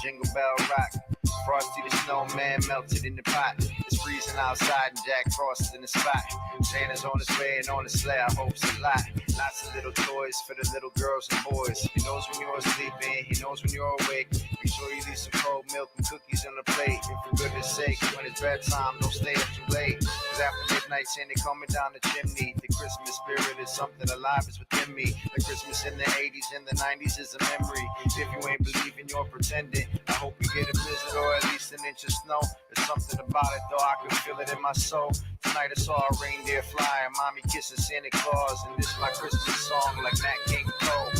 Jingle bell rock. Frosty the snowman melted in the pot. It's freezing outside and Jack Frost in the spot. Santa's on his way and on his sleigh, I hope's a lot. Lots of little toys for the little girls and boys. He knows when you're sleeping, he knows when you're awake. Make sure you leave some cold milk and cookies on the plate. And for goodness sake, when it's bedtime, don't stay up too late. Cause after midnight, Santa coming down the chimney. The Christmas spirit is something alive, is within me. The Christmas in the 80s and the 90s is a memory. If you ain't believing, you're pretending. I hope you get a blizzard or at least an inch of snow. There's something about it though, I can feel it in my soul. Tonight I saw a reindeer fly and mommy kissing Santa Claus. And this is my Christmas song like Nat King Cole.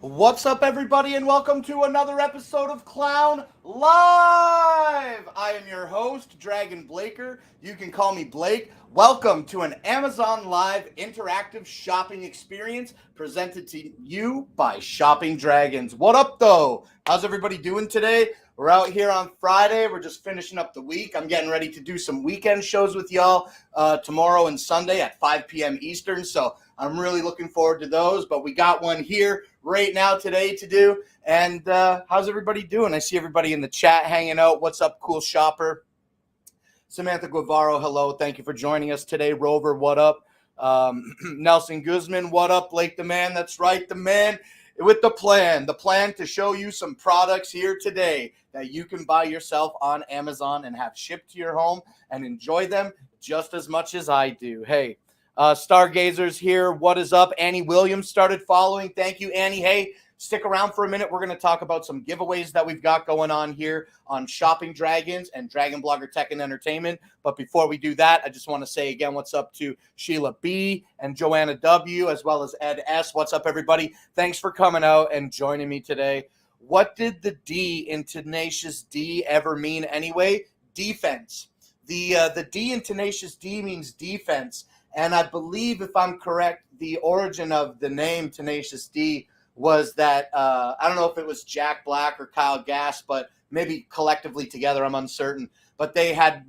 What's up, everybody, and welcome to another episode of Clown Live! I am your host, Dragon Blaker. You can call me Blake. Welcome to an Amazon Live interactive shopping experience presented to you by ShoppingDragons. What up, though? How's everybody doing today? We're out here on Friday. We're just finishing up the week. I'm getting ready to do some weekend shows with y'all tomorrow and Sunday at 5 p.m. Eastern, so I'm really looking forward to those. But we got one here right now today to do. And how's everybody doing? I see everybody in the chat hanging out. What's up, cool shopper? Samantha Guevaro, hello. Thank you for joining us today. Rover, what up? Nelson Guzman, what up? Blake the man, that's right, the man with the plan. The plan to show you some products here today that you can buy yourself on Amazon and have shipped to your home and enjoy them just as much as I do. Hey, Stargazers here. What is up? Annie Williams started following. Thank you, Annie. Hey, stick around for a minute. We're going to talk about some giveaways that we've got going on here on Shopping Dragons and Dragon Blogger Tech and Entertainment. But before we do that, I just want to say again, what's up to Sheila B and Joanna W, as well as Ed S. What's up, everybody? Thanks for coming out and joining me today. What did the D in Tenacious D ever mean anyway? Defense. The D in Tenacious D means defense. And I believe, if I'm correct, the origin of the name Tenacious D was that, I don't know if it was Jack Black or Kyle Gass, but maybe collectively together, I'm uncertain. But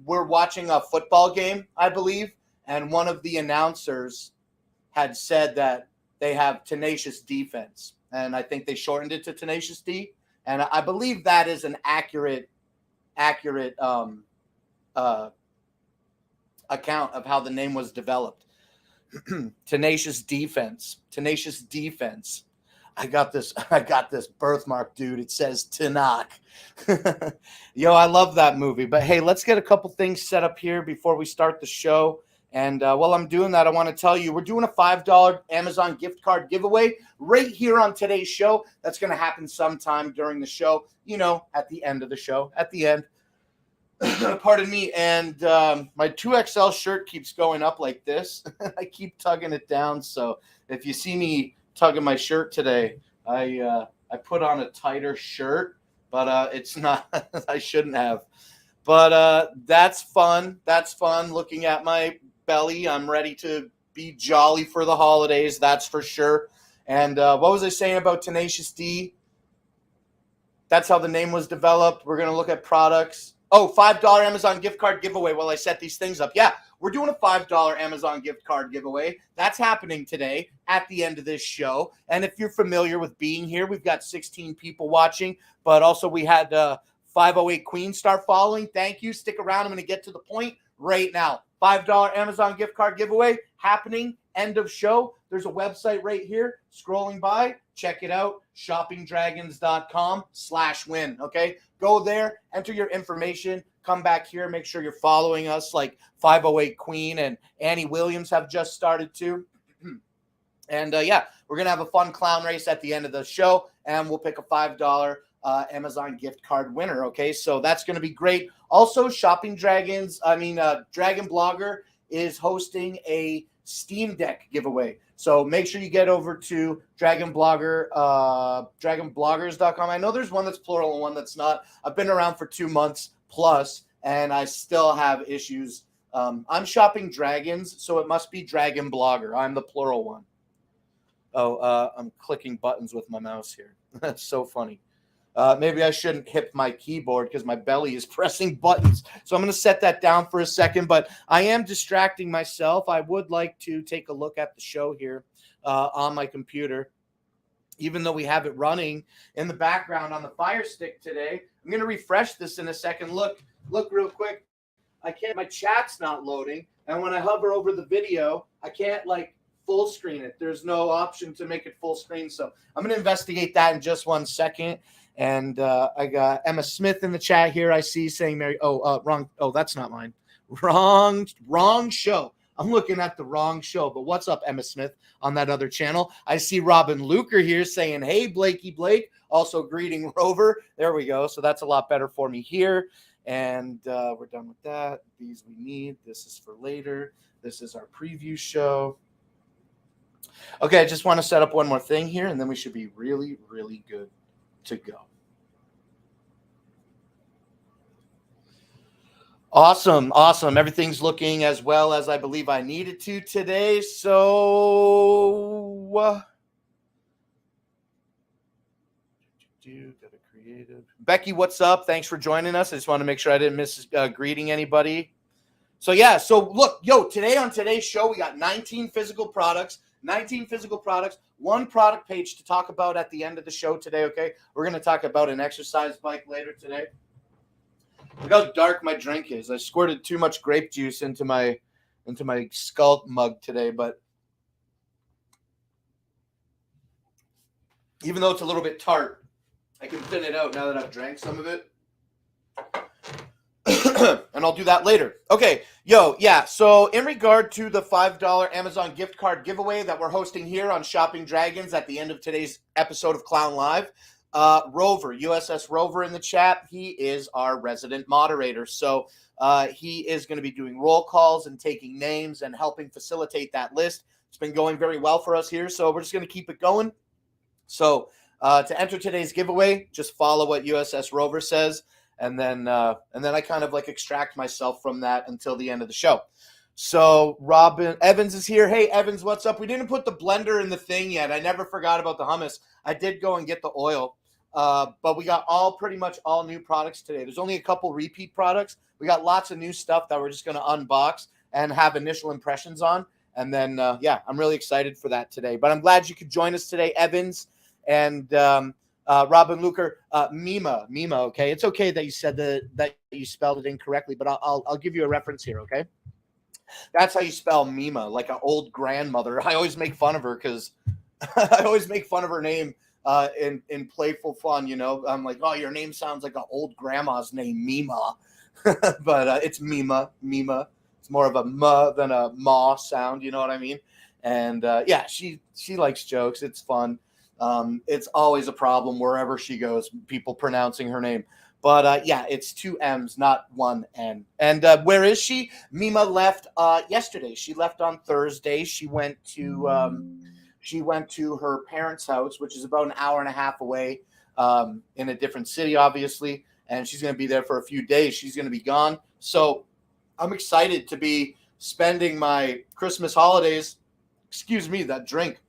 we're watching a football game, I believe, and one of the announcers had said that they have tenacious defense, and I think they shortened it to Tenacious D, and I believe that is an accurate account of how the name was developed. Tenacious defense. I got this birthmark, dude. It says Tanakh. Yo, I love that movie. But hey, let's get a couple things set up here before we start the show. And while I'm doing that, I want to tell you we're doing a $5 Amazon gift card giveaway right here on today's show. That's going to happen sometime during the show, at the end of the show, at the end. Pardon me. And my 2XL shirt keeps going up like this. I keep tugging it down. So if you see me tugging my shirt today, I put on a tighter shirt, but it's not. I shouldn't have. But that's fun. That's fun. Looking at my belly, I'm ready to be jolly for the holidays. That's for sure. And what was I saying about Tenacious D? That's how the name was developed. We're going to look at products. Oh, $5 Amazon gift card giveaway while I set these things up. Yeah, we're doing a $5 Amazon gift card giveaway. That's happening today at the end of this show. And if you're familiar with being here, we've got 16 people watching, but also we had 508 Queen start following. Thank you. Stick around. I'm going to get to the point right now. $5 Amazon gift card giveaway happening. End of show. There's a website right here scrolling by. Check it out. ShoppingDragons.com/win. Okay. Go there, enter your information, come back here, make sure you're following us like 508 Queen and Annie Williams have just started too. And yeah, we're going to have a fun clown race at the end of the show, and we'll pick a $5 Amazon gift card winner. Okay. So that's going to be great. Also, Dragon Blogger is hosting a Steam Deck giveaway. So make sure you get over to dragonbloggers.com. I know there's one that's plural and one that's not. I've been around for 2 months plus, and I still have issues. I'm shopping dragons, so it must be Dragon Blogger. I'm the plural one. I'm clicking buttons with my mouse here. That's so funny. Maybe I shouldn't hit my keyboard because my belly is pressing buttons. So I'm going to set that down for a second, but I am distracting myself. I would like to take a look at the show here on my computer, even though we have it running in the background on the Fire Stick today. I'm going to refresh this in a second. Look real quick. My chat's not loading. And when I hover over the video, I can't full screen it. There's no option to make it full screen. So I'm going to investigate that in just 1 second. And I got Emma Smith in the chat here. I see saying Mary. Wrong. Oh, that's not mine. Wrong show. I'm looking at the wrong show. But what's up, Emma Smith, on that other channel? I see Robin Luker here saying, hey, Blakey Blake. Also greeting Rover. There we go. So that's a lot better for me here. And we're done with that. These we need. This is for later. This is our preview show. Okay, I just want to set up one more thing here, and then we should be really, really good to go. Awesome. Everything's looking as well as I believe I needed to today. So, got a creative. Becky, what's up? Thanks for joining us. I just want to make sure I didn't miss greeting anybody. So yeah, look, today on today's show, we got 19 physical products, one product page to talk about at the end of the show today, okay? We're going to talk about an exercise bike later today. Look how dark my drink is. I squirted too much grape juice into my Skull mug today, but even though it's a little bit tart, I can thin it out now that I've drank some of it. And I'll do that later. Okay, so in regard to the $5 Amazon gift card giveaway that we're hosting here on Shopping Dragons at the end of today's episode of Clown Live, Rover, USS Rover in the chat, he is our resident moderator. So he is going to be doing roll calls and taking names and helping facilitate that list. It's been going very well for us here, so we're just going to keep it going. So to enter today's giveaway, just follow what USS Rover says. And then I kind of extract myself from that until the end of the show. So Robin Evans is here. Hey, Evans, what's up? We didn't put the blender in the thing yet. I never forgot about the hummus. I did go and get the oil. But we got pretty much all new products today. There's only a couple repeat products. We got lots of new stuff that we're just going to unbox and have initial impressions on. And then, I'm really excited for that today. But I'm glad you could join us today, Evans and Robin Luker. Mima, okay? It's okay that you said that you spelled it incorrectly, but I'll give you a reference here, okay? That's how you spell Mima, like an old grandmother. I always make fun of her because I always make fun of her name in playful fun, you know. I'm like, oh, your name sounds like an old grandma's name, Mima. But it's Mima. It's more of a ma than a ma sound, you know what I mean? And she likes jokes. It's fun. It's always a problem wherever she goes, people pronouncing her name. But it's 2 M's, not 1 N. And where is she? Mima left yesterday. She left on Thursday. She went to her parents' house, which is about an hour and a half away, in a different city, obviously. And she's going to be there for a few days. She's going to be gone. So I'm excited to be spending my Christmas holidays. Excuse me, that drink.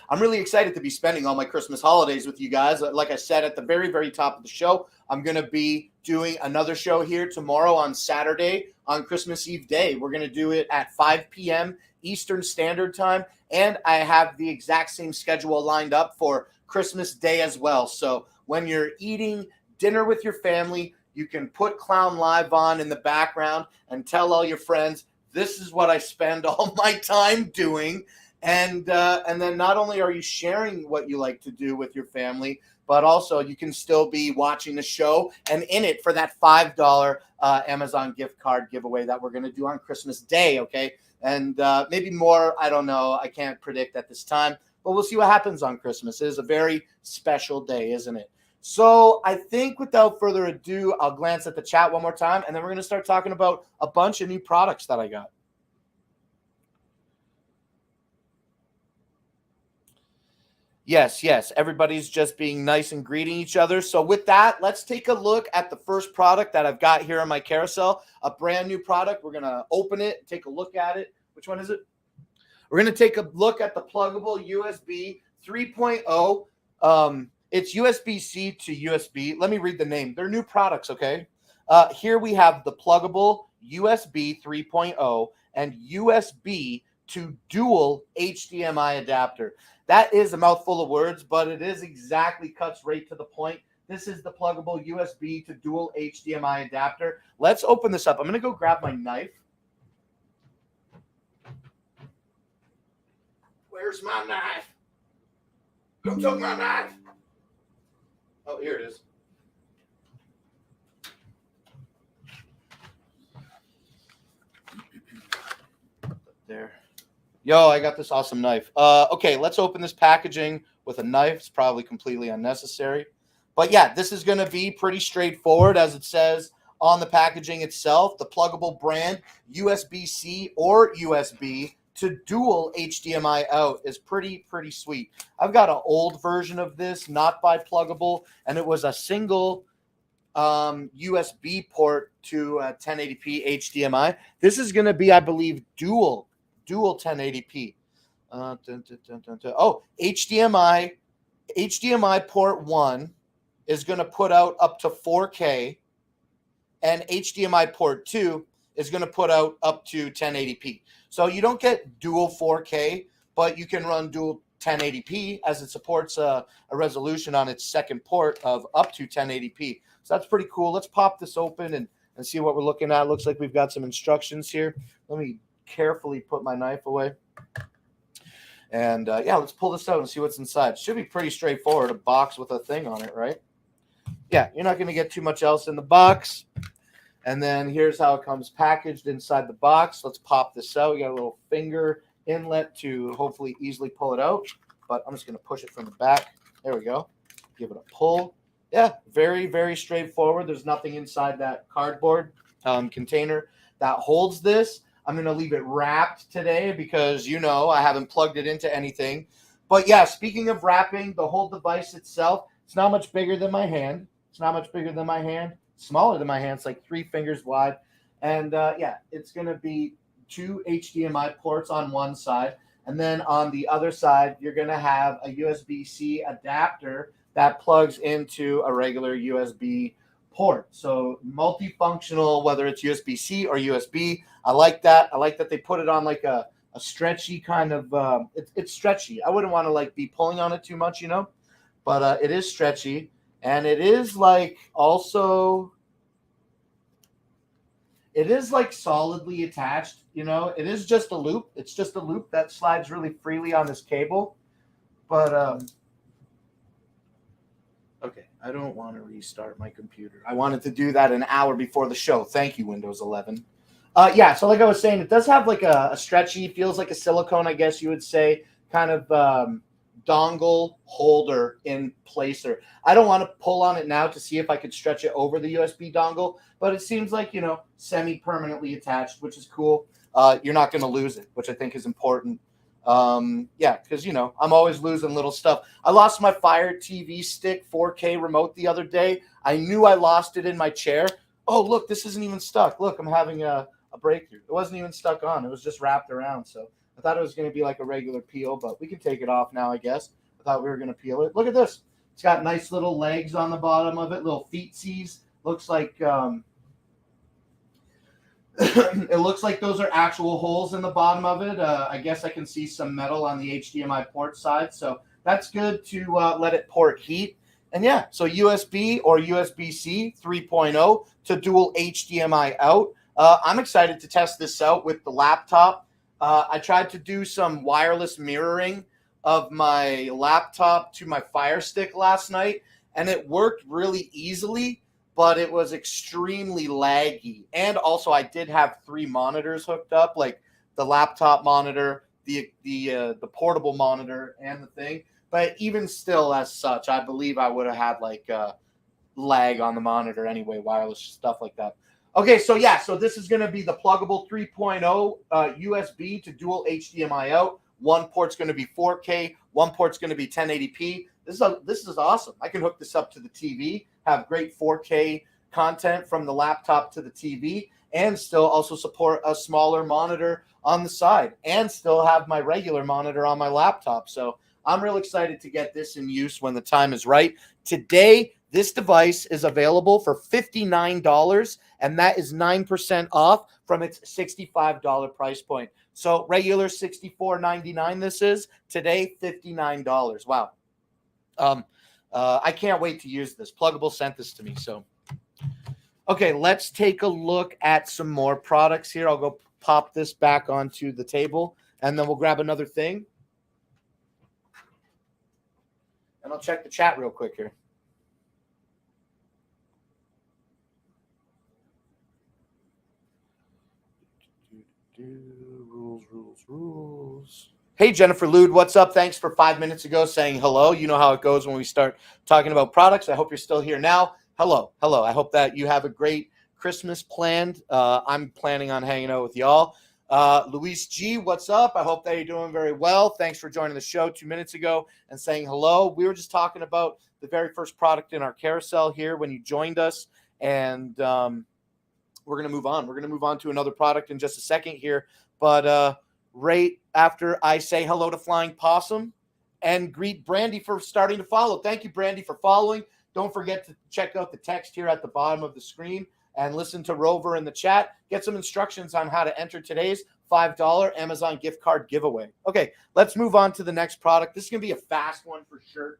I'm really excited to be spending all my Christmas holidays with you guys. Like I said at the very, very top of the show, I'm going to be doing another show here tomorrow on Saturday on Christmas Eve day. We're going to do it at 5 p.m. Eastern Standard Time, and I have the exact same schedule lined up for Christmas Day as well. So when you're eating dinner with your family, you can put Clown Live on in the background and tell all your friends, this is what I spend all my time doing. And then not only are you sharing what you like to do with your family, but also you can still be watching the show and in it for that $5 Amazon gift card giveaway that we're going to do on Christmas Day, okay? And maybe more, I don't know. I can't predict at this time, but we'll see what happens on Christmas. It is a very special day, isn't it? So I think without further ado, I'll glance at the chat one more time, and then we're going to start talking about a bunch of new products that I got. Yes. Everybody's just being nice and greeting each other. So with that, let's take a look at the first product that I've got here on my carousel, a brand new product. We're going to open it, take a look at it. Which one is it? We're going to take a look at the pluggable USB 3.0. It's USB-C to USB. Let me read the name. They're new products, okay? Here we have the pluggable USB 3.0 and USB to dual HDMI adapter. That is a mouthful of words, but it is exactly cuts right to the point. This is the pluggable USB to dual HDMI adapter. Let's open this up. I'm going to go grab my knife. Where's my knife? Who took my knife? Oh, here it is. There. Yo, I got this awesome knife. Okay, let's open this packaging with a knife. It's probably completely unnecessary. But yeah, this is going to be pretty straightforward, as it says on the packaging itself. The pluggable brand, USB-C or USB to dual HDMI out, is pretty sweet. I've got an old version of this, not by pluggable, and it was a single USB port to 1080p HDMI. This is going to be, I believe, dual 1080p. HDMI port 1 is going to put out up to 4K, and HDMI port 2 is going to put out up to 1080p. So you don't get dual 4K, but you can run dual 1080p as it supports a resolution on its second port of up to 1080p. So that's pretty cool. Let's pop this open and see what we're looking at. Looks like we've got some instructions here. Let me carefully put my knife away. And let's pull this out and see what's inside. Should be pretty straightforward. A box with a thing on it, right? Yeah, you're not going to get too much else in the box. And then here's how it comes packaged inside the box. Let's pop this out. We got a little finger inlet to hopefully easily pull it out. But I'm just going to push it from the back. There we go. Give it a pull. Yeah, very straightforward. There's nothing inside that cardboard container that holds this. I'm going to leave it wrapped today because, I haven't plugged it into anything. But yeah, speaking of wrapping, the whole device itself, it's not much bigger than my hand. Smaller than my hand. It's like 3 fingers wide. And it's going to be 2 HDMI ports on one side. And then on the other side, you're going to have a USB-C adapter that plugs into a regular USB port. So multifunctional, whether it's USB-C or USB. I like that. I like that they put it on like a stretchy kind of, it's stretchy. I wouldn't want to like be pulling on it too much, but it is stretchy. And it is like also, it is like solidly attached, it is just a loop. It's just a loop that slides really freely on this cable. But, okay, I don't want to restart my computer. I wanted to do that an hour before the show. Thank you, Windows 11. Yeah, so like I was saying, it does have like a stretchy, feels like a silicone, I guess you would say, kind of dongle holder in placer. I don't want to pull on it now to see if I could stretch it over the USB dongle, but it seems like, semi-permanently attached, which is cool. You're not going to lose it, which I think is important. Yeah, because, I'm always losing little stuff. I lost my Fire TV Stick 4K remote the other day. I knew I lost it in my chair. Oh, look, this isn't even stuck. Look, I'm having a breakthrough. It wasn't even stuck on. It was just wrapped around. So I thought it was going to be like a regular peel, but we can take it off now, I guess. I thought we were going to peel it. Look at this. It's got nice little legs on the bottom of it, little feetsies. Looks like it looks like those are actual holes in the bottom of it. I guess I can see some metal on the HDMI port side. So that's good to let it port heat. And yeah, so USB or USB-C 3.0 to dual HDMI out. I'm excited to test this out with the laptop. I tried to do some wireless mirroring of my laptop to my Fire Stick last night, and it worked really easily, but it was extremely laggy. And also, I did have 3 monitors hooked up, like the laptop monitor, the portable monitor, and the thing. But even still, as such, I believe I would have had like lag on the monitor anyway, wireless stuff like that. Okay, so yeah, so this is going to be the pluggable 3.0 USB to dual HDMI out. One port's going to be 4K, one port's going to be 1080p. This is awesome. I can hook this up to the TV, have great 4K content from the laptop to the TV, and still also support a smaller monitor on the side, and still have my regular monitor on my laptop. So I'm real excited to get this in use when the time is right. Today, this device is available for $59, and that is 9% off from its $65 price point. So regular $64.99 this is. Today, $59. Wow. I can't wait to use this. Pluggable sent this to me. So, okay, let's take a look at some more products here. I'll go pop this back onto the table, and then we'll grab another thing. And I'll check the chat real quick here. Rules. Hey, Jennifer Lude, what's up? Thanks for 5 minutes ago saying hello. You know how it goes when we start talking about products. I hope you're still here now. Hello. I hope that you have a great Christmas planned. I'm planning on hanging out with y'all. Luis G, what's up? I hope that you're doing very well. Thanks for joining the show 2 minutes ago and saying hello. We were just talking about the very first product in our carousel here when you joined us, and we're going to move on. We're going to move on to another product in just a second here, but right after I say hello to Flying Possum and greet Brandy for starting to follow. Thank you, Brandy, for following. Don't forget to check out the text here at the bottom of the screen and listen to Rover in the chat. Get some instructions on how to enter today's $5 Amazon gift card giveaway. Okay, let's move on to the next product. This is going to be a fast one for sure.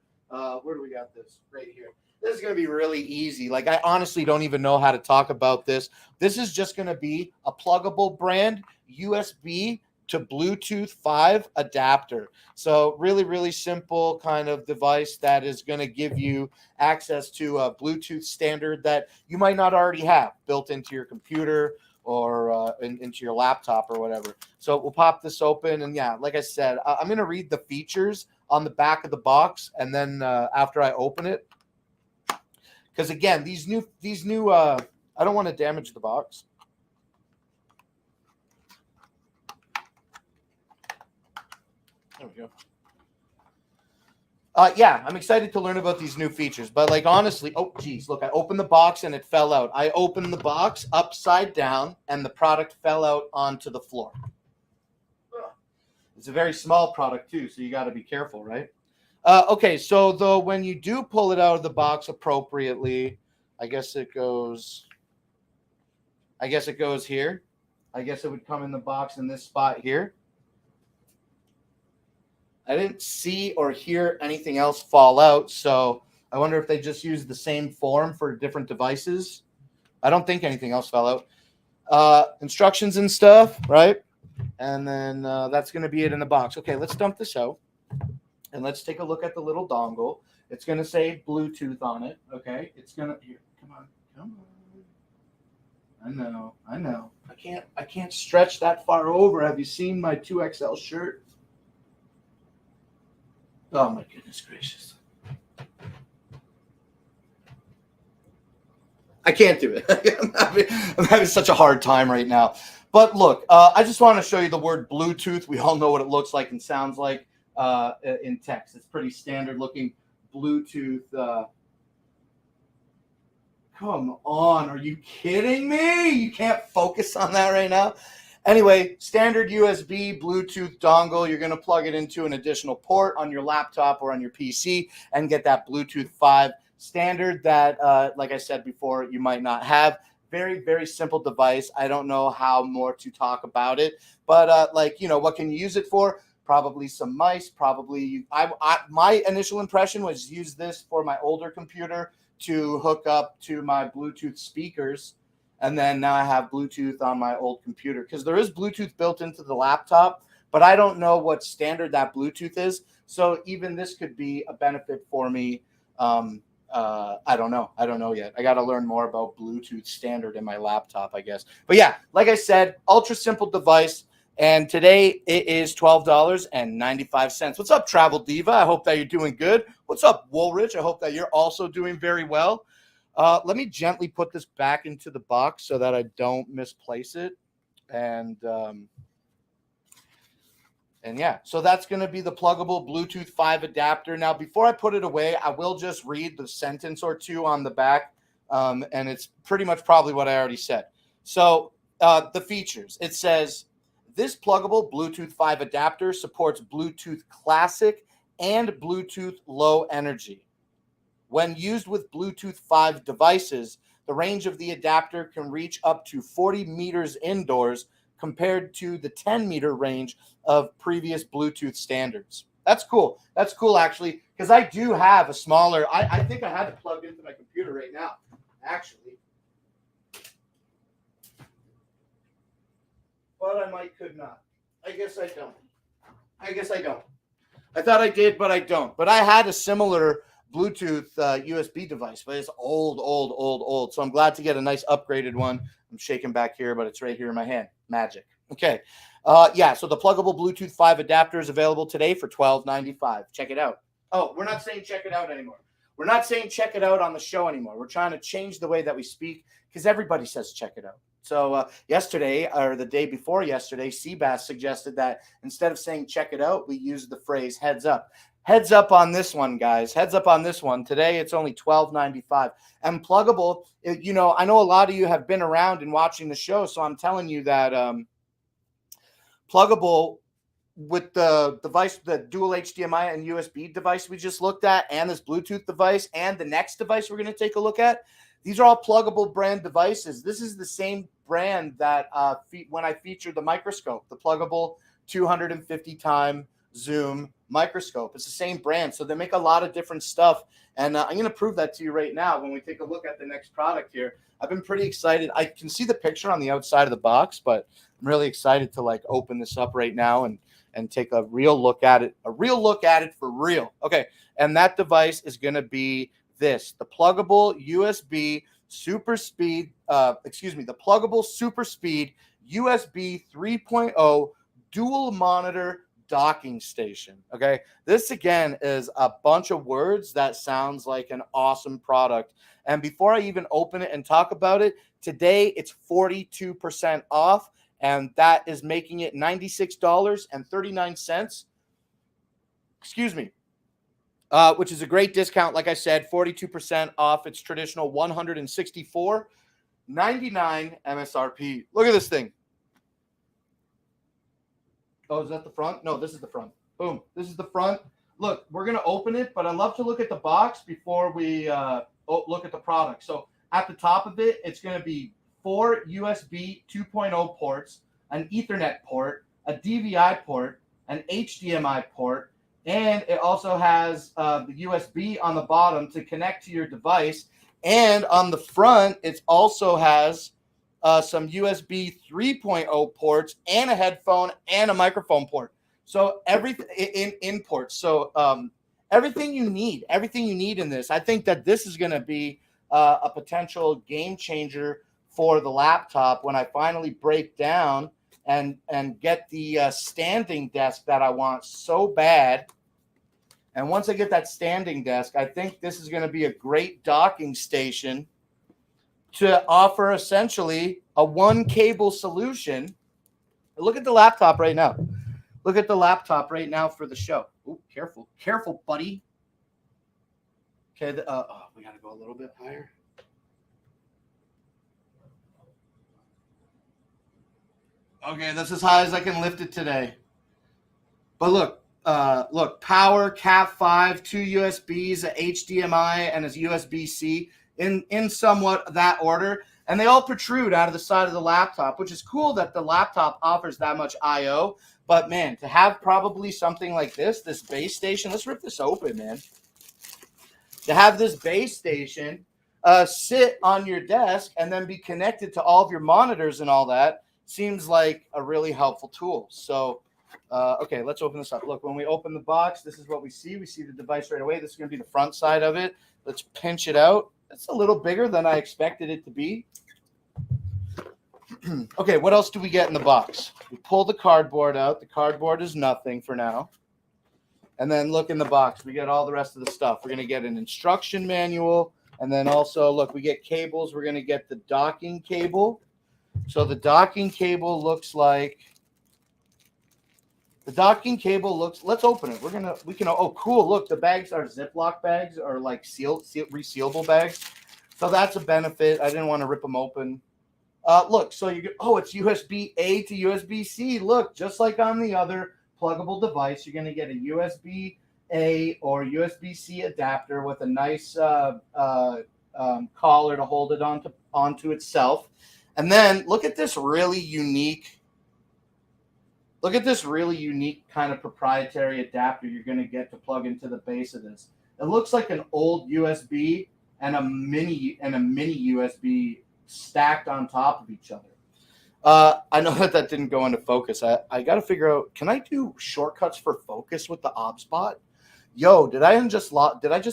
Where do we got this? Right here. This is going to be really easy. Like, I honestly don't even know how to talk about this. This is just going to be a pluggable brand USB to Bluetooth 5 adapter. So really, really simple kind of device that is going to give you access to a Bluetooth standard that you might not already have built into your computer or into your laptop or whatever. So we'll pop this open. And yeah, like I said, I'm going to read the features on the back of the box. And then after I open it, because again, these new I don't want to damage the box. There we go. Yeah, I'm excited to learn about these new features. But like, honestly, oh, geez, look, I opened the box and it fell out. I opened the box upside down and the product fell out onto the floor. It's a very small product too, so you got to be careful, right? Okay, so though when you do pull it out of the box appropriately, I guess it goes. I guess it goes here. I guess it would come in the box in this spot here. I didn't see or hear anything else fall out, so I wonder if they just use the same form for different devices. I don't think anything else fell out. Instructions and stuff, right? And then that's going to be it in the box. Okay, let's dump this out. And let's take a look at the little dongle. It's going to say Bluetooth on it, okay? It's going to here. Come on. I know. I can't stretch that far over. Have you seen my 2XL shirt? Oh my goodness gracious. I can't do it. I'm having such a hard time right now. But look, I just want to show you the word Bluetooth. We all know what it looks like and sounds like in text. It's pretty standard looking Bluetooth. Come on. Are you kidding me? You can't focus on that right now. Anyway, standard USB Bluetooth dongle. You're going to plug it into an additional port on your laptop or on your PC and get that Bluetooth 5 standard that, like I said before, you might not have. Very, very simple device. I don't know how more to talk about it, but what can you use it for? Probably some mice. Probably my initial impression was use this for my older computer to hook up to my Bluetooth speakers. And then now I have Bluetooth on my old computer because there is Bluetooth built into the laptop, but I don't know what standard that Bluetooth is. So even this could be a benefit for me. I don't know yet. I got to learn more about Bluetooth standard in my laptop, I guess. But yeah, like I said, ultra simple device. And today it is $12.95. What's up, Travel Diva? I hope that you're doing good. What's up, Woolrich? I hope that you're also doing very well. Let me gently put this back into the box so that I don't misplace it. And yeah, so that's going to be the pluggable Bluetooth 5 adapter. Now, before I put it away, I will just read the sentence or two on the back. And it's pretty much probably what I already said. So the features, it says, this pluggable Bluetooth 5 adapter supports Bluetooth Classic and Bluetooth Low Energy. When used with Bluetooth 5 devices, the range of the adapter can reach up to 40 meters indoors compared to the 10-meter range of previous Bluetooth standards. That's cool. That's cool, actually, because I do have a smaller, I think I have it plugged into my computer right now, actually. But I could not. I guess I don't. I thought I did, but I don't. But I had a similar Bluetooth USB device, but it's old. So I'm glad to get a nice upgraded one. I'm shaking back here, but it's right here in my hand. Magic. Okay. So the pluggable Bluetooth 5 adapter is available today for $12.95. Check it out. Oh, we're not saying check it out anymore. We're not saying check it out on the show anymore. We're trying to change the way that we speak because everybody says check it out. So yesterday, or the day before yesterday, Seabass suggested that instead of saying check it out, we use the phrase heads up. Heads up on this one, guys. Heads up on this one. Today, it's only $12.95. And pluggable, I know a lot of you have been around and watching the show, so I'm telling you that pluggable with the device, the dual HDMI and USB device we just looked at, and this Bluetooth device, and the next device we're going to take a look at, these are all pluggable brand devices. This is the same brand that when I featured the microscope, the pluggable 250 time zoom microscope. It's the same brand. So they make a lot of different stuff. And I'm going to prove that to you right now when we take a look at the next product here. I've been pretty excited. I can see the picture on the outside of the box, but I'm really excited to open this up right now and take a real look at it. A real look at it for real. Okay. And that device is going to be this, the pluggable USB super speed, the pluggable super speed USB 3.0 dual monitor docking station. Okay. This again is a bunch of words that sounds like an awesome product. And before I even open it and talk about it, today it's 42% off. And that is making it $96.39. Excuse me. Which is a great discount. Like I said, 42% off its traditional $164.99 MSRP. Look at this thing. Oh, is that the front? No, this is the front. Boom. This is the front. look, we're going to open it, but I love to look at the box before we look at the product. So at the top of it, it's going to be 4 USB 2.0 ports, an Ethernet port, a DVI port, an HDMI port, and it also has the USB on the bottom to connect to your device. And on the front, it also has some USB 3.0 ports and a headphone and a microphone port. So everything in ports. So everything you need in this. I think that this is going to be a potential game changer for the laptop when I finally break down and get the standing desk that I want so bad. And once I get that standing desk, I think this is going to be a great docking station to offer essentially a one cable solution. Look at the laptop right now. Look at the laptop right now for the show. Oh, careful, buddy. Okay, we got to go a little bit higher. Okay, that's as high as I can lift it today. But look, power, Cat5, 2 USBs, a HDMI, and a USB-C in somewhat that order. And they all protrude out of the side of the laptop, which is cool that the laptop offers that much I/O. But, man, to have probably something like this base station, let's rip this open, man. To have this base station sit on your desk and then be connected to all of your monitors and all that seems like a really helpful tool. So, okay, let's open this up. Look, when we open the box, this is what we see. We see the device right away. This is going to be the front side of it. Let's pinch it out. It's a little bigger than I expected it to be. Okay, what else do we get in the box? We pull the cardboard out. The cardboard is nothing for now. And then look in the box. We get all the rest of the stuff. We're going to get an instruction manual. And then also, look, we get cables. We're going to get the docking cable. So the docking cable looks like... let's open it. Oh, cool. Look, the bags are Ziploc bags or like resealable bags. So that's a benefit. I didn't want to rip them open. Look, so it's USB-A to USB-C. Look, just like on the other pluggable device, you're going to get a USB-A or USB-C adapter with a nice collar to hold it onto itself. And then look at this really unique kind of proprietary adapter you're going to get to plug into the base of this. It looks like an old USB and a mini USB stacked on top of each other. I know that didn't go into focus. I got to figure out, can I do shortcuts for focus with the OBSBot? Yo, did I just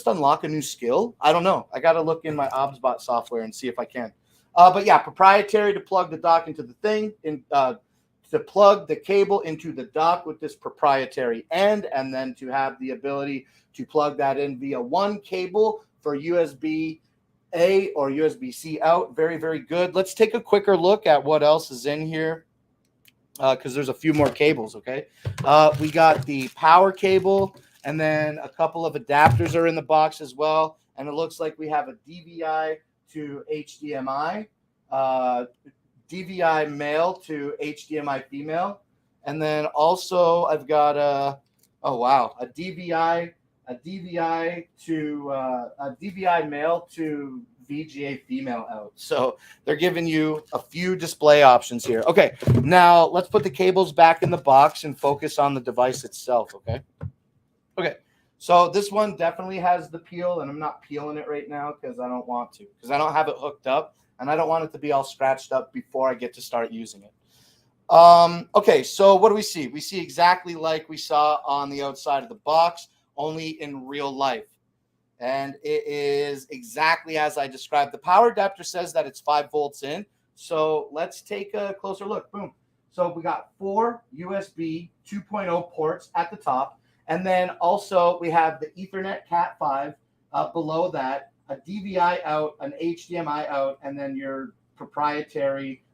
unlock a new skill? I don't know. I got to look in my OBSBot software and see if I can. But yeah, proprietary to plug the dock into the thing, to plug the cable into the dock with this proprietary end, and then to have the ability to plug that in via one cable for USB-A or USB-C out. Very, very good. Let's take a quicker look at what else is in here because there's a few more cables, okay? We got the power cable, and then a couple of adapters are in the box as well, and it looks like we have a DVI to HDMI, DVI male to HDMI female, and then also I've got a DVI male to VGA female out. So they're giving you a few display options here. Okay, now let's put the cables back in the box and focus on the device itself. Okay. So this one definitely has the peel, and I'm not peeling it right now because I don't want to, because I don't have it hooked up. And I don't want it to be all scratched up before I get to start using it. Okay, so what do we see? We see exactly like we saw on the outside of the box, only in real life. And it is exactly as I described. The power adapter says that it's 5 volts in. So let's take a closer look. Boom. So we got 4 USB 2.0 ports at the top. And then also we have the Ethernet Cat5 below that, a DVI out, an HDMI out, and then your proprietary,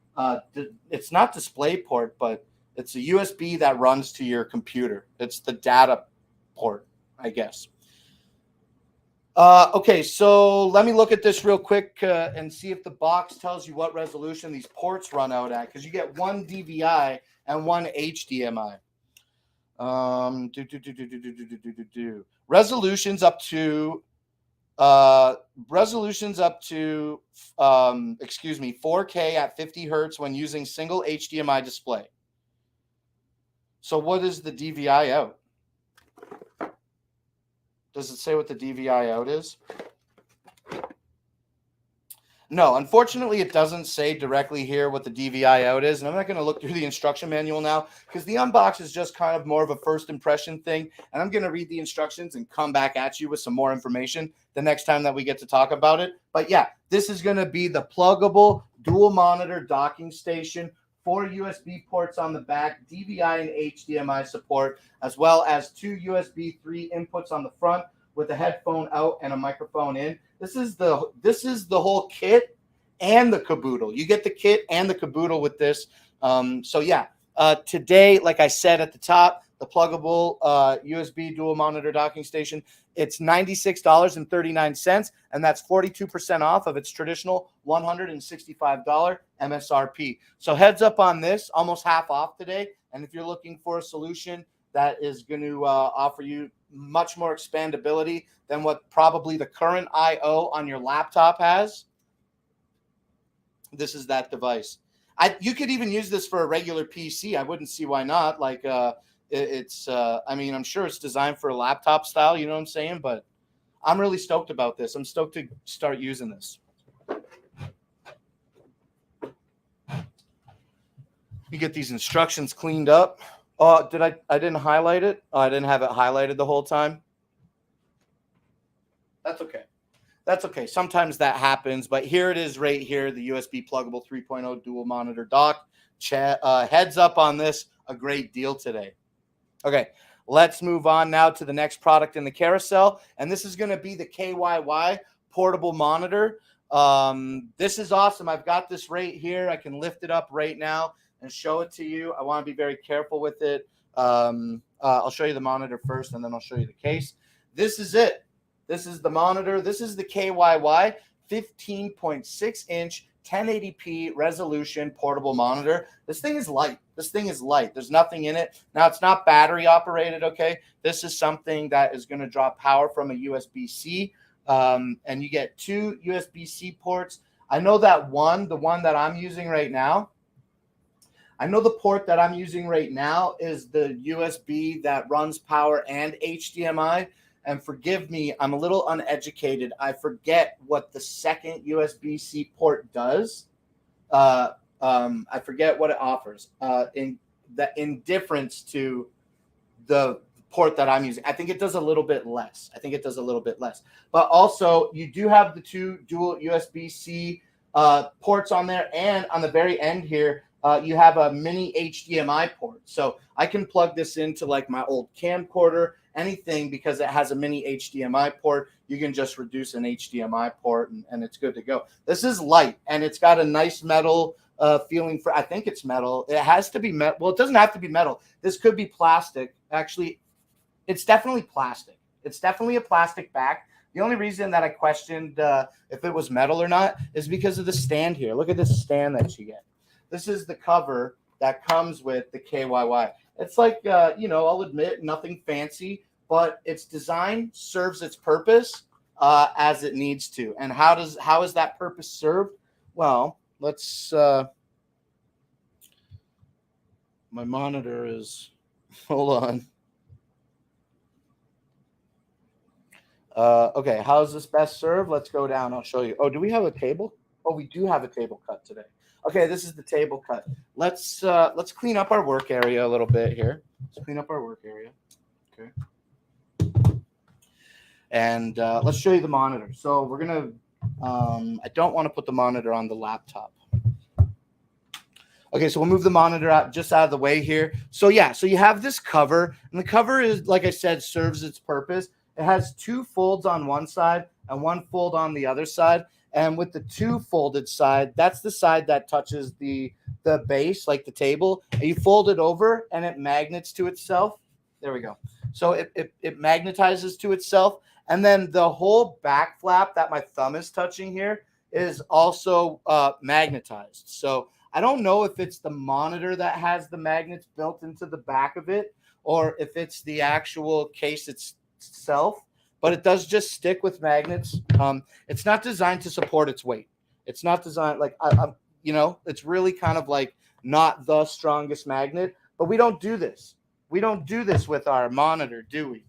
it's not display port, but it's a USB that runs to your computer. It's the data port, I guess. Okay, so let me look at this real quick and see if the box tells you what resolution these ports run out at, because you get one DVI and one HDMI. Resolutions up to 4K at 50 hertz when using single HDMI display. So what is the DVI out? Does it say what the DVI out is? No, unfortunately, it doesn't say directly here what the DVI out is. And I'm not going to look through the instruction manual now because the unbox is just kind of more of a first impression thing. And I'm going to read the instructions and come back at you with some more information the next time that we get to talk about it. But yeah, this is going to be the pluggable dual monitor docking station, 4 USB ports on the back, DVI and HDMI support, as well as 2 USB 3 inputs on the front with a headphone out and a microphone in. This is the whole kit and the caboodle. You get the kit and the caboodle with this. So yeah, today, like I said at the top, the pluggable USB dual monitor docking station, it's $96.39, and that's 42% off of its traditional $165 MSRP. So heads up on this, almost half off today. And if you're looking for a solution that is going to offer you much more expandability than what probably the current I/O on your laptop has, this is that device. You could even use this for a regular PC. I wouldn't see why not. Like I mean, I'm sure it's designed for a laptop style, you know what I'm saying? But I'm really stoked about this. I'm stoked to start using this. You get these instructions cleaned up. Oh, I didn't highlight it? Oh, I didn't have it highlighted the whole time. That's okay. That's okay. Sometimes that happens, but here it is right here, the USB pluggable 3.0 dual monitor dock. Heads up on this, a great deal today. Okay, let's move on now to the next product in the carousel, and this is going to be the KYY portable monitor. This is awesome. I've got this right here. I can lift it up right now and show it to you. I want to be very careful with it. I'll show you the monitor first, and then I'll show you the case. This is it. This is the monitor. This is the KYY 15.6-inch 1080p resolution portable monitor. This thing is light. This thing is light. There's nothing in it. Now, it's not battery operated, okay? This is something that is going to draw power from a USB-C, and you get 2 USB-C ports. I know that the one that I'm using right now, I know the port that I'm using right now is the USB that runs power and HDMI. And forgive me, I'm a little uneducated. I forget what the second USB-C port does. I forget what it offers in difference to the port that I'm using. I think it does a little bit less. But also, you do have the 2 dual USB-C ports on there. And on the very end here, you have a mini HDMI port. So I can plug this into like my old camcorder, anything, because it has a mini HDMI port. You can just reduce an HDMI port and it's good to go. This is light, and it's got a nice metal feeling. I think it's metal. It has to be metal. Well, it doesn't have to be metal. This could be plastic. Actually, it's definitely plastic. It's definitely a plastic back. The only reason that I questioned if it was metal or not is because of the stand here. Look at this stand that you get. This is the cover that comes with the KYY. It's like, I'll admit, nothing fancy, but its design serves its purpose as it needs to. And how is that purpose served? Well, let's. My monitor is. Hold on. Okay, how is this best served? Let's go down. I'll show you. Oh, do we have a table? Oh, we do have a table cut today. Okay, this is the table cut. Let's clean up our work area a little bit here. Let's clean up our work area. Okay. And let's show you the monitor. So we're gonna. I don't want to put the monitor on the laptop. Okay, so we'll move the monitor out of the way here. So yeah, so you have this cover, and the cover is, like I said, serves its purpose. It has 2 folds on one side and 1 fold on the other side. And with the 2 folded side, that's the side that touches the base, like the table. And you fold it over, and it magnets to itself. There we go. So it magnetizes to itself. And then the whole back flap that my thumb is touching here is also magnetized. So I don't know if it's the monitor that has the magnets built into the back of it, or if it's the actual case itself, but it does just stick with magnets. It's not designed to support its weight. It's not designed like it's really kind of like not the strongest magnet, but we don't do this. We don't do this with our monitor, do we?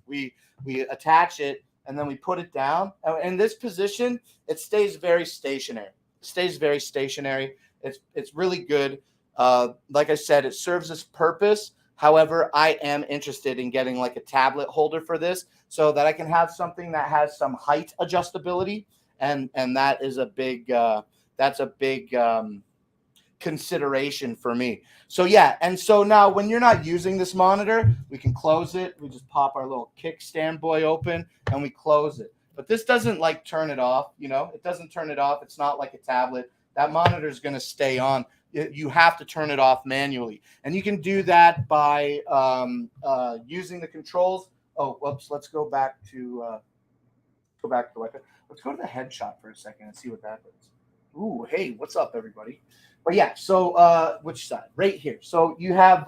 We attach it and then we put it down. In this position, it stays very stationary. It's really good. Like I said, it serves its purpose. However, I am interested in getting like a tablet holder for this so that I can have something that has some height adjustability, and that is a big consideration for me. So yeah, and so now when you're not using this monitor, we can close it. We just pop our little kickstand boy open and we close it. But this doesn't like turn it off, it doesn't turn it off. It's not like a tablet. That monitor is going to stay on. You have to turn it off manually. And you can do that by using the controls. Oh, whoops. Let's go back to the Wi-Fi. Let's go to the headshot for a second and see what that does. Ooh, hey, what's up, everybody? But yeah, so which side? Right here. So you have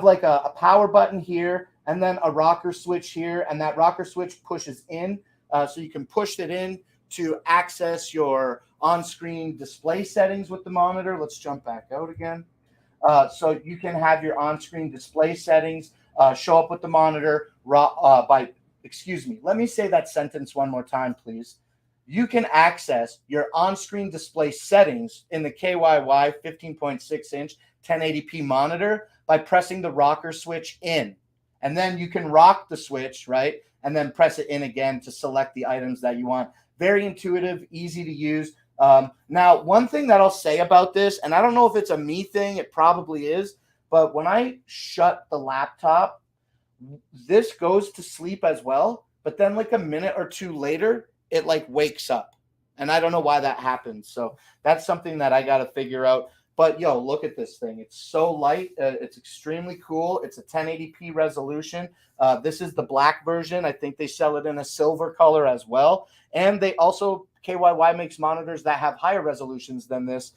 like a power button here, and then a rocker switch here, and that rocker switch pushes in, so you can push it in to access your on-screen display settings with the monitor. Let's jump back out again. So you can have your on-screen display settings show up with the monitor let me say that sentence one more time, please. You can access your on-screen display settings in the KYY 15.6-inch 1080p monitor by pressing the rocker switch in. And then you can rock the switch, right? And then press it in again to select the items that you want. Very intuitive, easy to use. Now, one thing that I'll say about this, and I don't know if it's a me thing, it probably is, but when I shut the laptop, this goes to sleep as well. But then like a minute or two later, it like wakes up. And I don't know why that happens. So that's something that I got to figure out. But yo, look at this thing. It's so light. It's extremely cool. It's a 1080p resolution. This is the black version. I think they sell it in a silver color as well. And they also, KYY makes monitors that have higher resolutions than this.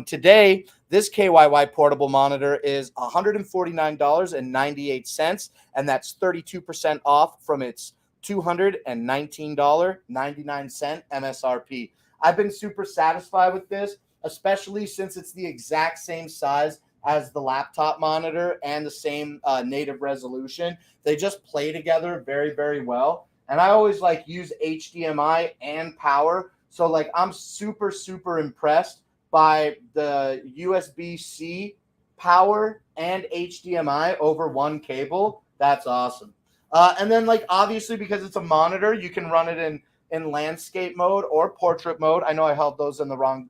Today, this KYY portable monitor is $149.98, and that's 32% off from its $219.99 MSRP. I've been super satisfied with this, especially since it's the exact same size as the laptop monitor and the same native resolution. They just play together very, very well. And I always like use HDMI and power. So like I'm super, super impressed by the USB-C power and HDMI over one cable. That's awesome. And then like obviously because it's a monitor, you can run it in landscape mode or portrait mode. I know I held those in the wrong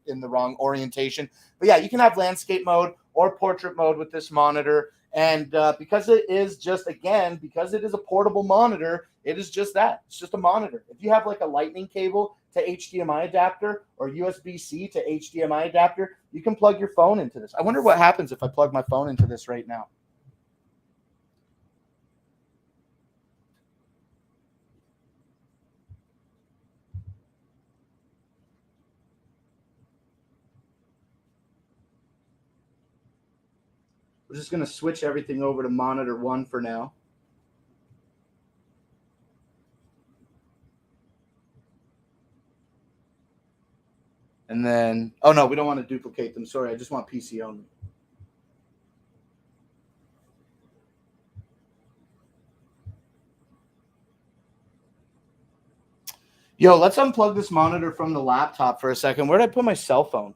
orientation, but yeah, you can have landscape mode or portrait mode with this monitor. And because it is because it is a portable monitor, it is just that. It's just a monitor. If you have like a lightning cable to HDMI adapter or USB-C to HDMI adapter, you can plug your phone into this. I wonder what happens if I plug my phone into this right now. We're just going to switch everything over to monitor 1 for now. And then, oh no, we don't want to duplicate them. Sorry, I just want PC only. Yo, let's unplug this monitor from the laptop for a second. Where did I put my cell phone?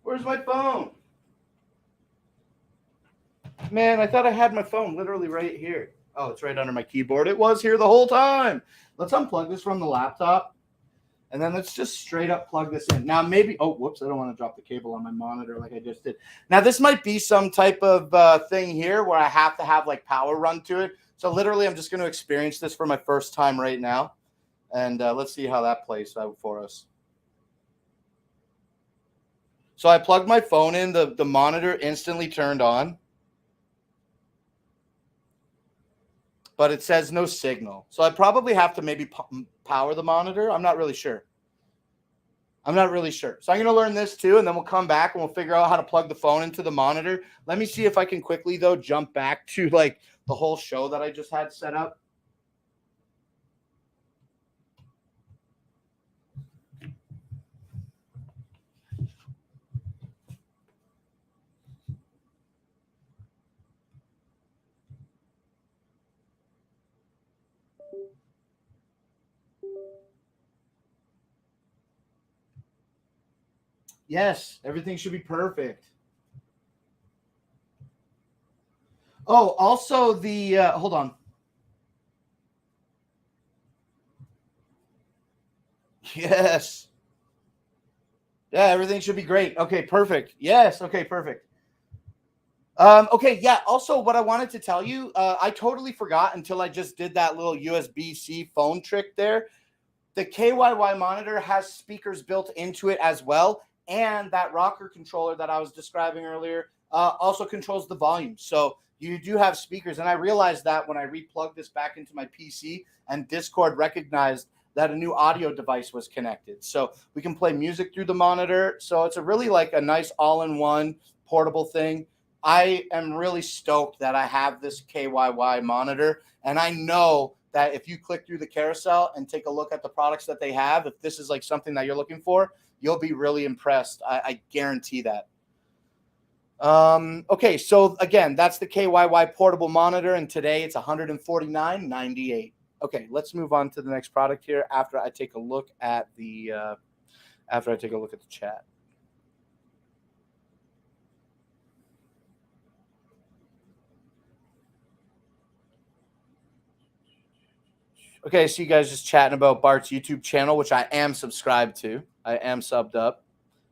Where's my phone? Man, I thought I had my phone literally right here. Oh, it's right under my keyboard. It was here the whole time. Let's unplug this from the laptop. And then let's just straight up plug this in. Now maybe, oh, whoops, I don't want to drop the cable on my monitor like I just did. Now this might be some type of thing here where I have to have like power run to it. So literally I'm just going to experience this for my first time right now. And let's see how that plays out for us. So I plugged my phone in, the monitor instantly turned on. But it says no signal. So I probably have to maybe power the monitor. I'm not really sure. I'm not really sure. So I'm going to learn this too, and then we'll come back and we'll figure out how to plug the phone into the monitor. Let me see if I can quickly, though, jump back to like the whole show that I just had set up. Yes, everything should be perfect. Oh, also the hold on. Yes. Yeah, everything should be great. Okay, perfect. Yes. Okay, perfect. Okay, yeah. Also, what I wanted to tell you, I totally forgot until I just did that little USB-C phone trick there. The KYY monitor has speakers built into it as well, and that rocker controller that I was describing earlier also controls the volume. So you do have speakers, and I realized that when I replugged this back into my PC, and Discord recognized that a new audio device was connected. So we can play music through the monitor. So it's a really like a nice all-in-one portable thing. I am really stoked that I have this KYY monitor, and I know that if you click through the carousel and take a look at the products that they have, if this is like something that you're looking for, you'll be really impressed. I guarantee that. Okay, so again, that's the KYY portable monitor, and today it's $149.98. Okay, let's move on to the next product here after I take a look at the chat. Okay, so you guys just chatting about Bart's YouTube channel, which I am subscribed to. I am subbed up.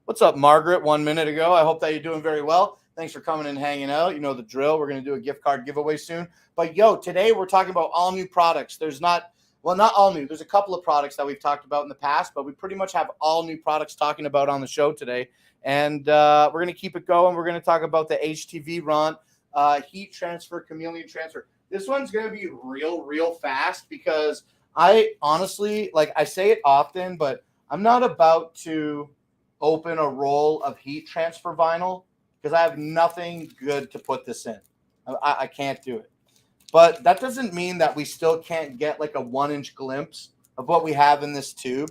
What's up, Margaret? 1 minute ago. I hope that you're doing very well. Thanks for coming and hanging out. You know the drill. We're going to do a gift card giveaway soon. But, today we're talking about all new products. Not all new. There's a couple of products that we've talked about in the past, but we pretty much have all new products talking about on the show today. And we're going to keep it going. We're going to talk about the HTV RON heat transfer, chameleon transfer. This one's going to be real fast because I honestly, like I say it often, but I'm not about to open a roll of heat transfer vinyl because I have nothing good to put this in. I can't do it. But that doesn't mean that we still can't get like a 1-inch glimpse of what we have in this tube.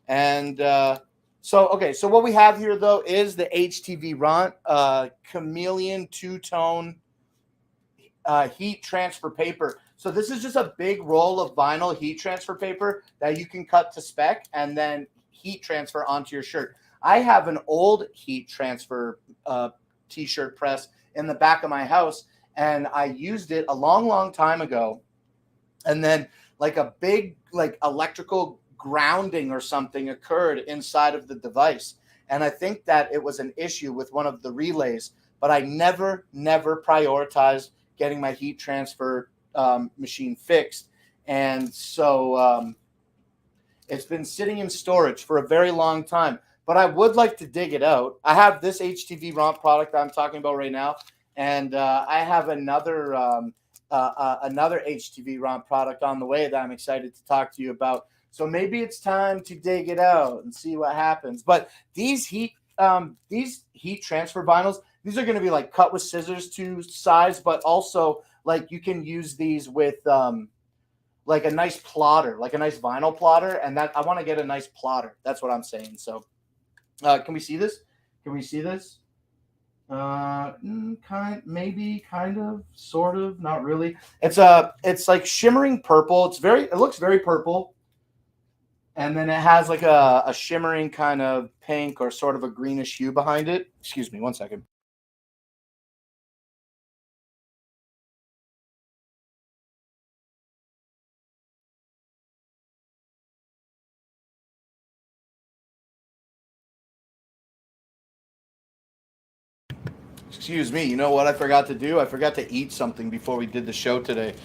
And so what we have here, though, is the HTV RON chameleon two-tone heat transfer paper. So this is just a big roll of vinyl heat transfer paper that you can cut to spec and then heat transfer onto your shirt. I have an old heat transfer t-shirt press in the back of my house, and I used it a long time ago. And then like a big like electrical grounding or something occurred inside of the device. And I think that it was an issue with one of the relays, but I never prioritized getting my heat transfer machine fixed. And so it's been sitting in storage for a very long time, but I would like to dig it out. I have this HTV RON product that I'm talking about right now, and I have another HTV RON product on the way that I'm excited to talk to you about. So maybe it's time to dig it out and see what happens. But these heat transfer vinyls, these are going to be like cut with scissors to size, but also like you can use these with like a nice plotter, like a nice vinyl plotter. And that I want to get a nice plotter. That's what I'm saying. So can we see this? Can we see this? Maybe, kind of, sort of, not really. It's like shimmering purple. It looks very purple. And then it has like a shimmering kind of pink or sort of a greenish hue behind it. Excuse me, 1 second. Excuse me. You know what I forgot to do? I forgot to eat something before we did the show today.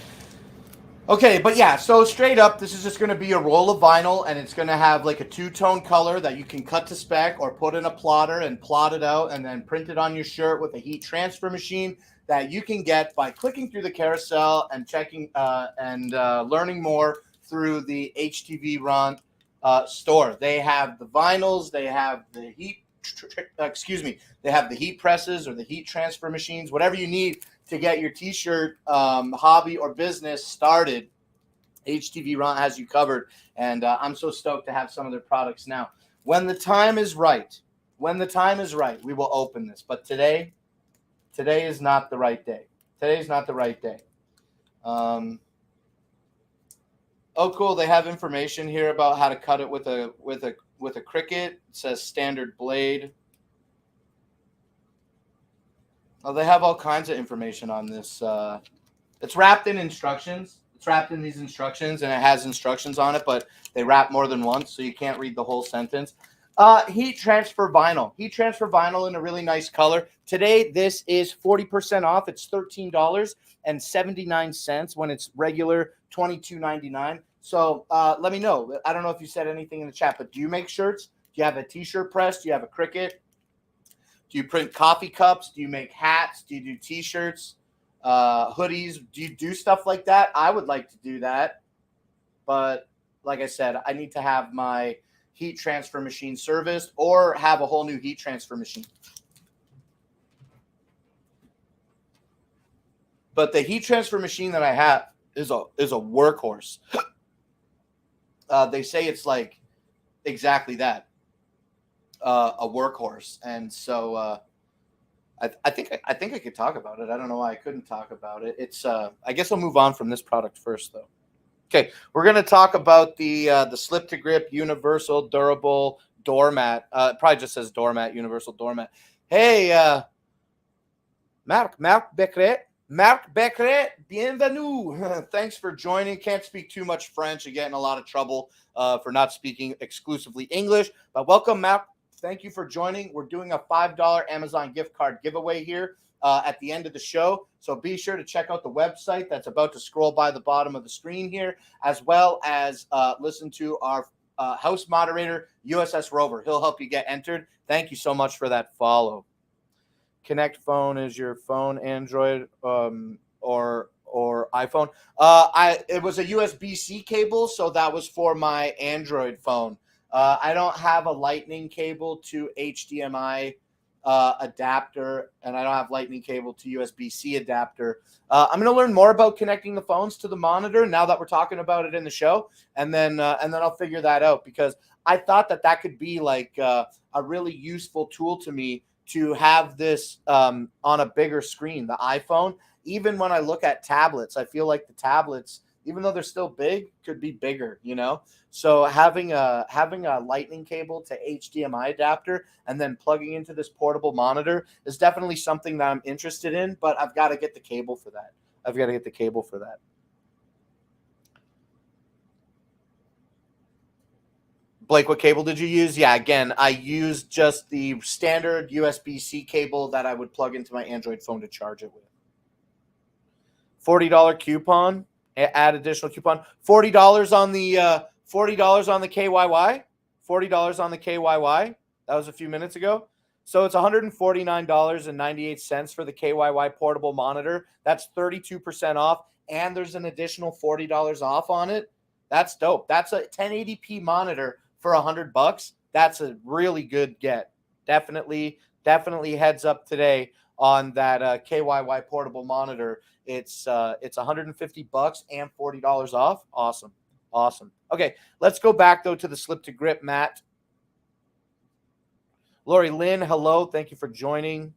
Okay, but yeah, so straight up, this is just going to be a roll of vinyl, and it's going to have like a two-tone color that you can cut to spec or put in a plotter and plot it out and then print it on your shirt with a heat transfer machine that you can get by clicking through the carousel and checking and learning more through the HTV RON store. They have the vinyls, they have the they have the heat presses or the heat transfer machines, whatever you need to get your t-shirt hobby or business started. HTV Ron has you covered, and I'm so stoked to have some of their products now. When the time is right, we will open this. But today is not the right day. Today is not the right day. Oh, cool! They have information here about how to cut it with a Cricut. It says standard blade. Oh, they have all kinds of information on this. It's wrapped in instructions. It's wrapped in these instructions, and it has instructions on it, but they wrap more than once, so you can't read the whole sentence. Heat transfer vinyl. Heat transfer vinyl in a really nice color. Today, this is 40% off. It's $13.79 when it's regular $22.99. So let me know. I don't know if you said anything in the chat, but do you make shirts? Do you have a t-shirt press? Do you have a Cricut? Do you print coffee cups? Do you make hats? Do you do t-shirts? Hoodies? Do you do stuff like that? I would like to do that, but like I said, I need to have my heat transfer machine serviced or have a whole new heat transfer machine. But the heat transfer machine that I have is a workhorse. They say it's like exactly that, a workhorse, and so I think I could talk about it. I don't know why I couldn't talk about it. It's I guess I'll move on from this product first, though. Okay, we're going to talk about the slip to grip universal durable doormat. It probably just says doormat, universal doormat. Hey, Marc Becret, bienvenue. Thanks for joining. Can't speak too much French. I get in a lot of trouble for not speaking exclusively English. But welcome, Marc. Thank you for joining. We're doing a $5 Amazon gift card giveaway here at the end of the show. So be sure to check out the website that's about to scroll by the bottom of the screen here, as well as listen to our house moderator, USS Rover. He'll help you get entered. Thank you so much for that follow. Connect phone is your phone, Android or iPhone. It was a USB-C cable, so that was for my Android phone. I don't have a lightning cable to HDMI adapter, and I don't have lightning cable to USB-C adapter. I'm going to learn more about connecting the phones to the monitor now that we're talking about it in the show, and then I'll figure that out, because I thought that could be like a really useful tool to me to have this on a bigger screen, the iPhone. Even when I look at tablets, I feel like the tablets, even though they're still big, could be bigger, you know? So having a lightning cable to HDMI adapter and then plugging into this portable monitor is definitely something that I'm interested in, but I've got to get the cable for that. Blake, what cable did you use? Yeah, again, I used just the standard USB-C cable that I would plug into my Android phone to charge it with. $40 coupon. Add additional coupon. $40 on the KYY. $40 on the KYY. That was a few minutes ago. So it's $149.98 for the KYY portable monitor. That's 32% off, and there's an additional $40 off on it. That's dope. That's a 1080p monitor for $100. That's a really good get. Definitely heads up today on that KYY portable monitor. It's $150 and $40 off. Awesome. Okay, let's go back though to the slip to grip mat. Lori Lynn, hello. Thank you for joining.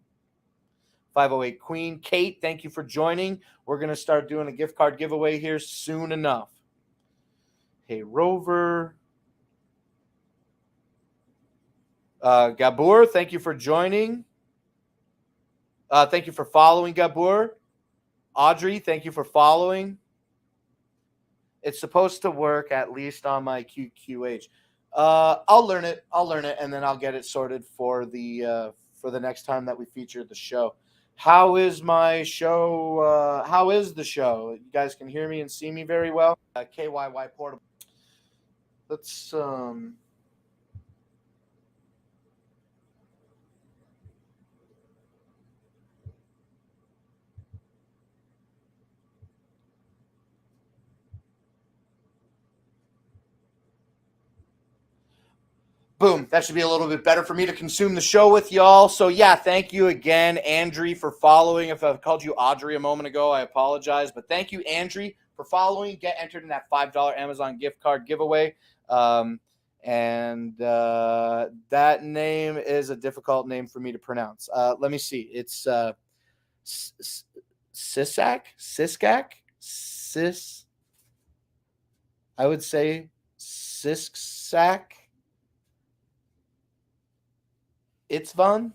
508 Queen. Kate, thank you for joining. We're going to start doing a gift card giveaway here soon enough. Hey, Rover. Gabor, thank you for joining. Thank you for following, Gabor. Audrey, thank you for following. It's supposed to work, at least on my QQH. I'll learn it, and then I'll get it sorted for the next time that we feature the show. How is my show? How is the show? You guys can hear me and see me very well. KYY portable. Let's Boom. That should be a little bit better for me to consume the show with y'all. So, yeah, thank you again, Andrew, for following. If I called you Audrey a moment ago, I apologize. But thank you, Andrew, for following. Get entered in that $5 Amazon gift card giveaway. That name is a difficult name for me to pronounce. Let me see. It's Siskak? I would say Siskak. It's fun.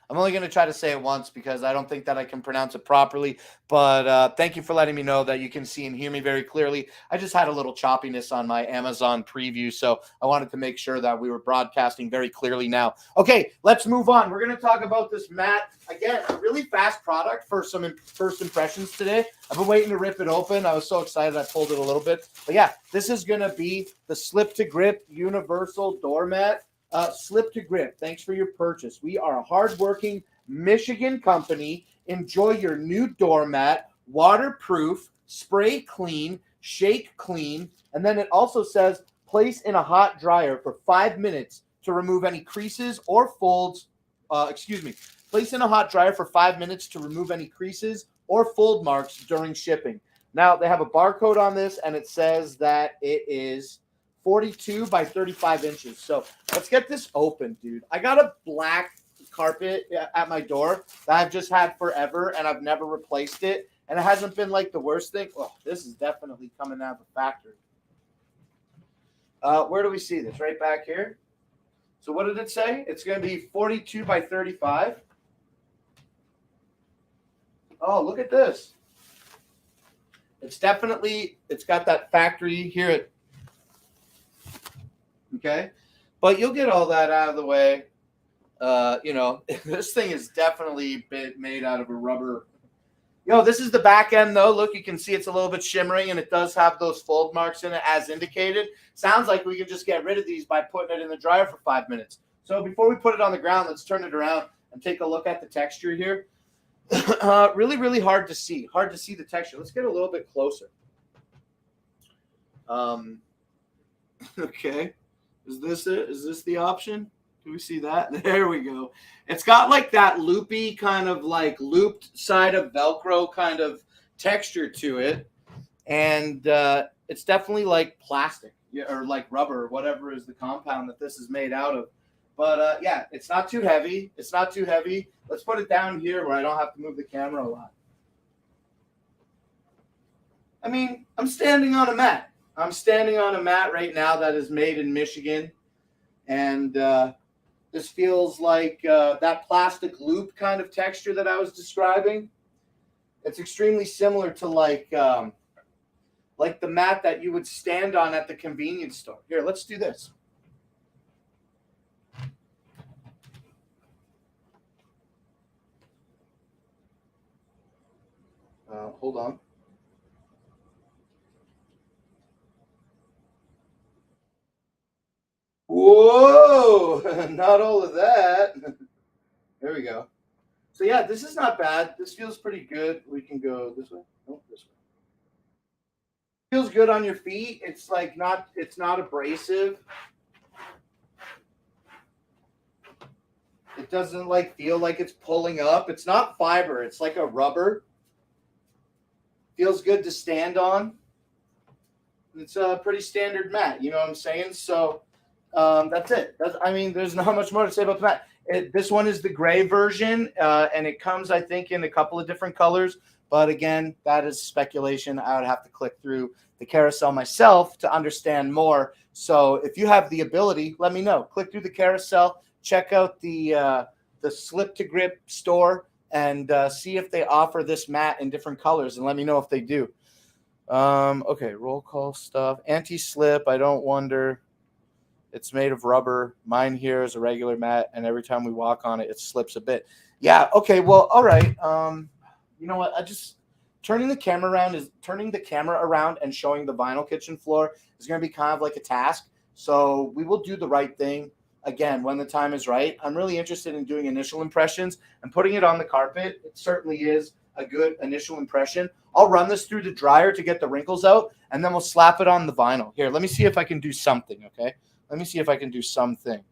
I'm only going to try to say it once because I don't think that I can pronounce it properly. But thank you for letting me know that you can see and hear me very clearly. I just had a little choppiness on my Amazon preview, so I wanted to make sure that we were broadcasting very clearly now. Okay, let's move on. We're going to talk about this mat. Again, a really fast product for some first impressions today. I've been waiting to rip it open. I was so excited I pulled it a little bit. But yeah, this is going to be the Slip to Grip Universal Doormat. Slip to Grip, thanks for your purchase. We are a hardworking Michigan company. Enjoy your new doormat, waterproof, spray clean, shake clean, and then it also says place in a hot dryer for 5 minutes to remove any creases or folds. Place in a hot dryer for 5 minutes to remove any creases or fold marks during shipping. Now, they have a barcode on this, and it says that it is 42 by 35 inches. So let's get this open, dude. I got a black carpet at my door that I've just had forever, and I've never replaced it. And it hasn't been like the worst thing. Oh, this is definitely coming out of the factory. Where do we see this? Right back here. So what did it say? It's going to be 42 by 35. Oh, look at this. It's got that factory here. Okay, but you'll get all that out of the way. This thing is definitely made out of a rubber. This is the back end, though. Look, you can see it's a little bit shimmering, and it does have those fold marks in it as indicated. Sounds like we can just get rid of these by putting it in the dryer for 5 minutes. So before we put it on the ground, let's turn it around and take a look at the texture here. Really, really hard to see. Hard to see the texture. Let's get a little bit closer. Okay. Is this it? Is this the option? Can we see that? There we go. It's got like that loopy kind of like looped side of Velcro kind of texture to it. And it's definitely like plastic or like rubber or whatever is the compound that this is made out of. But yeah, it's not too heavy. It's not too heavy. Let's put it down here where I don't have to move the camera a lot. I mean, I'm standing on a mat. I'm standing on a mat right now that is made in Michigan. And this feels like that plastic loop kind of texture that I was describing. It's extremely similar to like the mat that you would stand on at the convenience store. Here, let's do this. Hold on. Whoa, not all of that. There we go. So yeah, this is not bad. This feels pretty good. We can go this way. Oh, this way. Feels good on your feet. It's not abrasive. It doesn't feel like it's pulling up. It's not fiber. It's like a rubber. Feels good to stand on. It's a pretty standard mat. You know what I'm saying? So that's it. There's not much more to say about the mat. This one is the gray version, and it comes, I think, in a couple of different colors. But again, that is speculation. I would have to click through the carousel myself to understand more. So if you have the ability, let me know. Click through the carousel, check out the Slip to Grip store, and see if they offer this mat in different colors, and let me know if they do. Okay, roll call stuff. Anti-slip, I don't wonder. It's made of rubber. Mine here is a regular mat, and every time we walk on it, it slips a bit. Yeah, okay, well, all right. You know what? Turning the camera around and showing the vinyl kitchen floor is going to be kind of like a task. So we will do the right thing again when the time is right. I'm really interested in doing initial impressions and putting it on the carpet. It certainly is a good initial impression. I'll run this through the dryer to get the wrinkles out, and then we'll slap it on the vinyl. Here, let me see if I can do something, okay? Let me see if I can do something.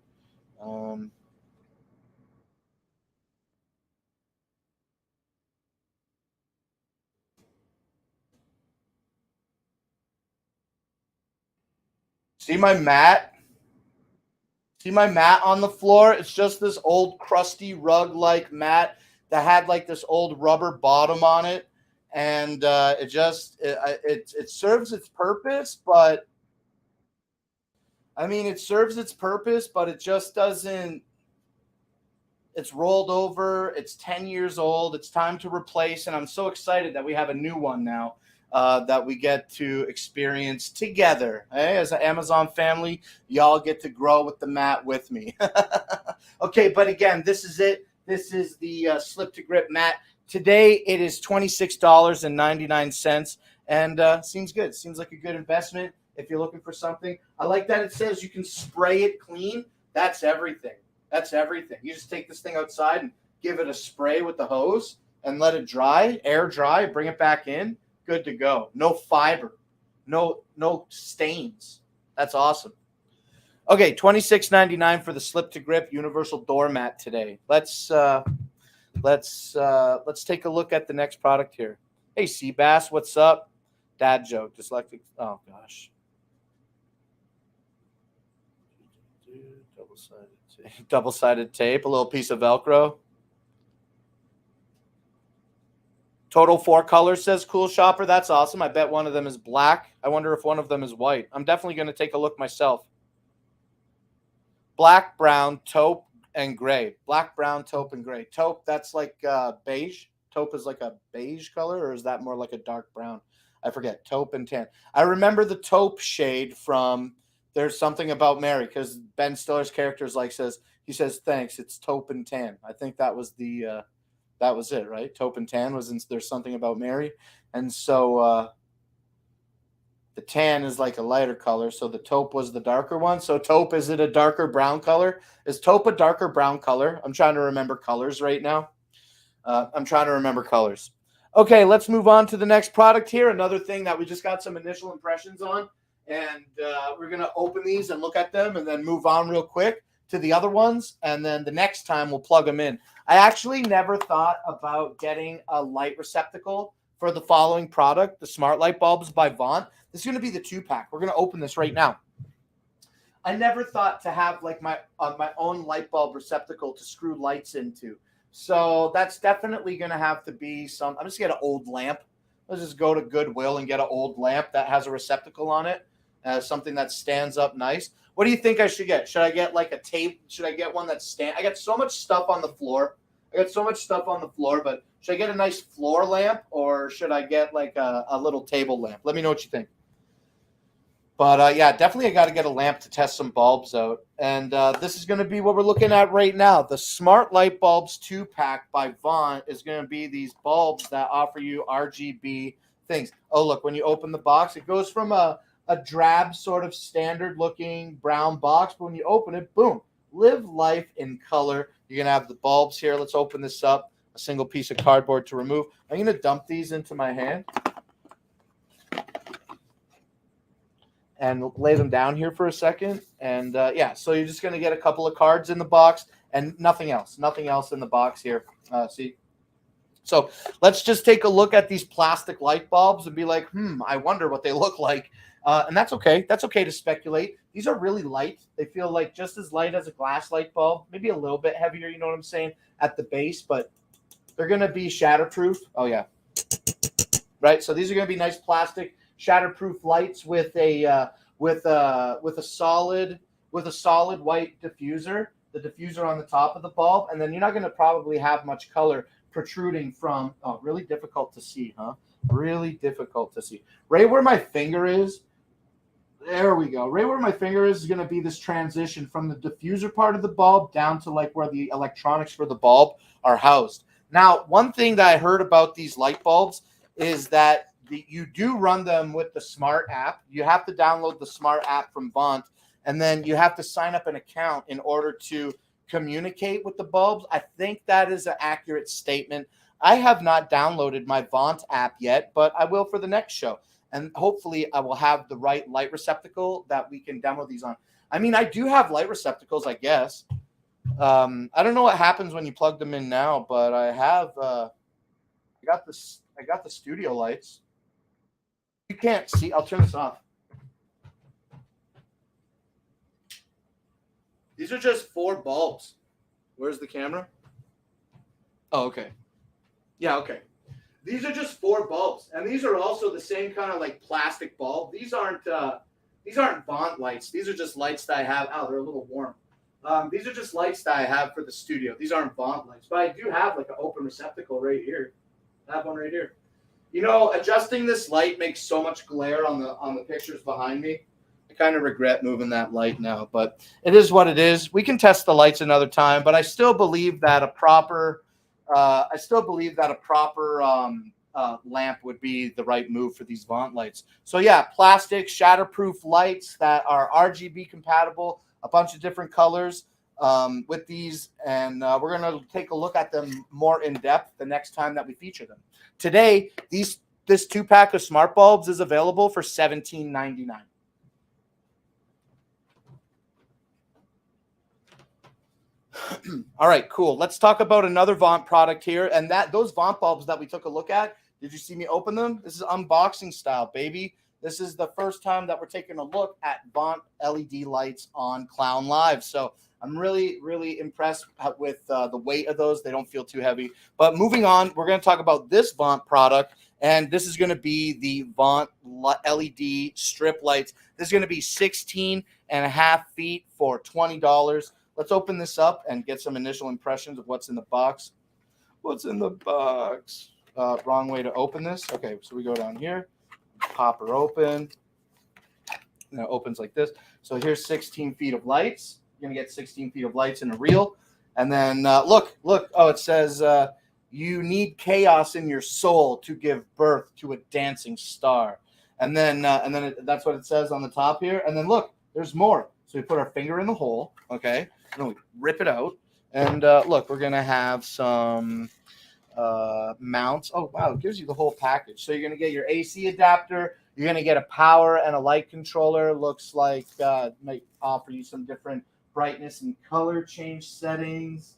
See my mat? See my mat on the floor? It's just this old crusty rug-like mat that had like this old rubber bottom on it, and it serves its purpose, but I mean it serves its purpose, but it just doesn't. It's rolled over. It's 10 years old. It's time to replace, and I'm so excited that we have a new one now. That we get to experience together. As an Amazon family, y'all get to grow with the mat with me. Okay, but again, this is it. This is the Slip to Grip mat. Today, it is $26.99, and seems good. Seems like a good investment if you're looking for something. I like that it says you can spray it clean. That's everything. That's everything. You just take this thing outside and give it a spray with the hose and let it dry, air dry, bring it back in. Good to go. No fiber, no stains. That's awesome. Okay, $26.99 for the Slip to Grip universal doormat today. Let's take a look at the next product here. Hey, Seabass, what's up? Dad joke, dyslexic. Oh gosh. Double-sided tape, a little piece of Velcro. Total 4 colors, says Cool Shopper. That's awesome. I bet one of them is black. I wonder if one of them is white. I'm definitely going to take a look myself. Black, brown, taupe, and gray. Black, brown, taupe, and gray. Taupe, that's like beige. Taupe is like a beige color, or is that more like a dark brown? I forget. Taupe and tan. I remember the taupe shade from There's Something About Mary, because Ben Stiller's character says, thanks, it's taupe and tan. I think that was that was it, right? Taupe and tan was in There's Something About Mary. And so the tan is like a lighter color, so the taupe was the darker one. So taupe, is it a darker brown color? Is taupe a darker brown color? I'm trying to remember colors right now. Okay, let's move on to the next product here. Another thing that we just got some initial impressions on. And we're going to open these and look at them and then move on real quick to the other ones. And then the next time we'll plug them in. I actually never thought about getting a light receptacle for the following product, the Smart Light Bulbs by Vaunt. This is going to be the 2-pack. We're going to open this right now. I never thought to have like my own light bulb receptacle to screw lights into. So that's definitely going to have to be some. I'm just going to get an old lamp. Let's just go to Goodwill and get an old lamp that has a receptacle on it, something that stands up nice. What do you think I should get? Should I get like a tape? Should I get one that's I got so much stuff on the floor. But should I get a nice floor lamp, or should I get like a little table lamp? Let me know what you think. But yeah, definitely I got to get a lamp to test some bulbs out. And this is going to be what we're looking at right now. The Smart Light Bulbs 2-pack by Vaunt is going to be these bulbs that offer you RGB things. Oh, look, when you open the box, it goes from a drab sort of standard looking brown box. But when you open it, boom, live life in color. You're going to have the bulbs here. Let's open this up. A single piece of cardboard to remove. I'm going to dump these into my hand and lay them down here for a second. And yeah, so you're just going to get a couple of cards in the box and nothing else in the box here. See? So let's just take a look at these plastic light bulbs and be like, I wonder what they look like. And that's okay. That's okay to speculate. These are really light. They feel like just as light as a glass light bulb, maybe a little bit heavier, you know what I'm saying, at the base, but they're going to be shatterproof. Oh, yeah. Right? So these are going to be nice plastic shatterproof lights with a solid white diffuser, the diffuser on the top of the bulb, and then you're not going to probably have much color protruding from. Oh, really difficult to see, huh? Really difficult to see. Right where my finger is, there we go. Right where my finger is going to be this transition from the diffuser part of the bulb down to like where the electronics for the bulb are housed. Now, one thing that I heard about these light bulbs is that you do run them with the Smart app. You have to download the Smart app from Vaunt, and then you have to sign up an account in order to communicate with the bulbs. I think that is an accurate statement. I have not downloaded my Vaunt app yet, but I will for the next show. And hopefully I will have the right light receptacle that we can demo these on. I mean, I do have light receptacles, I guess. I don't know what happens when you plug them in now, but I have I got the studio lights. You can't see. I'll turn this off. These are just 4 bulbs. Where's the camera? Oh, okay. Yeah, okay. These are just 4 bulbs, and these are also the same kind of like plastic bulb. These aren't Vaunt lights. These are just lights that I have. Oh, they're a little warm. These are just lights that I have for the studio. These aren't Vaunt lights, but I do have like an open receptacle right here. I have one right here. You know, adjusting this light makes so much glare on the pictures behind me. I kind of regret moving that light now, but it is what it is. We can test the lights another time, but I still believe that a proper lamp would be the right move for these Vaunt lights. So yeah, plastic shatterproof lights that are RGB compatible, a bunch of different colors with these, and we're going to take a look at them more in depth the next time that we feature them. Today, this 2-pack of smart bulbs is available for $17.99. All right, cool. Let's talk about another Vaunt product here, and those Vaunt bulbs that we took a look at. Did you see me open them? This is unboxing style, baby. This is the first time that we're taking a look at Vaunt LED lights on Clown Live. So I'm really, really impressed with the weight of those. They don't feel too heavy. But moving on, we're going to talk about this Vaunt product, and this is going to be the Vaunt LED strip lights. This is going to be 16.5 feet for $20. Let's open this up and get some initial impressions of what's in the box. What's in the box? Wrong way to open this. Okay, so we go down here, pop her open, and it opens like this. So here's 16 feet of lights. You're going to get 16 feet of lights in a reel. And then look. Oh, it says you need chaos in your soul to give birth to a dancing star. And then that's what it says on the top here. And then look, there's more. So we put our finger in the hole, okay? And then we rip it out. And look, we're going to have some mounts. Oh, wow, it gives you the whole package. So you're going to get your AC adapter. You're going to get a power and a light controller. Looks like might offer you some different brightness and color change settings.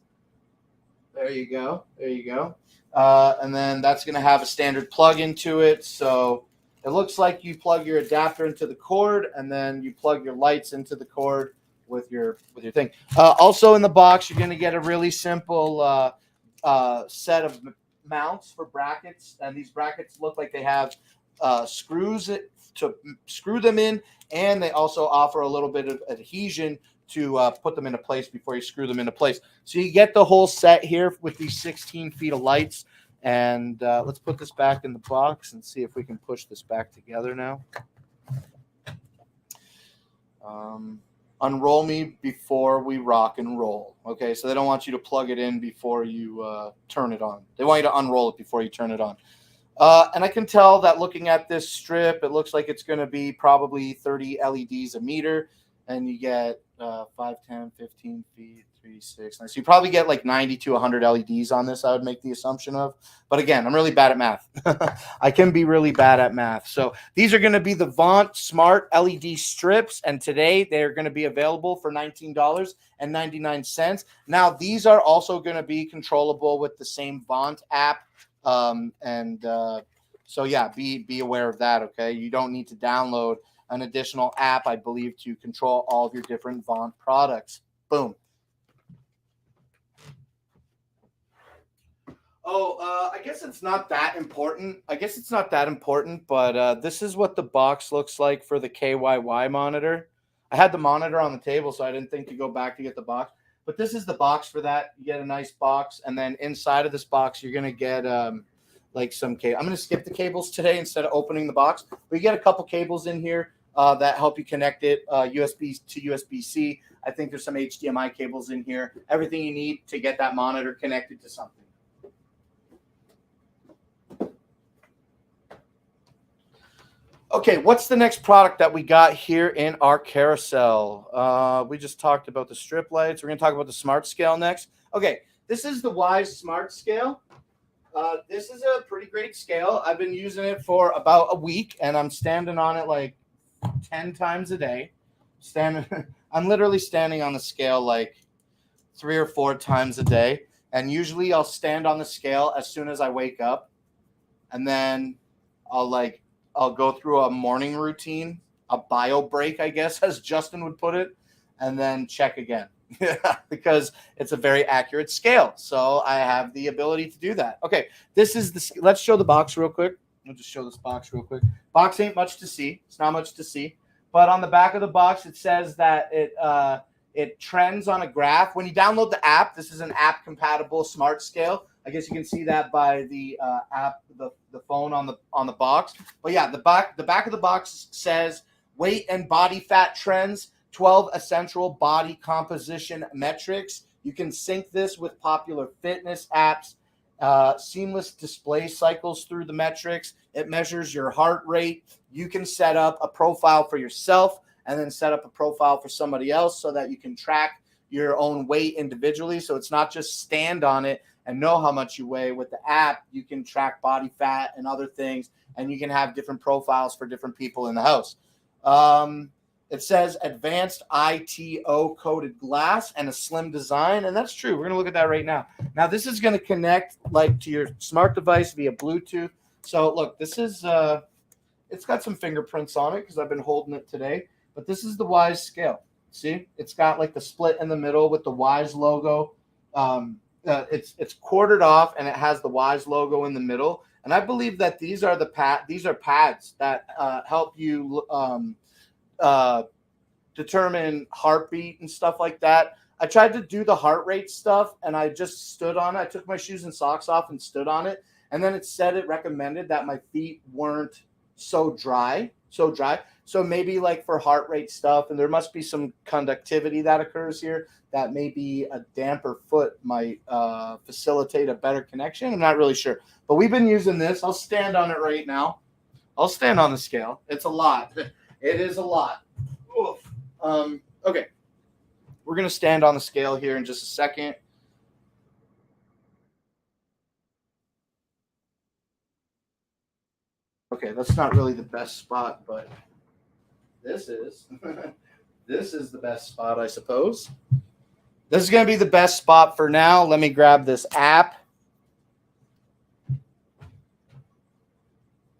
There you go. There you go. And then that's going to have a standard plug into it. So it looks like you plug your adapter into the cord, and then you plug your lights into the cord with your thing. Also in the box, you're going to get a really simple set of mounts for brackets, and these brackets look like they have screws to screw them in, and they also offer a little bit of adhesion to put them into place before you screw them into place. So you get the whole set here with these 16 feet of lights. And let's put this back in the box and see if we can push this back together now. Unroll me before we rock and roll. Okay, so they don't want you to plug it in before you turn it on. They want you to unroll it before you turn it on. And I can tell that looking at this strip, it looks like it's going to be probably 30 LEDs a meter. And you get 5, 10, 15 feet, 3, 6, 9. So you probably get like 90 to 100 LEDs on this, I would make the assumption of. But again, I'm really bad at math. I can be really bad at math. So these are going to be the Vaunt Smart LED strips. And today they're going to be available for $19.99. Now, these are also going to be controllable with the same Vaunt app. So, yeah, be aware of that, okay? You don't need to download an additional app, I believe, to control all of your different Vaunt products. Boom. Oh, I guess it's not that important. But this is what the box looks like for the KYY monitor. I had the monitor on the table, so I didn't think to go back to get the box. But this is the box for that. You get a nice box, and then inside of this box, you're going to get like some cable. I'm going to skip the cables today instead of opening the box. But you get a couple cables in here that help you connect it USB to USB-C. I think there's some HDMI cables in here. Everything you need to get that monitor connected to something. Okay, what's the next product that we got here in our carousel? We just talked about the strip lights. We're going to talk about the smart scale next. Okay, this is the Wise Smart Scale. This is a pretty great scale. I've been using it for about a week, and I'm standing on it like 10 times a day. I'm literally standing on the scale like 3 or 4 times a day. And usually I'll stand on the scale as soon as I wake up. And then I'll go through a morning routine, a bio break, I guess, as Justin would put it, and then check again. Because it's a very accurate scale. So I have the ability to do that. Okay, let's show the box real quick. I'll just show this box real quick. Box ain't much to see. It's not much to see. But on the back of the box, it says that it trends on a graph. When you download the app, this is an app-compatible smart scale. I guess you can see that by the app, the phone on the box. But yeah, the back of the box says weight and body fat trends, 12 essential body composition metrics. You can sync this with popular fitness apps. Seamless display cycles through the metrics. It measures your heart rate. You can set up a profile for yourself and then set up a profile for somebody else so that you can track your own weight individually. So it's not just stand on it and know how much you weigh. With the app, you can track body fat and other things, and you can have different profiles for different people in the house. It says advanced ITO coated glass and a slim design, and that's true. We're going to look at that right now. Now, this is going to connect like to your smart device via Bluetooth. So, look, this is it's got some fingerprints on it because I've been holding it today. But this is the Wise scale. See, it's got like the split in the middle with the Wise logo. It's quartered off and it has the Wise logo in the middle. And I believe that these are pads that help you determine heartbeat and stuff like that. I tried to do the heart rate stuff and I just stood on it. I took my shoes and socks off and stood on it. And then it recommended that my feet weren't so dry. So maybe like for heart rate stuff, and there must be some conductivity that occurs here that maybe a damper foot might facilitate a better connection. I'm not really sure, but we've been using this. I'll stand on it right now. I'll stand on the scale. It's a lot. It is a lot. Oof. Okay. We're going to stand on the scale here in just a second. Okay, that's not really the best spot, but this is this is the best spot, I suppose. This is going to be the best spot for now. Let me grab this app.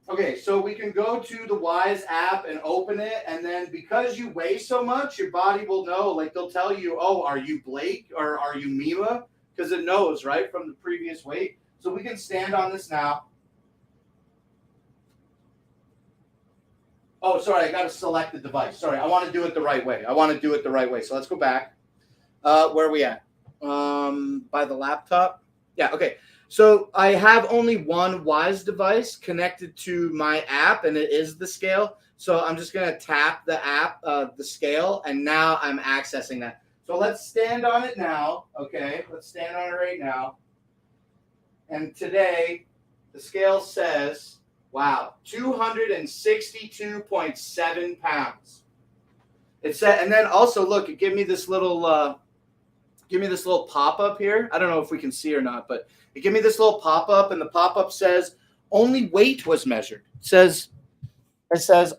Okay, so we can go to the Wise app and open it, and then because you weigh so much, your body will know. Like they'll tell you, oh, are you Blake or are you Mila? Because it knows, right, from the previous weight. So we can stand on this now. Oh, sorry, I got to select the device. Sorry, I want to do it the right way. So let's go back. Where are we at? By the laptop? Yeah, okay. So I have only one Wise device connected to my app, and it is the scale. So I'm just going to tap the app, the scale, and now I'm accessing that. So let's stand on it now, okay? Let's stand on it right now. And today, the scale says, wow, 262.7 pounds. It said, and then also, look, it gave me this little pop-up here. I don't know if we can see or not, but it gave me this little pop-up, and the pop-up says only weight was measured. It says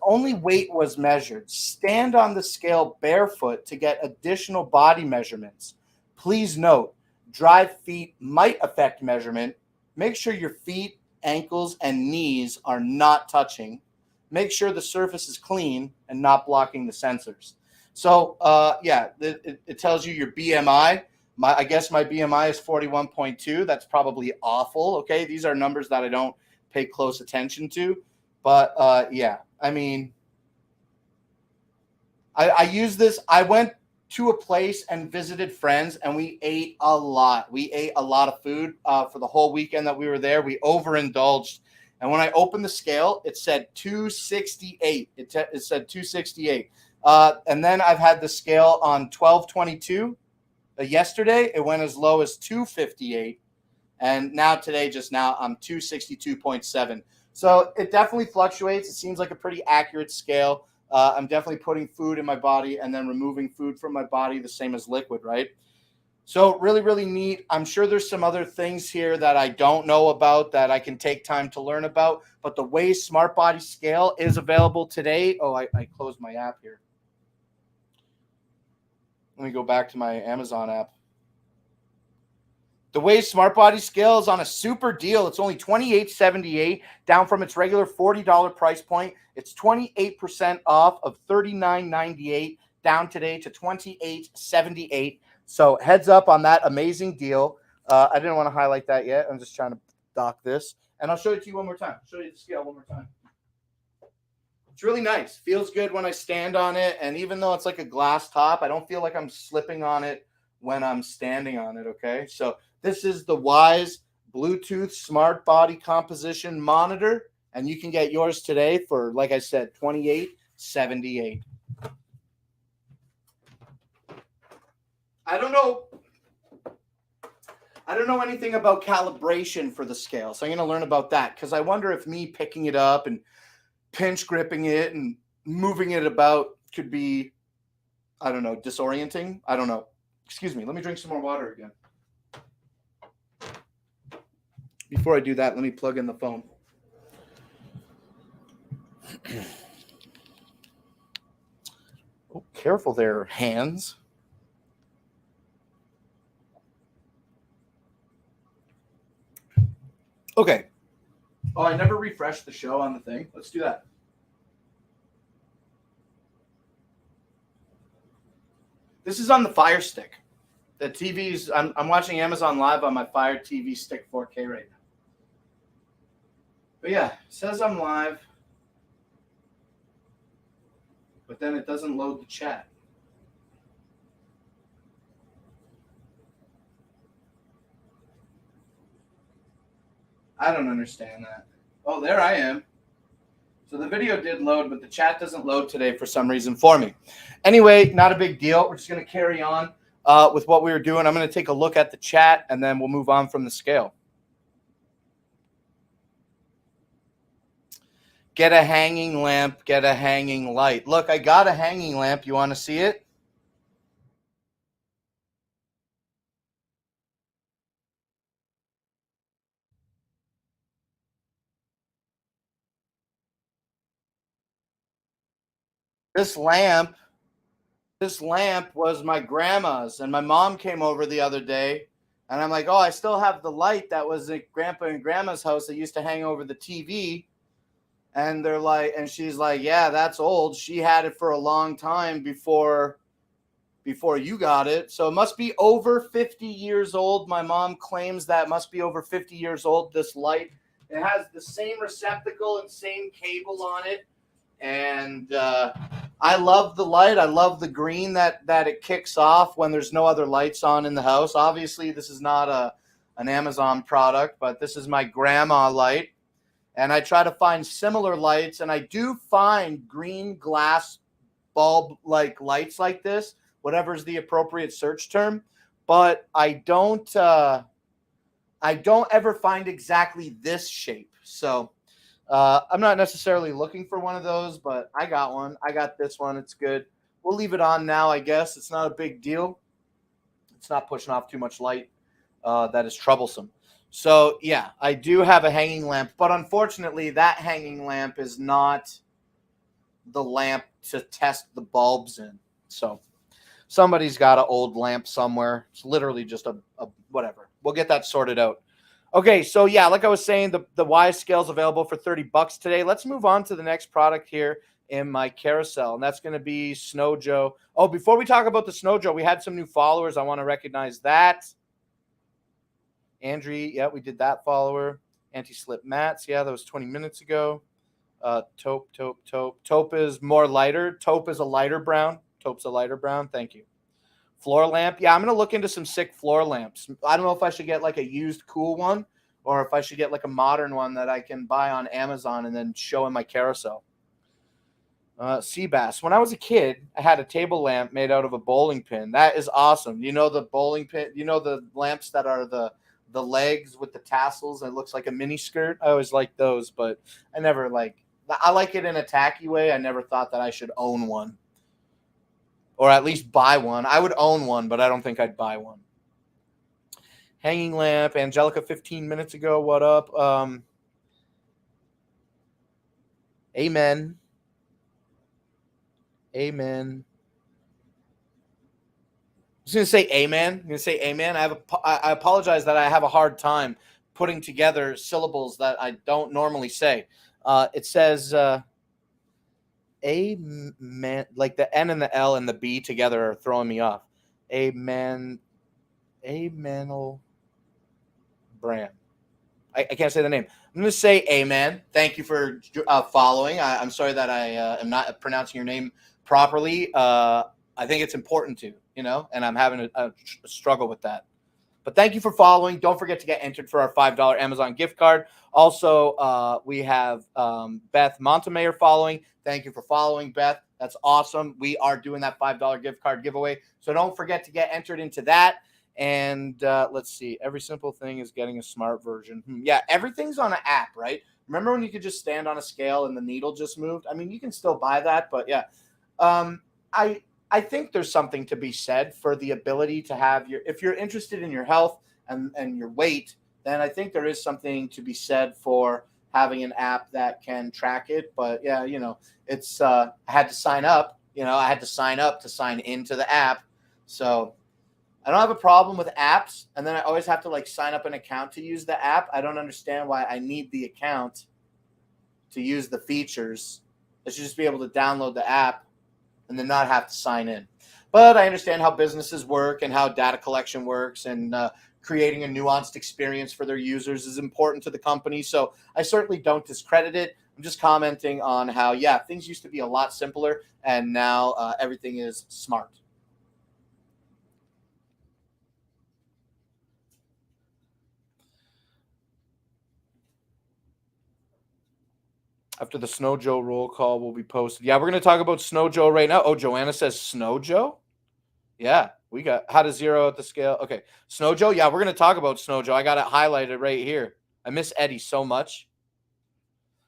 only weight was measured. Stand on the scale barefoot to get additional body measurements. Please note, dry feet might affect measurement. Make sure your feet, ankles, and knees are not touching. Make sure the surface is clean and not blocking the sensors. So, it tells you your BMI. I guess my BMI is 41.2. That's probably awful. Okay, these are numbers that I don't pay close attention to. But, I mean, I use this. I went to a place and visited friends, and we ate a lot. We ate a lot of food for the whole weekend that we were there. We overindulged. And when I opened the scale, it said 268. It said 268. And then I've had the scale on 12/22. Yesterday, it went as low as 258. And now today, just now, I'm 262.7. So it definitely fluctuates. It seems like a pretty accurate scale. I'm definitely putting food in my body and then removing food from my body, the same as liquid, right? So really, really neat. I'm sure there's some other things here that I don't know about that I can take time to learn about. But the Waze Smart Body Scale is available today. Oh, I closed my app here. Let me go back to my Amazon app. The Waze Smart Body Scale is on a super deal. It's only $28.78, down from its regular $40 price point. It's 28% off of $39.98, down today to $28.78. So heads up on that amazing deal. I didn't want to highlight that yet. I'm just trying to dock this. And I'll show it to you one more time. Show you the scale one more time. It's really nice. Feels good when I stand on it. And even though it's like a glass top, I don't feel like I'm slipping on it when I'm standing on it, okay? So this is the Wise Bluetooth Smart Body Composition Monitor, and you can get yours today for, like I said, $28.78. I don't know anything about calibration for the scale, so I'm going to learn about that because I wonder if me picking it up and pinch gripping it and moving it about could be, I don't know, disorienting. I don't know. Excuse me. Let me drink some more water again. Before I do that, let me plug in the phone. Oh, careful there, hands. Okay. Oh, I never refreshed the show on the thing. Let's do that. This is on the Fire Stick. The TV's, I'm watching Amazon Live on my Fire TV Stick 4K right now. But yeah, it says I'm live. But then it doesn't load the chat. I don't understand that. Oh, there I am. So the video did load, but the chat doesn't load today for some reason for me. Anyway, not a big deal. We're just going to carry on with what we were doing. I'm going to take a look at the chat, and then we'll move on from the scale. Get a hanging lamp, get a hanging light. Look, I got a hanging lamp. You want to see it? This lamp was my grandma's, and my mom came over the other day, and I'm like, oh, I still have the light that was at Grandpa and Grandma's house that used to hang over the TV. And they're like, and she's like, yeah, that's old. She had it for a long time before you got it. So it must be over 50 years old. My mom claims that must be over 50 years old, this light. It has the same receptacle and same cable on it. And I love the light. I love the green that it kicks off when there's no other lights on in the house. Obviously, this is not an Amazon product, but this is my grandma light. And I try to find similar lights, and I do find green glass bulb-like lights like this, whatever is the appropriate search term. But I don't ever find exactly this shape. So I'm not necessarily looking for one of those, but I got one. I got this one. It's good. We'll leave it on now, I guess. It's not a big deal. It's not pushing off too much light that is troublesome. So, yeah, I do have a hanging lamp, but unfortunately, that hanging lamp is not the lamp to test the bulbs in. So, somebody's got an old lamp somewhere. It's literally just a whatever. We'll get that sorted out. Okay, so yeah, like I was saying, the Wise scale is available for $30 today. Let's move on to the next product here in my carousel, and that's going to be Snow Joe. Oh, before we talk about the Snow Joe, we had some new followers. I want to recognize that. Andrew, yeah, we did that follower. Anti-slip mats, yeah, that was 20 minutes ago. Taupe. Taupe is more lighter. Taupe is a lighter brown. Taupe's a lighter brown. Thank you. Floor lamp. Yeah, I'm going to look into some sick floor lamps. I don't know if I should get like a used cool one or if I should get like a modern one that I can buy on Amazon and then show in my carousel. Sea bass. When I was a kid, I had a table lamp made out of a bowling pin. That is awesome. You know the bowling pin, you know the lamps that are the legs with the tassels and it looks like a mini skirt. I always liked those, but I like it in a tacky way. I never thought that I should own one or at least buy one. I would own one, but I don't think I'd buy one. Hanging Lamp, Angelica 15 minutes ago. What up? Amen. Amen. I was going to say amen. I'm going to say amen. I apologize that I have a hard time putting together syllables that I don't normally say. It says amen, like the N and the L and the B together are throwing me off. Amen. Amenal brand. I can't say the name. I'm going to say amen. Thank you for following. I'm sorry that I am not pronouncing your name properly. I think it's important to, and I'm having a struggle with that. But thank you for following. Don't forget to get entered for our $5 Amazon gift card. Also, we have Beth Montemayor following. Thank you for following, Beth. That's awesome. We are doing that $5 gift card giveaway. So don't forget to get entered into that. And let's see. Every simple thing is getting a smart version. Yeah, everything's on an app, right? Remember when you could just stand on a scale and the needle just moved? I mean, you can still buy that, but yeah. I think there's something to be said for the ability to have if you're interested in your health and your weight, then I think there is something to be said for having an app that can track it. But yeah, it's I had to sign up. I had to sign up to sign into the app. So I don't have a problem with apps, and then I always have to sign up an account to use the app. I don't understand why I need the account to use the features. I should just be able to download the app and then not have to sign in. But I understand how businesses work and how data collection works, and creating a nuanced experience for their users is important to the company. So I certainly don't discredit it. I'm just commenting on how, things used to be a lot simpler, and now everything is smart. After the Snow Joe roll call will be posted. Yeah, we're going to talk about Snow Joe right now. Oh, Joanna says Snow Joe? Yeah, we got how to zero at the scale. Okay, Snow Joe. Yeah, we're going to talk about Snow Joe. I got it highlighted right here. I miss Eddie so much.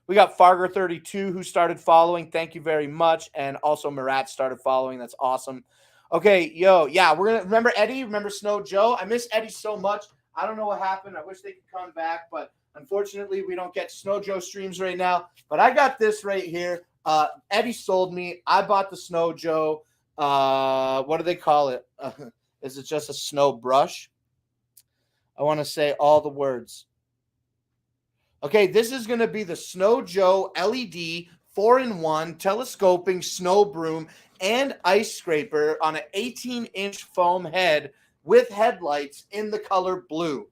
We got Farger32 who started following. Thank you very much. And also Marat started following. That's awesome. Okay, yeah, we're going to remember Eddie. Remember Snow Joe? I miss Eddie so much. I don't know what happened. I wish they could come back, but unfortunately, we don't get Snow Joe streams right now. But I got this right here. Eddie sold me. I bought the Snow Joe. What do they call it? Is it just a snow brush? I want to say all the words. Okay, this is going to be the Snow Joe LED 4-in-1 telescoping snow broom and ice scraper on an 18-inch foam head with headlights in the color blue.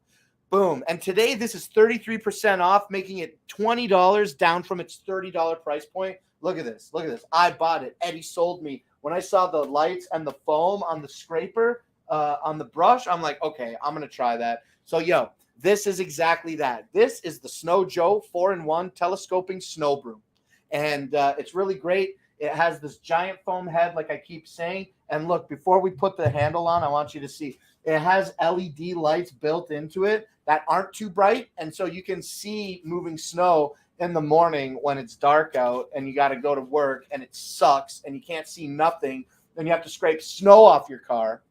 Boom. And today this is 33% off, making it $20 down from its $30 price point. Look at this. Look at this. I bought it. Eddie sold me. When I saw the lights and the foam on the scraper, on the brush, I'm like, okay, I'm going to try that. So, this is exactly that. This is the Snow Joe 4-in-1 telescoping snow broom. And it's really great. It has this giant foam head, like I keep saying. And look, before we put the handle on, I want you to see. It has LED lights built into it that aren't too bright. And so you can see moving snow in the morning when it's dark out and you got to go to work and it sucks and you can't see nothing. Then you have to scrape snow off your car.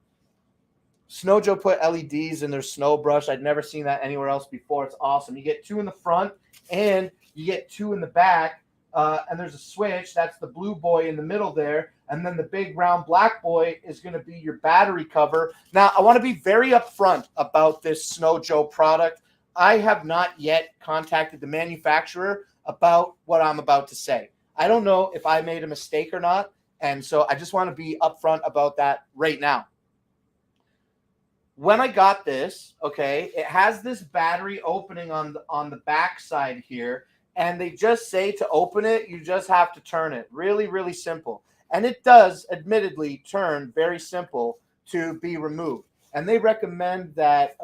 Snow Joe put LEDs in their snow brush. I'd never seen that anywhere else before. It's awesome. You get 2 in the front and you get 2 in the back. And there's a switch. That's the blue boy in the middle there. And then the big round black boy is going to be your battery cover. Now, I want to be very upfront about this Snow Joe product. I have not yet contacted the manufacturer about what I'm about to say. I don't know if I made a mistake or not. And so I just want to be upfront about that right now. When I got this, okay, it has this battery opening on the back side here. And they just say to open it, you just have to turn it. Really, really simple. And it does, admittedly, turn very simple to be removed. And they recommend that,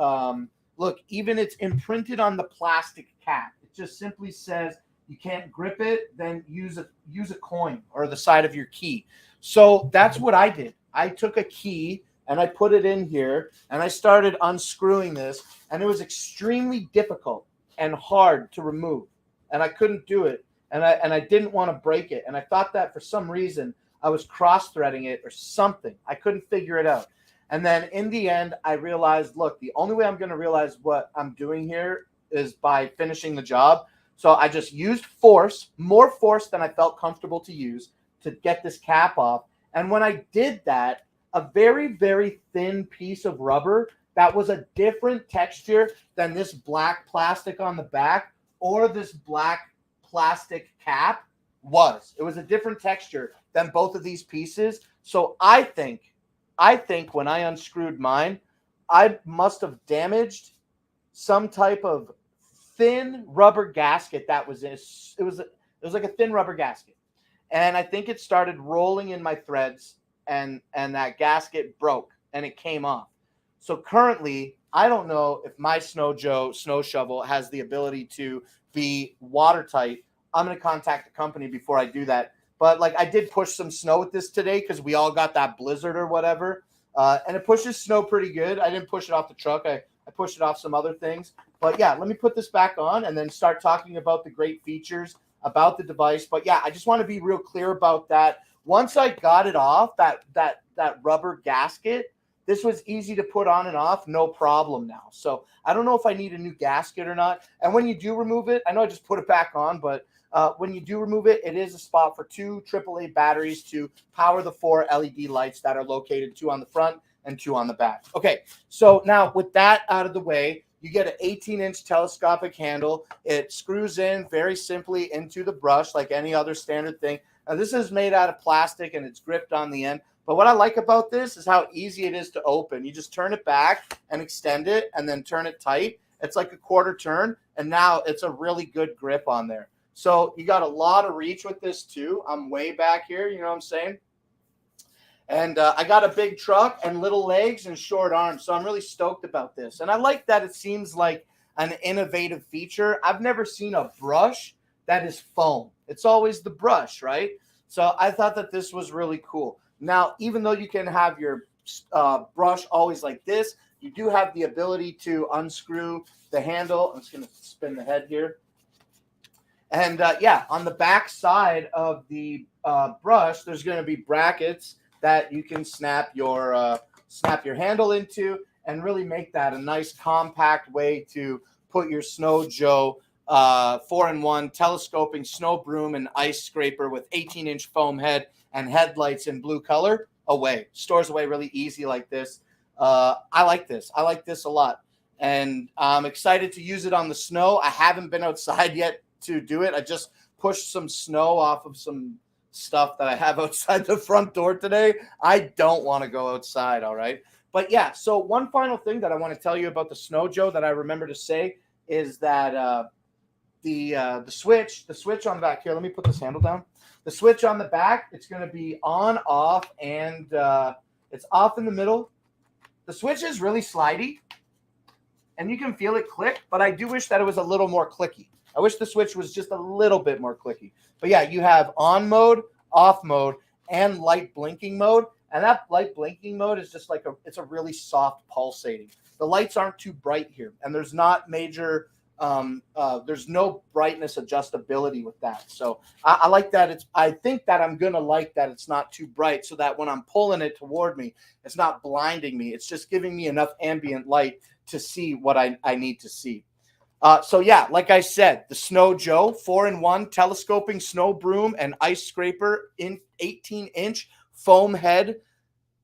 look, even it's imprinted on the plastic cap. It just simply says you can't grip it, then use a coin or the side of your key. So that's what I did. I took a key and I put it in here and I started unscrewing this. And it was extremely difficult and hard to remove. And I couldn't do it, and I didn't want to break it. And I thought that for some reason I was cross-threading it or something. I couldn't figure it out. And then in the end, I realized, look, the only way I'm going to realize what I'm doing here is by finishing the job. So I just used force, more force than I felt comfortable to use to get this cap off. And when I did that, a very, very thin piece of rubber that was a different texture than this black plastic on the back or this black plastic cap was. It was a different texture than both of these pieces. So I think when I unscrewed mine, I must have damaged some type of thin rubber gasket that was in it was like a thin rubber gasket. And I think it started rolling in my threads and that gasket broke and it came off. So currently, I don't know if my Snow shovel has the ability to be watertight. I'm going to contact the company before I do that. But like I did push some snow with this today because we all got that blizzard or whatever. And it pushes snow pretty good. I didn't push it off the truck. I pushed it off some other things. But yeah, let me put this back on and then start talking about the great features about the device. But yeah, I just want to be real clear about that. Once I got it off, that rubber gasket, this was easy to put on and off, no problem now. So I don't know if I need a new gasket or not. And when you do remove it, I know I just put it back on, but when you do remove it, it is a spot for 2 AAA batteries to power the 4 LED lights that are located, 2 on the front and 2 on the back. Okay, so now with that out of the way, you get an 18-inch telescopic handle. It screws in very simply into the brush like any other standard thing. Now, this is made out of plastic and it's gripped on the end. But what I like about this is how easy it is to open. You just turn it back and extend it and then turn it tight. It's like a quarter turn, and now it's a really good grip on there. So you got a lot of reach with this too. I'm way back here, you know what I'm saying? And I got a big truck and little legs and short arms, so I'm really stoked about this. And I like that it seems like an innovative feature. I've never seen a brush that is foam. It's always the brush, right? So I thought that this was really cool. Now, even though you can have your brush always like this, you do have the ability to unscrew the handle. I'm just going to spin the head here. And yeah, on the back side of the brush, there's going to be brackets that you can snap your handle into and really make that a nice compact way to put your Snow Joe 4-in-1 telescoping snow broom and ice scraper with 18-inch foam head and headlights in blue color away. Stores away really easy like this. I like this. I like this a lot. And I'm excited to use it on the snow. I haven't been outside yet to do it. I just pushed some snow off of some stuff that I have outside the front door today. I don't want to go outside, all right? But yeah, so one final thing that I want to tell you about the Snow Joe that I remember to say is that the switch on the back here, let me put this handle down. The switch on the back, it's going to be on, off, and it's off in the middle. The switch is really slidey, and you can feel it click, but I do wish that it was a little more clicky. I wish the switch was just a little bit more clicky. But yeah, you have on mode, off mode, and light blinking mode. And that light blinking mode is just like it's a really soft pulsating. The lights aren't too bright here, and there's not major there's no brightness adjustability with that. So I like that. I think that I'm going to like that it's not too bright so that when I'm pulling it toward me, it's not blinding me. It's just giving me enough ambient light to see what I need to see. So yeah, like I said, the Snow Joe 4-in-1 telescoping snow broom and ice scraper in 18-inch foam head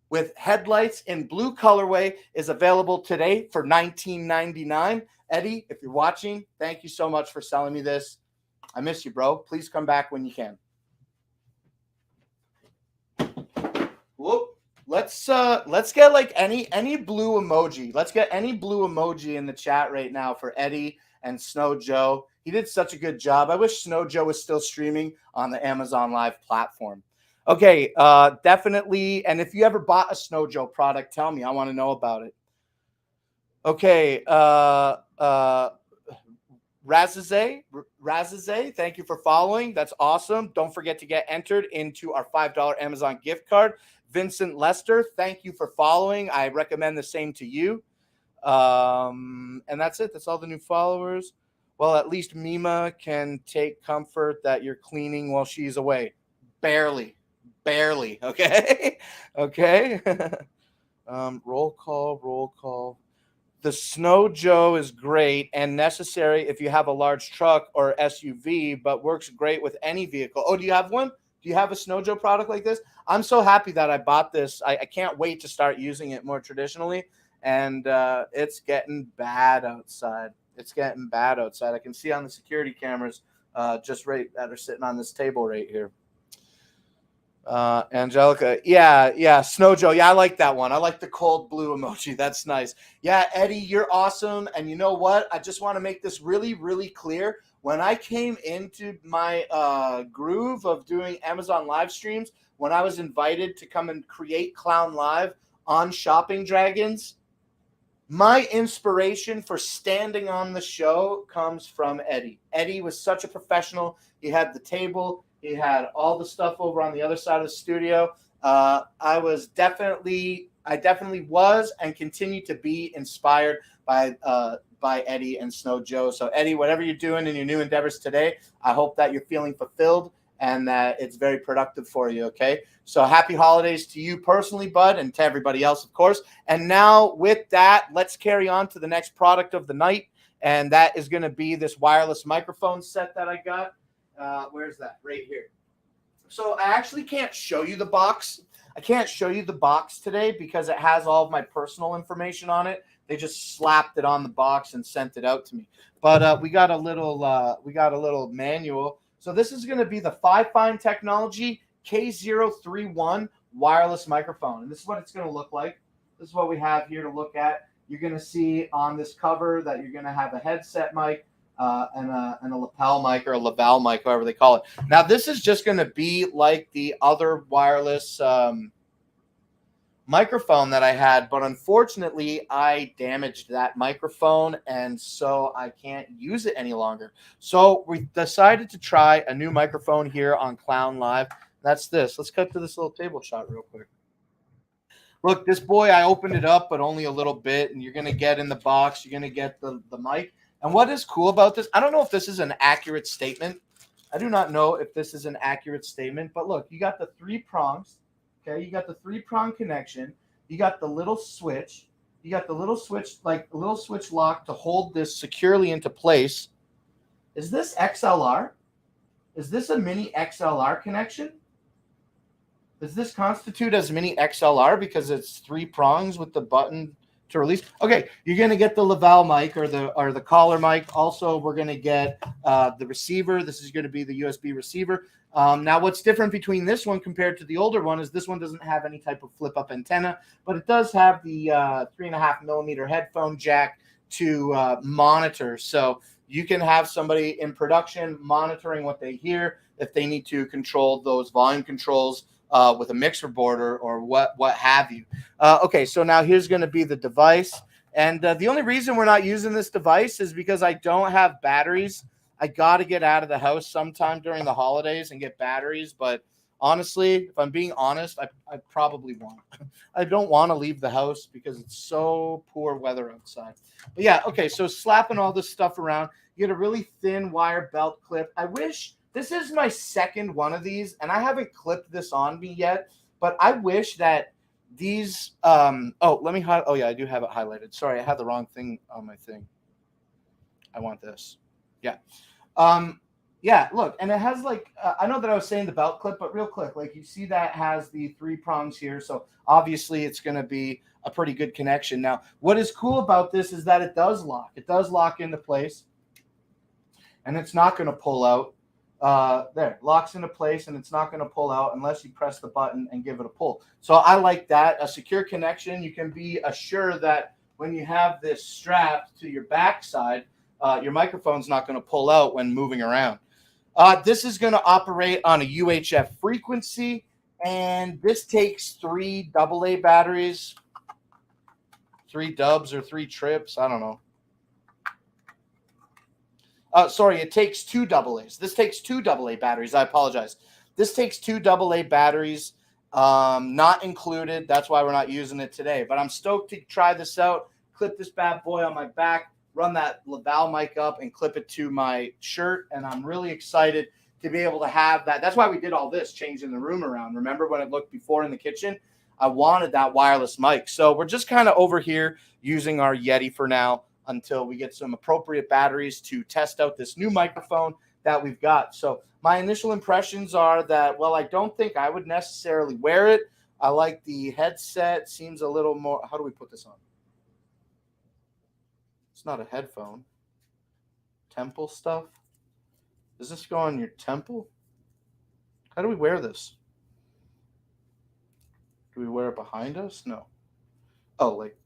with headlights in blue colorway is available today for $19.99. Eddie, if you're watching, thank you so much for selling me this. I miss you, bro. Please come back when you can. Whoop. Let's get like any blue emoji. Let's get any blue emoji in the chat right now for Eddie and Snow Joe. He did such a good job. I wish Snow Joe was still streaming on the Amazon Live platform. Okay, definitely. And if you ever bought a Snow Joe product, tell me. I want to know about it. Okay, Razaze, thank you for following. That's awesome. Don't forget to get entered into our $5 Amazon gift card. Vincent Lester, thank you for following. I recommend the same to you. And that's it. That's all the new followers. Well, at least Mima can take comfort that you're cleaning while she's away. Barely. Okay. Okay. Roll call. The Snow Joe is great and necessary if you have a large truck or SUV, but works great with any vehicle. Oh, do you have one? Do you have a Snow Joe product like this? I'm so happy that I bought this. I can't wait to start using it more traditionally. And it's getting bad outside. It's getting bad outside. I can see on the security cameras just right that are sitting on this table right here. Angelica, yeah, Snow Joe, yeah, I like that one. I like the cold blue emoji. That's nice. Yeah, Eddie, you're awesome. And you know what? I just want to make this really, really clear. When I came into my groove of doing Amazon live streams, when I was invited to come and create Clown Live on Shopping Dragons, my inspiration for standing on the show comes from Eddie. Eddie was such a professional. He had the table. He had all the stuff over on the other side of the studio. I definitely was and continue to be inspired by Eddie and Snow Joe. So Eddie, whatever you're doing in your new endeavors today, I hope that you're feeling fulfilled and that it's very productive for you. Okay. So happy holidays to you personally, bud, and to everybody else, of course. And now with that, let's carry on to the next product of the night. And that is going to be this wireless microphone set that I got. Where's that? Right here. So I actually can't show you the box. I can't show you the box today because it has all of my personal information on it. They just slapped it on the box and sent it out to me. But we got a little manual. So this is going to be the Fifine Technology K031 wireless microphone. And this is what it's going to look like. This is what we have here to look at. You're going to see on this cover that you're going to have a headset mic, and a lapel mic or a Laval mic, however they call it. Now, this is just going to be like the other wireless microphone that I had, but unfortunately, I damaged that microphone, and so I can't use it any longer. So we decided to try a new microphone here on Clown Live. That's this. Let's cut to this little table shot real quick. Look, this boy, I opened it up, but only a little bit, and you're going to get in the box, you're going to get the mic. And what is cool about this, I don't know if this is an accurate statement. I do not know if this is an accurate statement, but look, you got the 3 prongs, okay? You got the 3-prong connection. You got the little switch. You got the little switch, like a little switch lock to hold this securely into place. Is this XLR? Is this a mini XLR connection? Does this constitute as mini XLR because it's 3 prongs with the button to release? Okay, you're going to get the Laval mic or the collar mic. Also, we're going to get the receiver. This is going to be the USB receiver. Now, what's different between this one compared to the older one is this one doesn't have any type of flip-up antenna, but it does have the 3.5 millimeter headphone jack to monitor. So you can have somebody in production monitoring what they hear if they need to control those volume controls with a mixer board or what have you. Okay, so now here's going to be the device. And the only reason we're not using this device is because I don't have batteries. I got to get out of the house sometime during the holidays and get batteries. But honestly, if I'm being honest, I probably won't. I don't want to leave the house because it's so poor weather outside. But yeah, okay, so slapping all this stuff around, you get a really thin wire belt clip. I wish... This is my second one of these, and I haven't clipped this on me yet, but I wish that these I do have it highlighted. Sorry, I had the wrong thing on my thing. I want this. Yeah. Look, and it has like, I know that I was saying the belt clip, but real quick, like you see that has the 3 prongs here, so obviously it's going to be a pretty good connection. Now, what is cool about this is that it does lock. It does lock into place, and it's not going to pull out. Locks into place, and it's not going to pull out unless you press the button and give it a pull. So I like that. A secure connection. You can be assured that when you have this strapped to your backside, your microphone's not going to pull out when moving around. This is going to operate on a UHF frequency, and this takes 3 AA batteries, 3 dubs or 3 trips. I don't know. It takes 2 AAs. This takes 2 AA batteries. I apologize. This takes 2 AA batteries, not included. That's why we're not using it today. But I'm stoked to try this out, clip this bad boy on my back, run that Laval mic up, and clip it to my shirt. And I'm really excited to be able to have that. That's why we did all this, changing the room around. Remember when it looked before in the kitchen? I wanted that wireless mic. So we're just kind of over here using our Yeti for now until we get some appropriate batteries to test out this new microphone that we've got. So my initial impressions are that, well, I don't think I would necessarily wear it. I like the headset. Seems a little more, how do we put this on? It's not a headphone. Temple stuff. Does this go on your temple? How do we wear this? Do we wear it behind us? No. Oh, like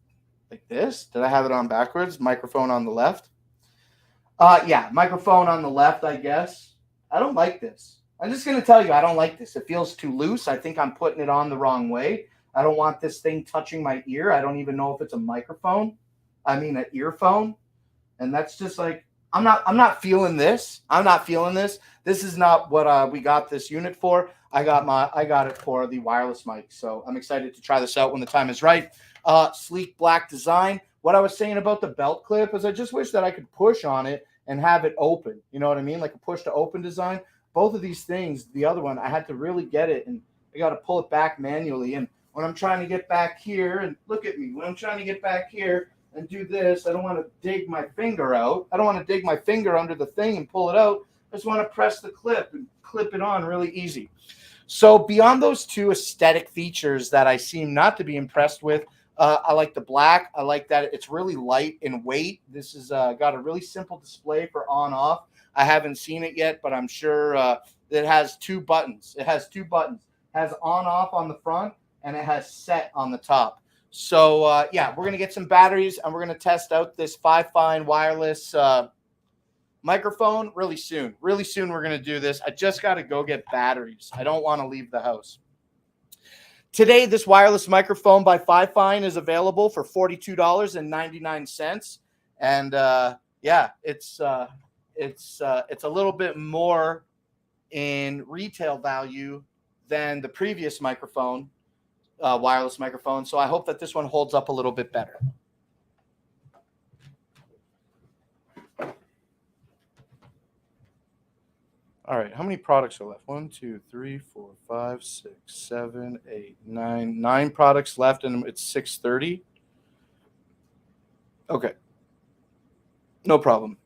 this? Did I have it on backwards? Microphone on the left? Yeah, microphone on the left, I guess. I don't like this. I'm just going to tell you, I don't like this. It feels too loose. I think I'm putting it on the wrong way. I don't want this thing touching my ear. I don't even know if it's a microphone. I mean, an earphone. And that's just like, I'm not feeling this. I'm not feeling this. This is not what we got this unit for. I got it for the wireless mic. So I'm excited to try this out when the time is right. Sleek black design. What I was saying about the belt clip is I just wish that I could push on it and have it open. You know what I mean? Like a push to open design. Both of these things, the other one, I had to really get it, and I got to pull it back manually. And when I'm trying to get back here, and look at me, when I'm trying to get back here and do this, I don't want to dig my finger out. I don't want to dig my finger under the thing and pull it out. I just want to press the clip and clip it on really easy. So beyond those two aesthetic features that I seem not to be impressed with, I like the black. I like that it's really light in weight. This has got a really simple display for on-off. I haven't seen it yet, but I'm sure it has two buttons. It has on-off on the front, and it has set on the top. So, yeah, we're going to get some batteries, and we're going to test out this Fifine wireless microphone really soon. Really soon we're going to do this. I just got to go get batteries. I don't want to leave the house. Today, this wireless microphone by Fifine is available for $42.99. And, yeah, it's a little bit more in retail value than the previous microphone, wireless microphone. So I hope that this one holds up a little bit better. All right, how many products are left? 1, 2, 3, 4, 5, 6, 7, 8, 9. 9 products left, and it's 6:30. Okay. No problem.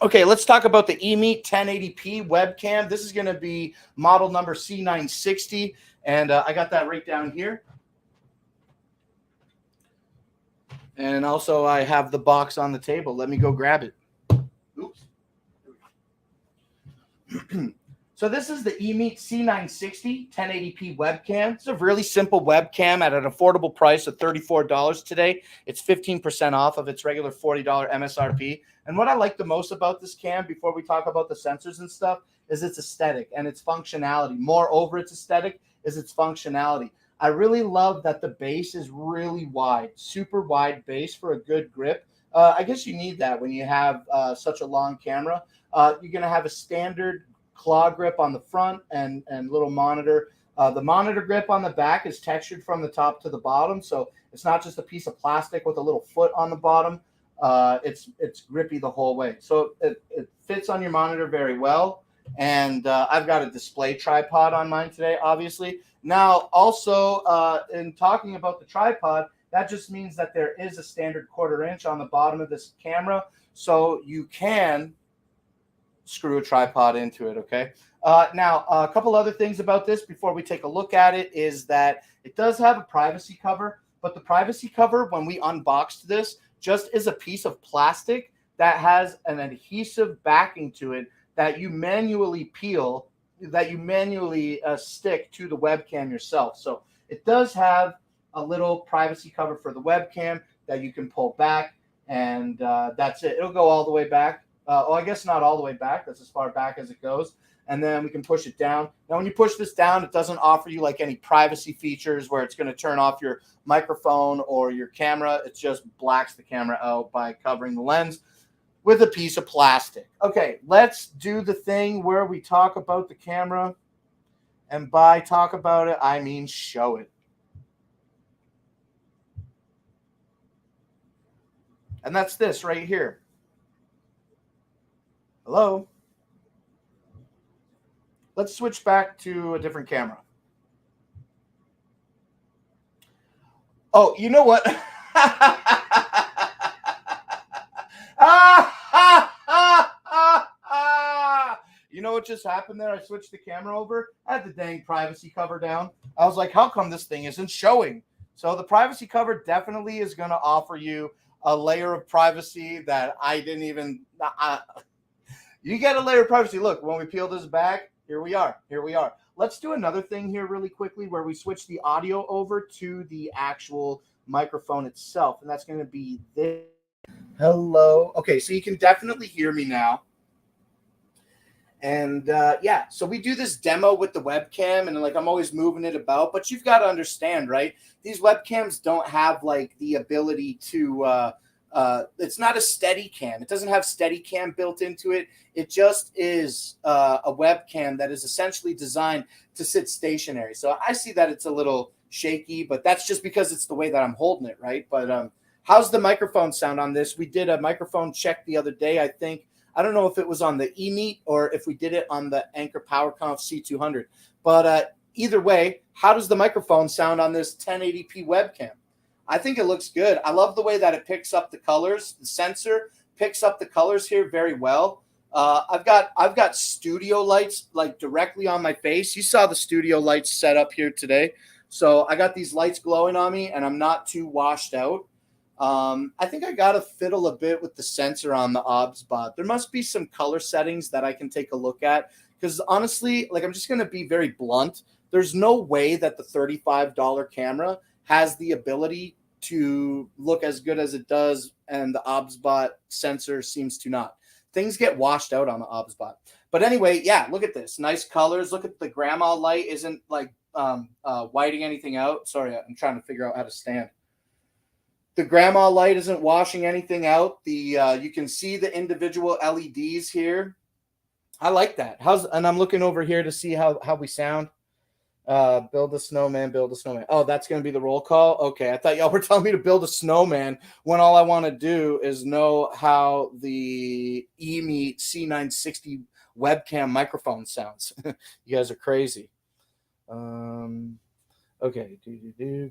Okay, let's talk about the eMeet 1080p webcam. This is going to be model number C960, and I got that right down here. And also, I have the box on the table. Let me go grab it. Oops. So this is the eMeet C960 1080p webcam. It's a really simple webcam at an affordable price of $34 today. It's 15% off of its regular $40 MSRP. And what I like the most about this cam, before we talk about the sensors and stuff, is its aesthetic and its functionality. Moreover, its aesthetic is its functionality. I really love that the base is really wide, super wide base for a good grip. I guess you need that when you have such a long camera. You're going to have a standard claw grip on the front and little monitor. The monitor grip on the back is textured from the top to the bottom, so it's not just a piece of plastic with a little foot on the bottom. It's grippy the whole way, so it fits on your monitor very well. And I've got a display tripod on mine today, obviously. Now, also, in talking about the tripod, that just means that there is a standard 1/4 inch on the bottom of this camera, so you can screw a tripod into it, okay? Now, a couple other things about this before we take a look at it is that it does have a privacy cover, but the privacy cover, when we unboxed this, just is a piece of plastic that has an adhesive backing to it that you manually peel, that you manually stick to the webcam yourself. So it does have a little privacy cover for the webcam that you can pull back, and that's it. It'll go all the way back. I guess not all the way back. That's as far back as it goes. And then we can push it down. Now, when you push this down, it doesn't offer you like any privacy features where it's going to turn off your microphone or your camera. It just blacks the camera out by covering the lens with a piece of plastic. Okay, let's do the thing where we talk about the camera. And by talk about it, I mean show it. And that's this right here. Hello? Let's switch back to a different camera. Oh, you know what? You know what just happened there? I switched the camera over. I had the dang privacy cover down. I was like, how come this thing isn't showing? So the privacy cover definitely is going to offer you a layer of privacy that I didn't even. You get a layer of privacy. Look, when we peel this back, here we are. Here we are. Let's do another thing here really quickly where we switch the audio over to the actual microphone itself. And that's going to be this. Hello. Okay, so you can definitely hear me now. And yeah, so we do this demo with the webcam, and like I'm always moving it about, but you've got to understand, right? These webcams don't have like the ability to. It's not a steady cam. It doesn't have steady cam built into it. It just is a webcam that is essentially designed to sit stationary. So I see that it's a little shaky, but that's just because it's the way that I'm holding it, right? But how's the microphone sound on this? We did a microphone check the other day, I think. I don't know if it was on the eMeet or if we did it on the Anchor PowerConf C200. But either way, how does the microphone sound on this 1080p webcam? I think it looks good. I love the way that it picks up the colors. The sensor picks up the colors here very well. I've got studio lights like directly on my face. You saw the studio lights set up here today. So I got these lights glowing on me, and I'm not too washed out. I think I got to fiddle a bit with the sensor on the OBS-bot. There must be some color settings that I can take a look at because honestly, like I'm just going to be very blunt. There's no way that the $35 camera has the ability to look as good as it does, and the OBS-bot sensor seems to not. Things get washed out on the OBS-bot. But anyway, yeah, look at this. Nice colors. Look at the grandma light isn't like whiting anything out. Sorry, I'm trying to figure out how to stand. The grandma light isn't washing anything out. The you can see the individual LEDs here. I like that. And I'm looking over here to see how we sound. Build a snowman, build a snowman. Oh, that's going to be the roll call? Okay, I thought y'all were telling me to build a snowman when all I want to do is know how the eMeet C960 webcam microphone sounds. You guys are crazy. Okay,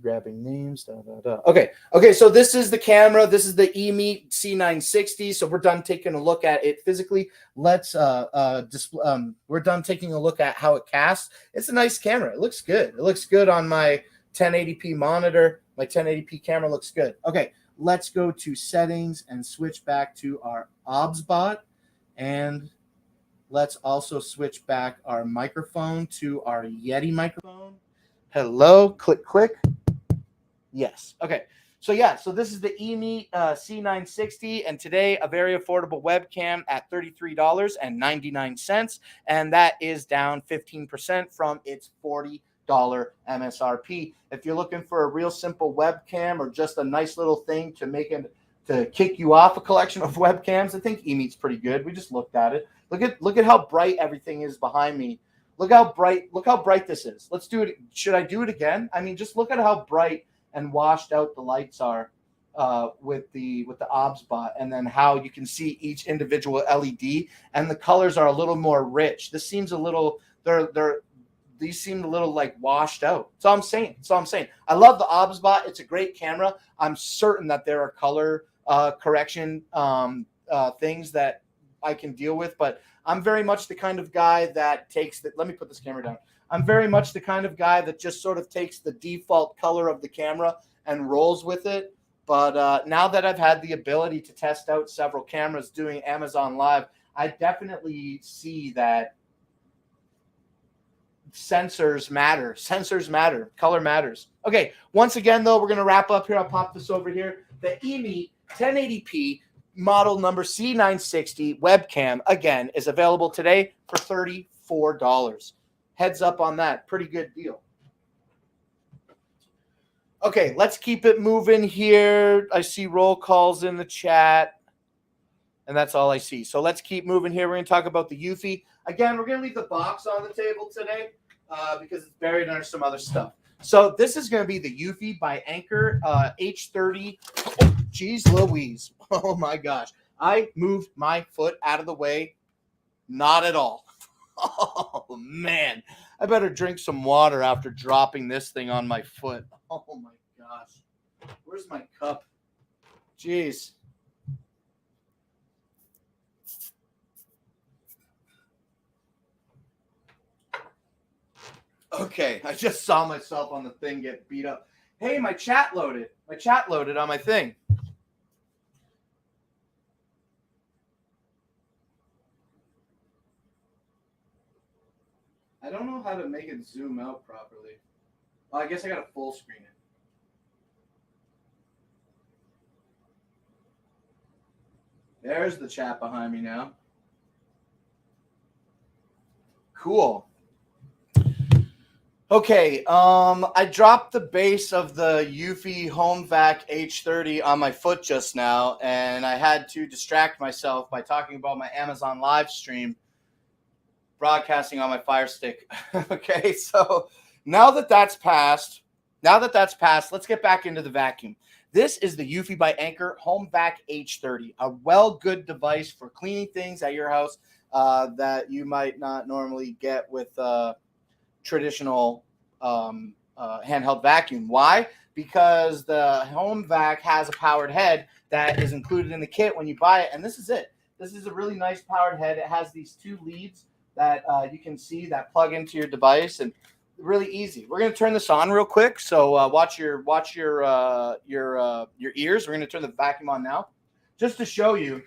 grabbing names. Okay. So this is the camera. This is the eMeet C960. So we're done taking a look at it physically. Let's we're done taking a look at how it casts. It's a nice camera. It looks good. It looks good on my 1080p monitor. My 1080p camera looks good. Okay, let's go to settings and switch back to our OBS-bot, and let's also switch back our microphone to our Yeti microphone. Hello, click. Yes. Okay. So yeah, so this is the eMeet C960, and today a very affordable webcam at $33.99, and that is down 15% from its $40 MSRP. If you're looking for a real simple webcam or just a nice little thing to kick you off a collection of webcams, I think eMeet's pretty good. We just looked at it. Look at how bright everything is behind me. Look how bright this is. Let's do it. Should I do it again? I mean, just look at how bright and washed out the lights are with the OBS-bot, and then how you can see each individual LED, and the colors are a little more rich. This seems a little these seem a little like washed out. So I'm saying. I love the OBS-bot. It's a great camera. I'm certain that there are color correction things that I can deal with, but I'm very much the kind of guy that takes that. Let me put this camera down. I'm very much the kind of guy that just sort of takes the default color of the camera and rolls with it. But now that I've had the ability to test out several cameras doing Amazon Live, I definitely see that sensors matter. Color matters. Okay, once again, though, we're going to wrap up here. I'll pop this over here. The eMeet 1080p model number C960 webcam, again, is available today for $34. Heads up on that. Pretty good deal. Okay, let's keep it moving here. I see roll calls in the chat, and that's all I see. So let's keep moving here. We're going to talk about the Eufy. Again, we're going to leave the box on the table today because it's buried under some other stuff. So this is going to be the Eufy by Anchor H30. Oh, geez Louise. Oh, my gosh. I moved my foot out of the way. Not at all. Oh, man. I better drink some water after dropping this thing on my foot. Oh, my gosh. Where's my cup? Jeez. Okay, I just saw myself on the thing get beat up. Hey, my chat loaded. My chat loaded on my thing. I don't know how to make it zoom out properly. Well, I guess I got to full screen it. There's the chat behind me now. Cool. Okay, I dropped the base of the Eufy Home Vac H30 on my foot just now, and I had to distract myself by talking about my Amazon live stream broadcasting on my Fire Stick. Okay, so now that that's passed, let's get back into the vacuum. This is the Eufy by Anker Home Vac H30, a good device for cleaning things at your house that you might not normally get with traditional handheld vacuum. Why? Because the Home Vac has a powered head that is included in the kit when you buy it, and this is it. This is a really nice powered head. It has these two leads that you can see that plug into your device, and really easy. We're going to turn this on real quick, so watch your ears. We're going to turn the vacuum on now, just to show you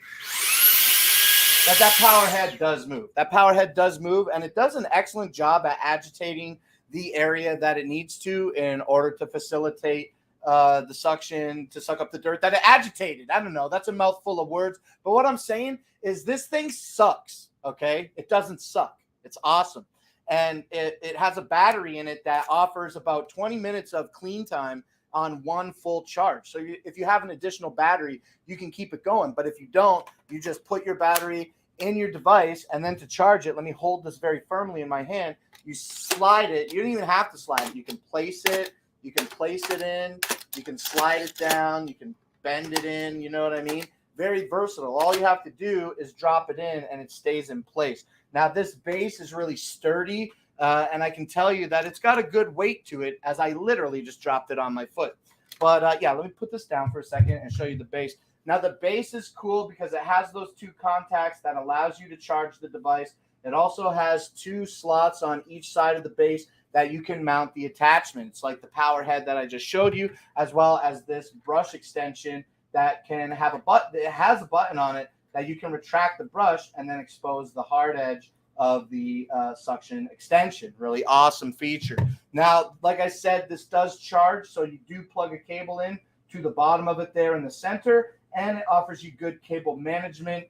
that power head does move. That power head does move, and it does an excellent job at agitating the area that it needs to in order to facilitate the suction to suck up the dirt that it agitated. I don't know. That's a mouthful of words. But what I'm saying is this thing sucks, okay? It doesn't suck. It's awesome. And it has a battery in it that offers about 20 minutes of clean time on one full charge. So if you have an additional battery, you can keep it going. But if you don't, you just put your battery in your device, and then to charge it, let me hold this very firmly in my hand. You slide it. You don't even have to slide it. You can place it. You can place it in. You can slide it down. You can bend it in. You know what I mean? Very versatile. All you have to do is drop it in, and it stays in place. Now, this base is really sturdy, and I can tell you that it's got a good weight to it, as I literally just dropped it on my foot. But, yeah, let me put this down for a second and show you the base. Now, the base is cool because it has those two contacts that allows you to charge the device. It also has two slots on each side of the base that you can mount the attachments, like the power head that I just showed you, as well as this brush extension that can have a button. It has a button on it that you can retract the brush and then expose the hard edge of the suction extension. Really awesome feature. Now, like I said, this does charge, so you do plug a cable in to the bottom of it there in the center, and it offers you good cable management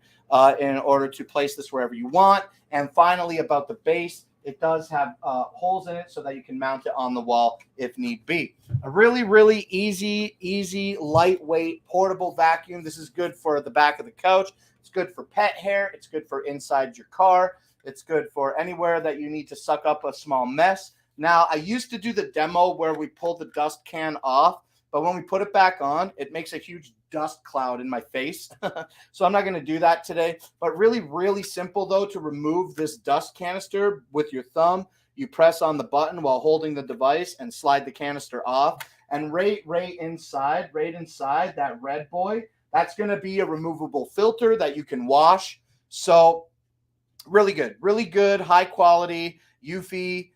in order to place this wherever you want. And finally, about the base, it does have holes in it so that you can mount it on the wall if need be. A really, really easy, lightweight, portable vacuum. This is good for the back of the couch. It's good for pet hair. It's good for inside your car. It's good for anywhere that you need to suck up a small mess. Now, I used to do the demo where we pulled the dust can off, but when we put it back on, it makes a huge dust cloud in my face. So I'm not going to do that today. But really, really simple, though, to remove this dust canister with your thumb. You press on the button while holding the device and slide the canister off. And right inside that red boy, that's going to be a removable filter that you can wash. So really good, high quality Eufy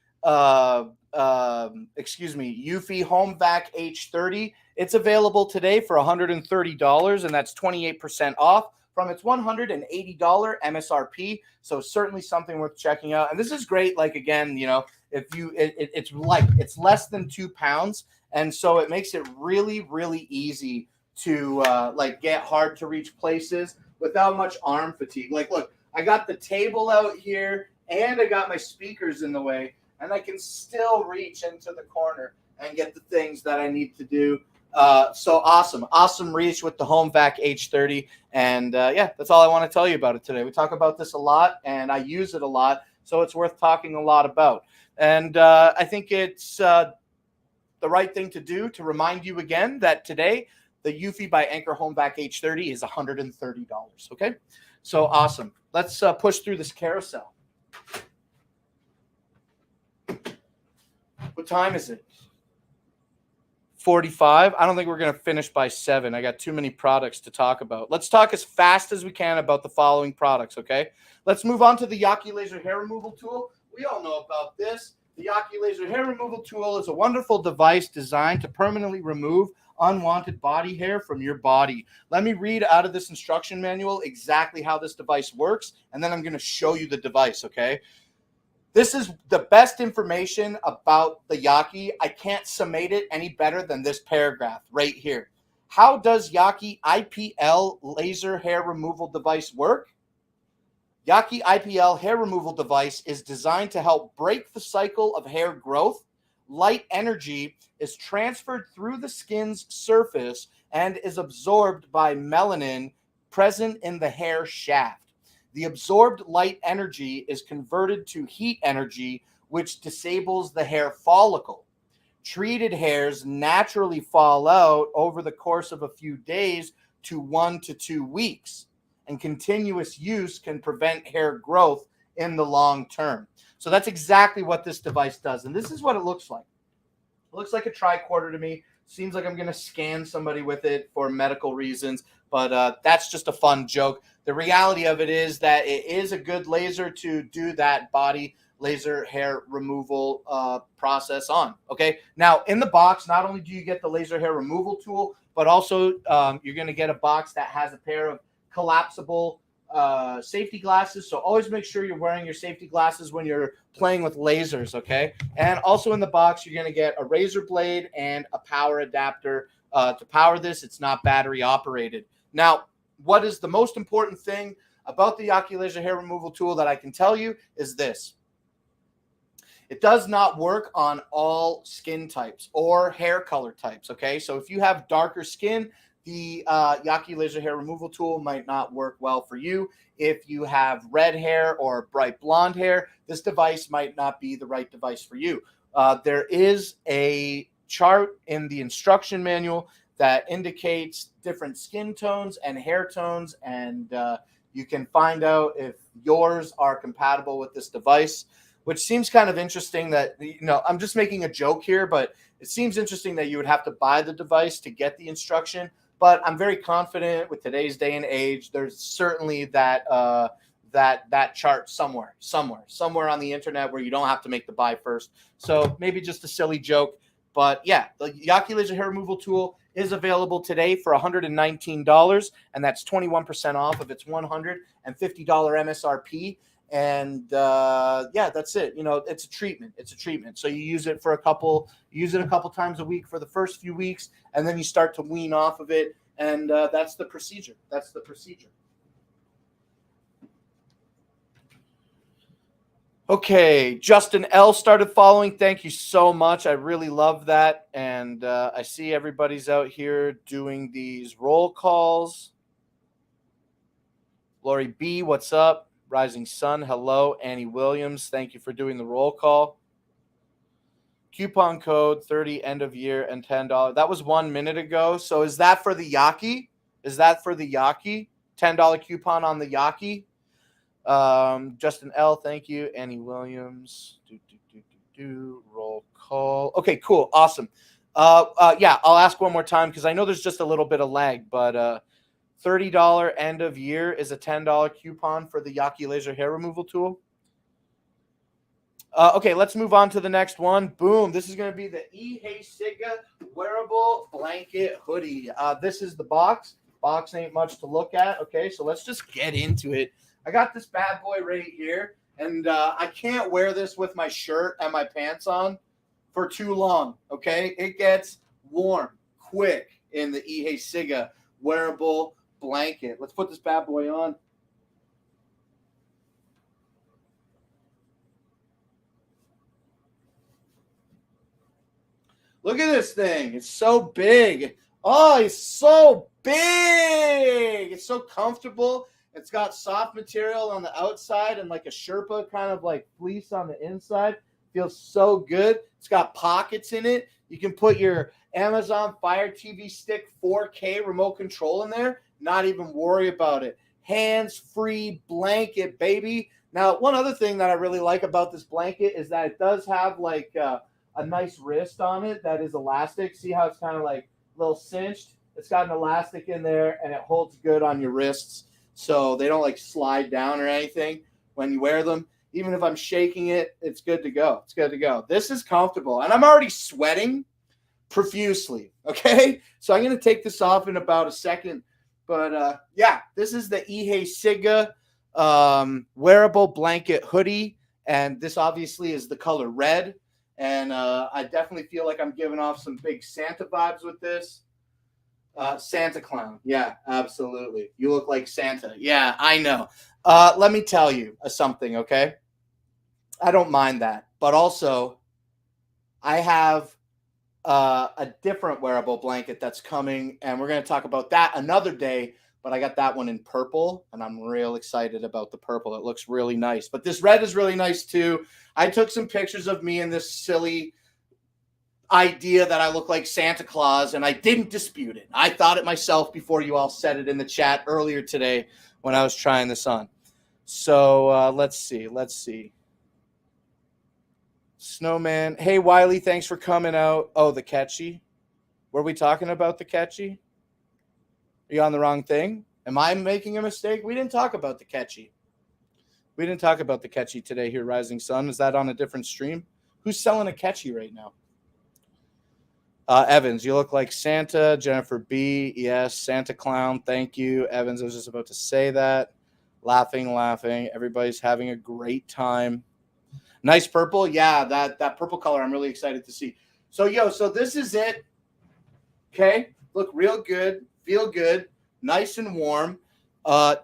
Eufy Home Vac H30. It's available today for $130, and that's 28% off from its $180 MSRP. So certainly something worth checking out. And this is great. Like, again, you know, if you, it's light, it's less than 2 pounds. And so it makes it really, really easy to like get hard to reach places without much arm fatigue. Like, look, I got the table out here and I got my speakers in the way, and I can still reach into the corner and get the things that I need to do. So awesome reach with the Home Vac H30. And yeah, that's all I want to tell you about it today. We talk about this a lot, and I use it a lot, so it's worth talking a lot about. And I think it's the right thing to do to remind you again that today the Eufy by Anker Home Vac H30 is $130. Okay, so awesome. Let's push through this carousel. What time is it? 45. I don't think we're going to finish by 7. I got too many products to talk about. Let's talk as fast as we can about the following products, okay? Let's move on to the Yaki Laser Hair Removal Tool. We all know about this. The Yaki Laser Hair Removal Tool is a wonderful device designed to permanently remove unwanted body hair from your body. Let me read out of this instruction manual exactly how this device works, and then I'm going to show you the device, okay? This is the best information about the Yaki. I can't summate it any better than this paragraph right here. How does Yaki IPL laser hair removal device work? Yaki IPL hair removal device is designed to help break the cycle of hair growth. Light energy is transferred through the skin's surface and is absorbed by melanin present in the hair shaft. The absorbed light energy is converted to heat energy, which disables the hair follicle. Treated hairs naturally fall out over the course of a few days to 1 to 2 weeks, and continuous use can prevent hair growth in the long term. So that's exactly what this device does, and this is what it looks like. It looks like a tricorder to me. Seems like I'm going to scan somebody with it for medical reasons, but that's just a fun joke. The reality of it is that it is a good laser to do that body laser hair removal process on, okay? Now, in the box, not only do you get the laser hair removal tool, but also you're going to get a box that has a pair of collapsible safety glasses. So always make sure you're wearing your safety glasses when you're playing with lasers, okay? And also in the box, you're going to get a razor blade and a power adapter to power this. It's not battery operated. Now, what is the most important thing about the Yaki Laser Hair Removal Tool that I can tell you is this. It does not work on all skin types or hair color types, okay? So if you have darker skin, the Yaki Laser Hair Removal Tool might not work well for you. If you have red hair or bright blonde hair, this device might not be the right device for you. There is a chart in the instruction manual that indicates different skin tones and hair tones, and you can find out if yours are compatible with this device, which seems kind of interesting that, you know, I'm just making a joke here, but it seems interesting that you would have to buy the device to get the instruction. But I'm very confident with today's day and age, there's certainly that that chart somewhere on the internet where you don't have to make the buy first. So maybe just a silly joke. But yeah, the Yaki Laser Hair Removal Tool is available today for $119, and that's 21% off of its $150 MSRP. And yeah, that's it. You know, it's a treatment. It's a treatment. So you use it a couple times a week for the first few weeks, and then you start to wean off of it. And that's the procedure. That's the procedure. Okay, Justin L started following. Thank you so much. I really love that. And I see everybody's out here doing these roll calls. Lori B, what's up? Rising Sun, hello. Annie Williams, thank you for doing the roll call. Coupon code 30 end of year and $10. That was 1 minute ago. So is that for the Yaki? Is that for the Yaki? $10 coupon on the Yaki? Justin L, thank you. Annie Williams, roll call. Okay, cool, awesome. Yeah, I'll ask one more time because I know there's just a little bit of lag, but $30 end of year is a $10 coupon for the Yaki Laser Hair Removal Tool. Okay, let's move on to the next one. Boom, this is going to be the Ihesiga wearable blanket hoodie. This is the box. Box ain't much to look at. Okay, so let's just get into it. I got this bad boy right here, and I can't wear this with my shirt and my pants on for too long, okay? It gets warm quick in the Ihesiga wearable blanket. Let's put this bad boy on. Look at this thing. It's so big. Oh, it's so big. It's so comfortable. It's got soft material on the outside and like a Sherpa kind of like fleece on the inside. Feels so good. It's got pockets in it. You can put your Amazon Fire TV Stick 4K remote control in there. Not even worry about it. Hands-free blanket, baby. Now, one other thing that I really like about this blanket is that it does have like a nice wrist on it that is elastic. See how it's kind of like a little cinched? It's got an elastic in there, and it holds good on your wrists so they don't like slide down or anything when you wear them. Even if I'm shaking it, it's good to go. It's good to go. This is comfortable, and I'm already sweating profusely, okay? So I'm going to take this off in about a second. But, yeah, this is the Ihe Siga wearable blanket hoodie, and this obviously is the color red. And I definitely feel like I'm giving off some big Santa vibes with this. Santa clown. Yeah, absolutely. You look like Santa. Yeah, I know. Let me tell you something, okay? I don't mind that. But also, I have a different wearable blanket that's coming, and we're going to talk about that another day. But I got that one in purple, and I'm real excited about the purple. It looks really nice. But this red is really nice, too. I took some pictures of me in this silly idea that I look like Santa Claus, and I didn't dispute it. I thought it myself before you all said it in the chat earlier today when I was trying this on. So let's see. Snowman. Hey, Wiley, thanks for coming out. Oh, the catchy. Were we talking about the catchy? Are you on the wrong thing? Am I making a mistake? We didn't talk about the catchy. We didn't talk about the catchy today here, Rising Sun. Is that on a different stream? Who's selling a catchy right now? Evans, you look like Santa. Jennifer B. Yes, Santa Clown. Thank you. Evans, I was just about to say that. Laughing. Everybody's having a great time. Nice purple. Yeah, that purple color I'm really excited to see. So, so this is it. Okay. Look real good. Feel good. Nice and warm.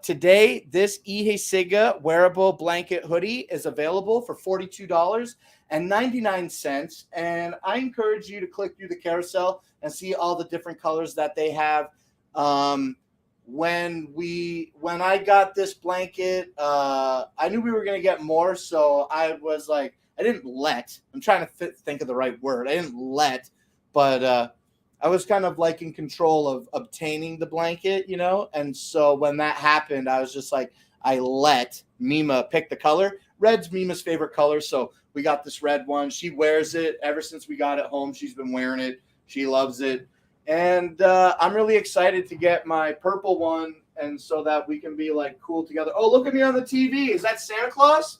Today, this Ihe Siga wearable blanket hoodie is available for $42.99. And I encourage you to click through the carousel and see all the different colors that they have. When I got this blanket, I knew we were going to get more. So I was like, I'm trying to think of the right word. I didn't but I was kind of like in control of obtaining the blanket, and so when that happened, I was just like, I let Mima pick the color. Red's Mima's favorite color, so we got this red one. She wears it ever since we got it home. She's been wearing it. She loves it, and I'm really excited to get my purple one, and so that we can be like cool together. Oh, look at me on the TV. Is that Santa Claus?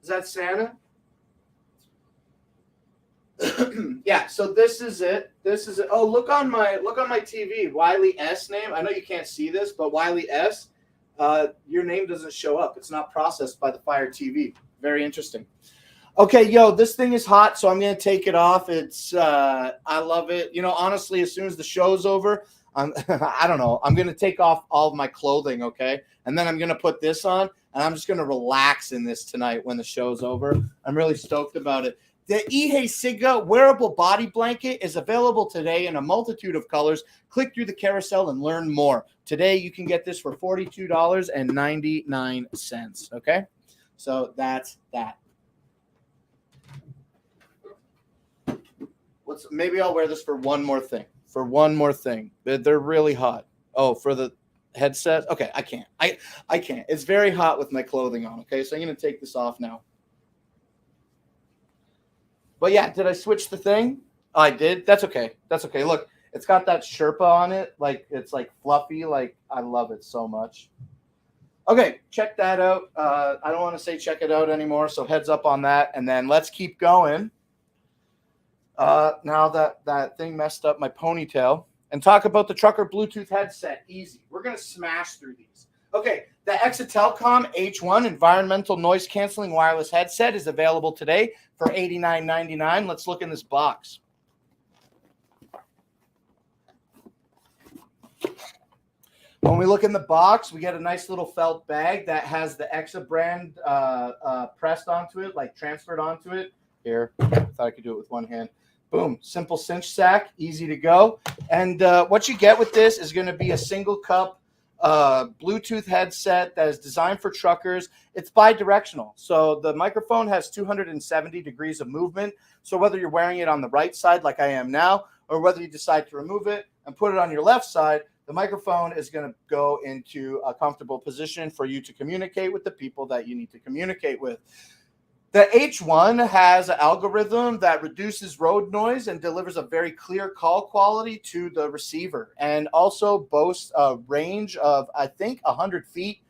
Is that Santa? Yeah, so this is it. Oh, look on my TV. Wiley S name. I know you can't see this, but Wiley S, your name doesn't show up. It's not processed by the Fire TV. Very interesting. Okay, this thing is hot, so I'm gonna take it off. It's I love it. Honestly, as soon as the show's over, I don't know. I'm gonna take off all of my clothing, okay, and then I'm gonna put this on, and I'm just gonna relax in this tonight when the show's over. I'm really stoked about it. The Ihe Siga wearable body blanket is available today in a multitude of colors. Click through the carousel and learn more. Today, you can get this for $42.99, okay? So that's that. Maybe I'll wear this for one more thing. They're really hot. Oh, for the headset? Okay, I can't. I can't. It's very hot with my clothing on, okay? So I'm going to take this off now. But yeah, did I switch the thing? Oh, I did. That's okay. Look, it's got that Sherpa on it. Like, it's like fluffy. Like, I love it so much. Okay, check that out. I don't want to say check it out anymore, so heads up on that. And then let's keep going. Now that thing messed up my ponytail. And talk about the trucker Bluetooth headset. Easy. We're going to smash through these. Okay, the Exatelcom H1 environmental noise canceling wireless headset is available today for $89.99. Let's look in this box. When we look in the box, we get a nice little felt bag that has the Exa brand pressed onto it, like transferred onto it. Here, I thought I could do it with one hand. Boom, simple cinch sack, easy to go. And what you get with this is going to be a single cup Bluetooth headset that is designed for truckers. It's bi-directional. So the microphone has 270 degrees of movement. So whether you're wearing it on the right side like I am now, or whether you decide to remove it and put it on your left side, the microphone is going to go into a comfortable position for you to communicate with the people that you need to communicate with. The H1 has an algorithm that reduces road noise and delivers a very clear call quality to the receiver, and also boasts a range of, I think, 100 feet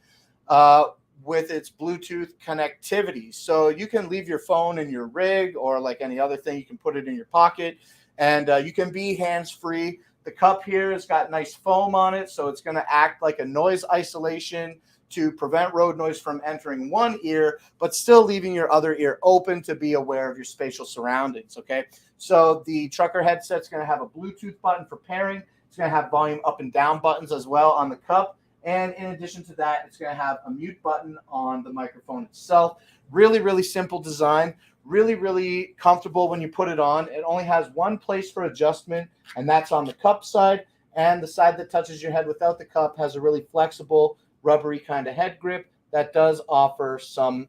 with its Bluetooth connectivity. So you can leave your phone in your rig or like any other thing. You can put it in your pocket, and you can be hands-free. The cup here has got nice foam on it, so it's going to act like a noise isolation to prevent road noise from entering one ear, but still leaving your other ear open to be aware of your spatial surroundings, okay? So the trucker headset's going to have a Bluetooth button for pairing. It's going to have volume up and down buttons as well on the cup. And in addition to that, it's going to have a mute button on the microphone itself. Really, really simple design. Really, really comfortable when you put it on. It only has one place for adjustment, and that's on the cup side. And the side that touches your head without the cup has a really flexible, rubbery kind of head grip that does offer some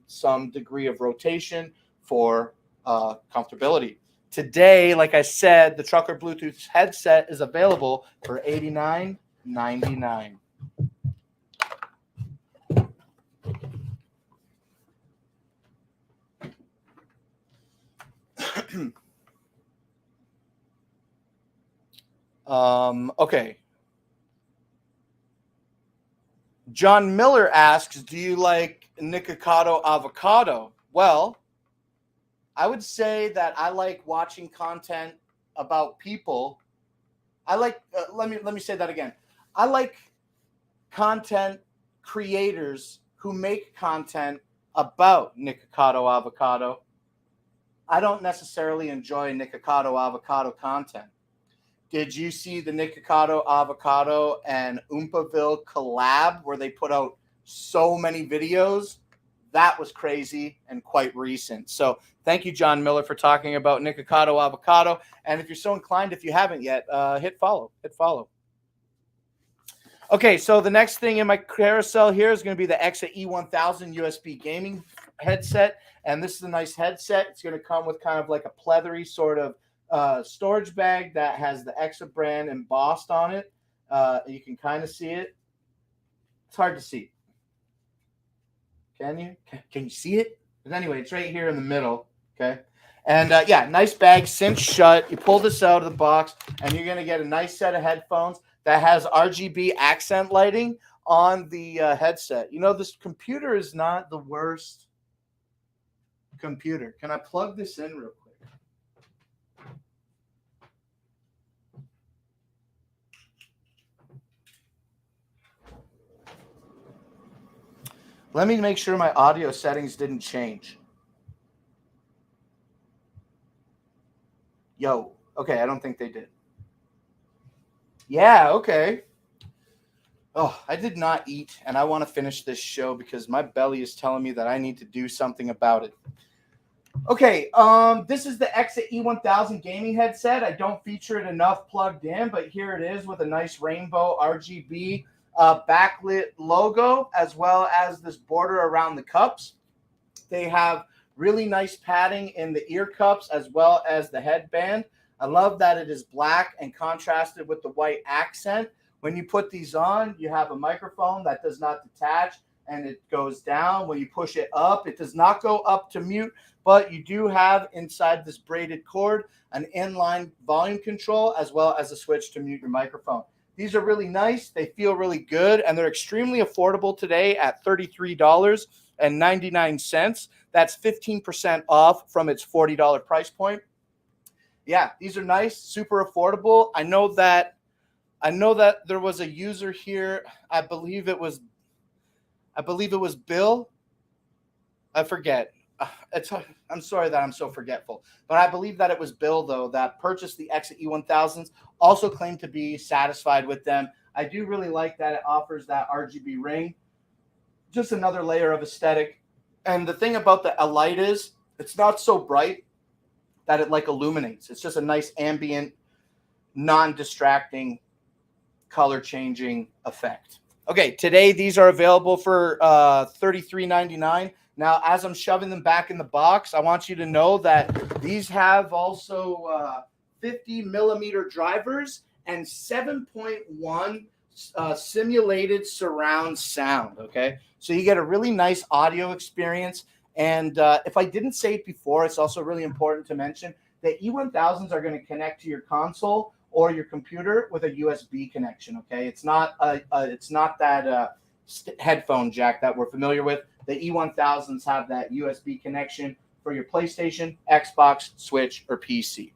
degree of rotation for comfortability. Today, like I said, the Trucker Bluetooth headset is available for $89.99. Okay. John Miller asks, do you like Nikocado avocado? Well, I would say that I like watching content about people. I like, let me say that again. I like content creators who make content about Nikocado avocado. I don't necessarily enjoy Nikocado avocado content. Did you see the Nikocado avocado and Oompaville collab where they put out so many videos? That was crazy and quite recent. So thank you, John Miller, for talking about Nikocado avocado. And if you're so inclined, if you haven't yet, hit follow. Hit follow. Okay, so the next thing in my carousel here is going to be the Exa E1000 USB gaming headset. And this is a nice headset. It's going to come with kind of like a pleathery sort of storage bag that has the Exa brand embossed on it. You can kind of see it. It's hard to see. Can you? Can you see it? But anyway, it's right here in the middle. Okay. And yeah, nice bag, cinched shut. You pull this out of the box, and you're going to get a nice set of headphones that has RGB accent lighting on the headset. You know, this computer is not the worst computer. Can I plug this in real quick? Let me make sure my audio settings didn't change. Yo, okay, I don't think they did. Yeah, okay. Oh, I did not eat, and I want to finish this show because my belly is telling me that I need to do something about it. Okay, this is the Exa E1000 gaming headset. I don't feature it enough plugged in, but here it is with a nice rainbow RGB backlit logo, as well as this border around the cups. They have really nice padding in the ear cups as well as the headband. I love that it is black and contrasted with the white accent. When you put these on, you have a microphone that does not detach and it goes down. When you push it up, it does not go up to mute, but you do have inside this braided cord an inline volume control as well as a switch to mute your microphone. These are really nice. They feel really good, and they're extremely affordable today at $33.99. That's 15% off from its $40 price point. Yeah, these are nice, super affordable. I know that there was a user here. I believe it was Bill. I forget. I'm sorry that I'm so forgetful, but I believe that it was Bill, though, that purchased the Exa E1000s, also claimed to be satisfied with them. I do really like that it offers that RGB ring, just another layer of aesthetic. And the thing about the light is it's not so bright that it like illuminates. It's just a nice ambient, non-distracting, color-changing effect. Okay, today these are available for $33.99. Now, as I'm shoving them back in the box, I want you to know that these have also 50 millimeter drivers and 7.1 simulated surround sound, okay? So you get a really nice audio experience, And if I didn't say it before, it's also really important to mention that E1000s are going to connect to your console or your computer with a USB connection. Okay, it's not that headphone jack that we're familiar with. The E1000s have that USB connection for your PlayStation, Xbox, Switch, or PC.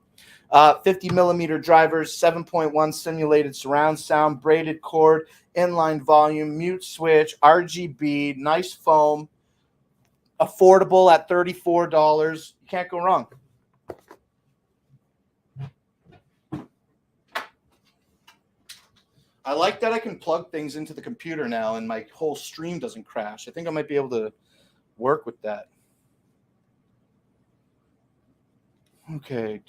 50 millimeter drivers, 7.1 simulated surround sound, braided cord, inline volume, mute switch, RGB, nice foam, affordable at $34. You can't go wrong. I like that I can plug things into the computer now and my whole stream doesn't crash. I think I might be able to work with that. Okay.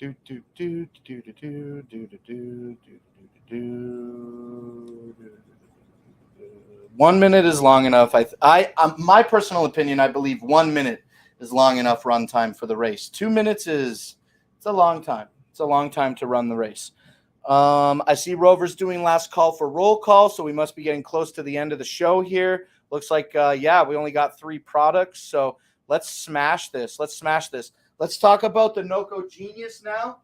1 minute is long enough. My personal opinion, I believe 1 minute is long enough run time for the race. 2 minutes it's a long time. It's a long time to run the race. I see Rover's doing last call for roll call, so we must be getting close to the end of the show here. Looks like, we only got 3 products, so let's smash this. Let's talk about the Noco Genius now.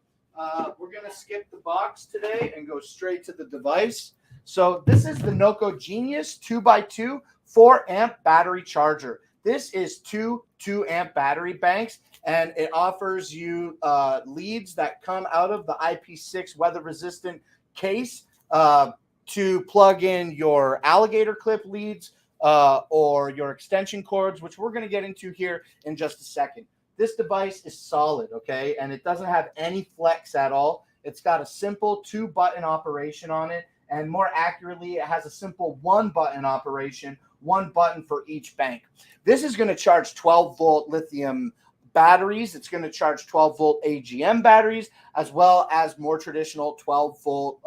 We're going to skip the box today and go straight to the device. So this is the Noco Genius 2x2 4-amp battery charger. This is 2 2-amp battery banks, and it offers you leads that come out of the IP6 weather-resistant case to plug in your alligator clip leads or your extension cords, which we're going to get into here in just a second. This device is solid, okay, and it doesn't have any flex at all. It's got a simple 2-button operation on it, and more accurately, it has a simple 1-button operation, 1 button for each bank. This is going to charge 12-volt lithium batteries. It's going to charge 12-volt AGM batteries, as well as more traditional 12-volt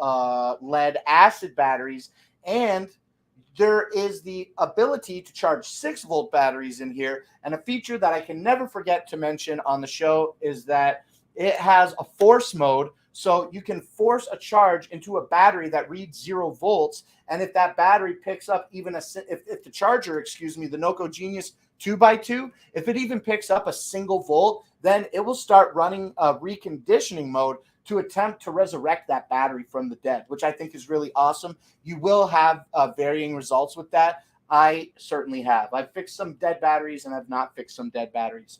lead acid batteries. And there is the ability to charge 6-volt batteries in here. And a feature that I can never forget to mention on the show is that it has a force mode. So you can force a charge into a battery that reads 0 volts. And if that battery picks up even if the charger, the Noco Genius 2x2, if it even picks up a single volt, then it will start running a reconditioning mode to attempt to resurrect that battery from the dead, which I think is really awesome. You will have varying results with that. I certainly have. I've fixed some dead batteries and I've not fixed some dead batteries.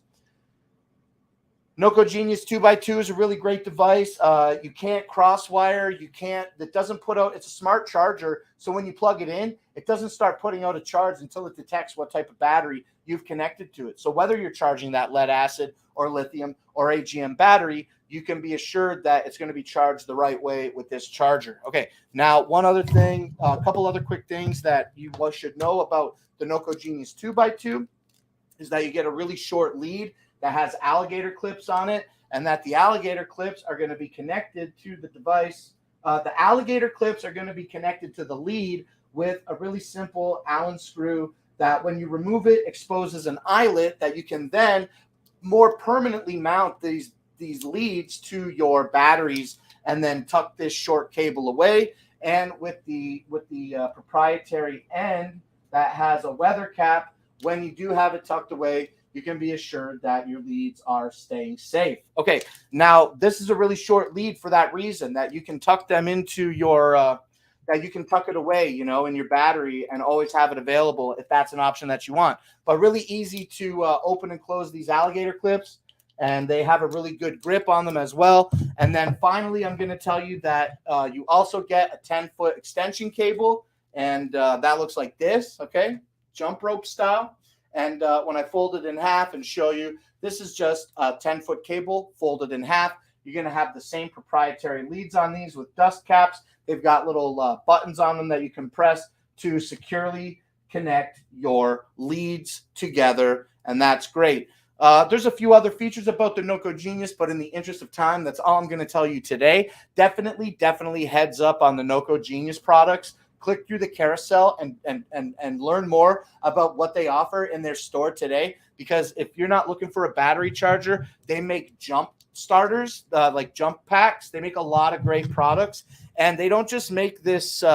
Noco Genius 2x2 is a really great device. You can't crosswire. It doesn't put out, it's a smart charger. So when you plug it in, it doesn't start putting out a charge until it detects what type of battery you've connected to it. So whether you're charging that lead acid or lithium or AGM battery, you can be assured that it's going to be charged the right way with this charger. Okay, now one other thing, a couple other quick things that you should know about the Noco Genius 2x2 is that you get a really short lead that has alligator clips on it, and that the alligator clips are going to be connected to the device. The alligator clips are going to be connected to the lead with a really simple Allen screw that when you remove it exposes an eyelet that you can then more permanently mount these leads to your batteries and then tuck this short cable away. And with the proprietary end that has a weather cap, when you do have it tucked away, you can be assured that your leads are staying safe. Okay, now this is a really short lead for that reason, that you can tuck them into your, that you can tuck it away, in your battery and always have it available if that's an option that you want. But really easy to open and close these alligator clips, and they have a really good grip on them as well. And then finally, I'm going to tell you that you also get a 10-foot extension cable, and that looks like this, okay, jump rope style. And when I fold it in half and show you, this is just a 10-foot cable folded in half. You're going to have the same proprietary leads on these with dust caps. They've got little buttons on them that you can press to securely connect your leads together, and that's great. There's a few other features about the Noco Genius, but in the interest of time, that's all I'm going to tell you today. Definitely heads up on the Noco Genius products. Click through the carousel and learn more about what they offer in their store today. Because if you're not looking for a battery charger, they make jump starters, like jump packs. They make a lot of great products. And they don't just make this...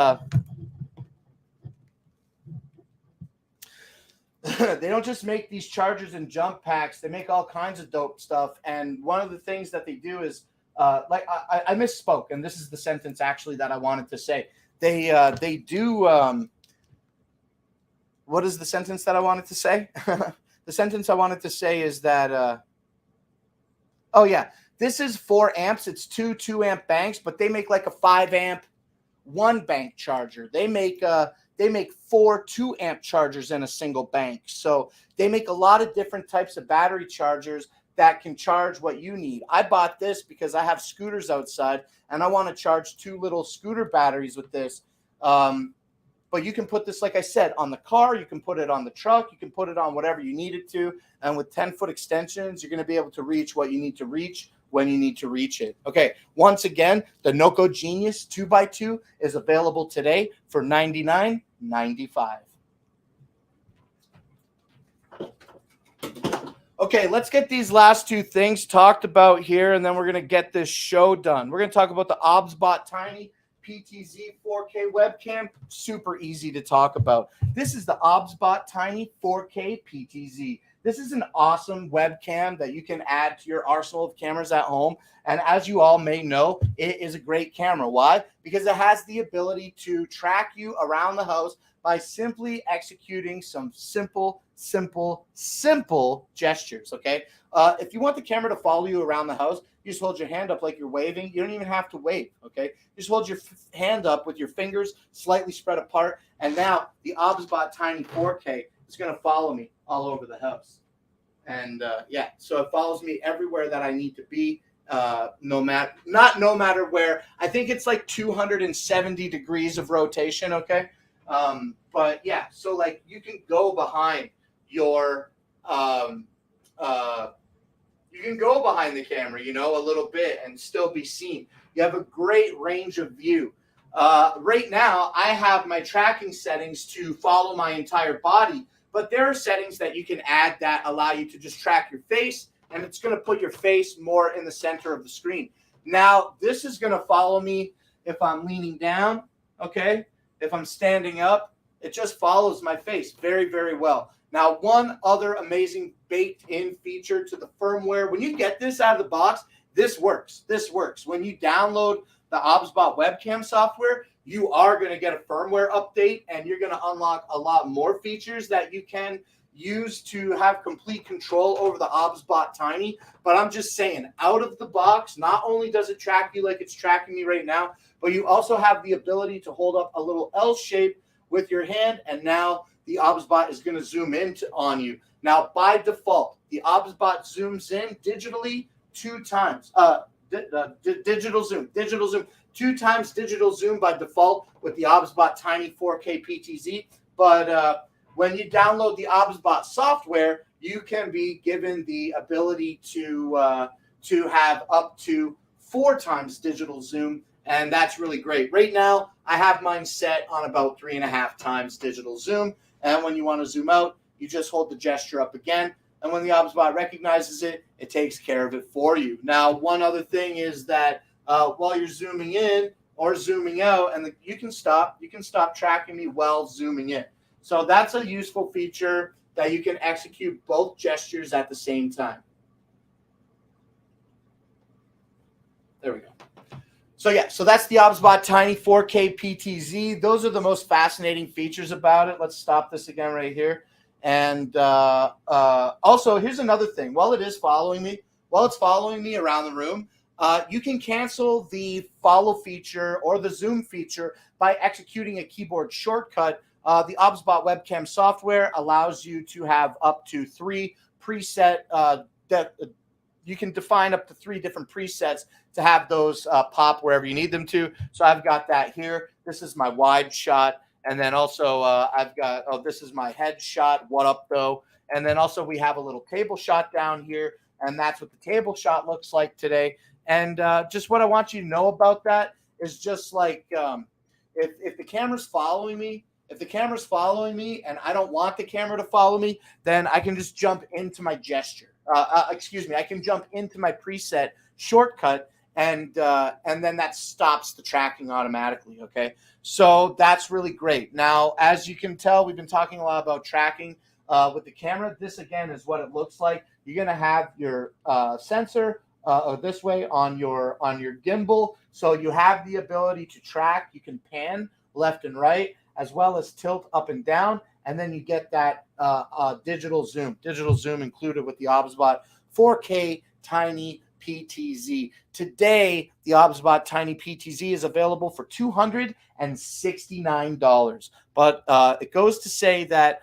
they don't just make these chargers and jump packs. They make all kinds of dope stuff. And one of the things that they do is, I misspoke, and this is the sentence actually that I wanted to say. They do. What is the sentence that I wanted to say? The sentence I wanted to say is that. Oh yeah, this is 4 amps. It's 2 amp banks, but they make like a 5 amp 1 bank charger. They make 4 2 amp chargers in a single bank. So they make a lot of different types of battery chargers that can charge what you need. I bought this because I have scooters outside and I want to charge 2 little scooter batteries with this. But you can put this, like I said, on the car. You can put it on the truck. You can put it on whatever you need it to. And with 10-foot extensions, you're going to be able to reach what you need to reach when you need to reach it. Okay, once again, the Noco Genius 2x2 is available today for $99.95. Okay, let's get these last 2 things talked about here, and then we're going to get this show done. We're going to talk about the OBSBot Tiny PTZ 4K webcam. Super easy to talk about. This is the OBSBot Tiny 4K PTZ. This is an awesome webcam that you can add to your arsenal of cameras at home. And as you all may know, it is a great camera. Why? Because it has the ability to track you around the house by simply executing some simple gestures, okay? If you want the camera to follow you around the house, you just hold your hand up like you're waving. You don't even have to wave, okay? You just hold your hand up with your fingers slightly spread apart, and now the OBSBot Tiny 4K is going to follow me all over the house. And yeah, so it follows me everywhere that I need to be, no matter where. I think it's like 270 degrees of rotation, okay? But yeah, so like you can go behind your you can go behind the camera, you know, a little bit and still be seen. You have a great range of view. Right now, I have my tracking settings to follow my entire body, but there are settings that you can add that allow you to just track your face, and it's going to put your face more in the center of the screen. Now, this is going to follow me if I'm leaning down, okay? If I'm standing up, it just follows my face very, very well. Now, one other amazing baked-in feature to the firmware, when you get this out of the box, this works. This works. When you download the OBSBot webcam software, you are going to get a firmware update, and you're going to unlock a lot more features that you can use to have complete control over the OBSBot Tiny. But I'm just saying, out of the box, not only does it track you like it's tracking me right now, but you also have the ability to hold up a little L shape with your hand, and now the OBSBot is going to zoom in on you. Now, by default, the OBSBot zooms in digitally 2 times. Digital zoom. 2 times digital zoom by default with the OBSBot Tiny 4K PTZ. But when you download the OBSBot software, you can be given the ability to have up to 4 times digital zoom, and that's really great. Right now, I have mine set on about 3.5 times digital zoom. And when you want to zoom out, you just hold the gesture up again. And when the OBSBot recognizes it, it takes care of it for you. Now, one other thing is that while you're zooming in or zooming out, and you can stop tracking me while zooming in. So that's a useful feature that you can execute both gestures at the same time. There we go. So yeah, so that's the OBSBot Tiny 4K PTZ. Those are the most fascinating features about it. Let's stop this again right here. And also, here's another thing. While it's following me around the room, you can cancel the follow feature or the zoom feature by executing a keyboard shortcut. The OBSBot webcam software allows you to have up to 3 preset you can define up to 3 different presets to have those pop wherever you need them to. So I've got that here. This is my wide shot. And then also I've got, this is my head shot. What up, though? And then also we have a little table shot down here. And that's what the table shot looks like today. And just what I want you to know about that is just like if the camera's following me, and I don't want the camera to follow me, then I can just jump into my gesture. I can jump into my preset shortcut, and then that stops the tracking automatically, okay? So that's really great. Now, as you can tell, we've been talking a lot about tracking. with the camera. This, again, is what it looks like. You're going to have your sensor this way on your gimbal. So you have the ability to track. You can pan left and right, as well as tilt up and down. And then you get that digital zoom included with the OBSBot 4K Tiny PTZ. Today, the OBSBot Tiny PTZ is available for $269. But it goes to say that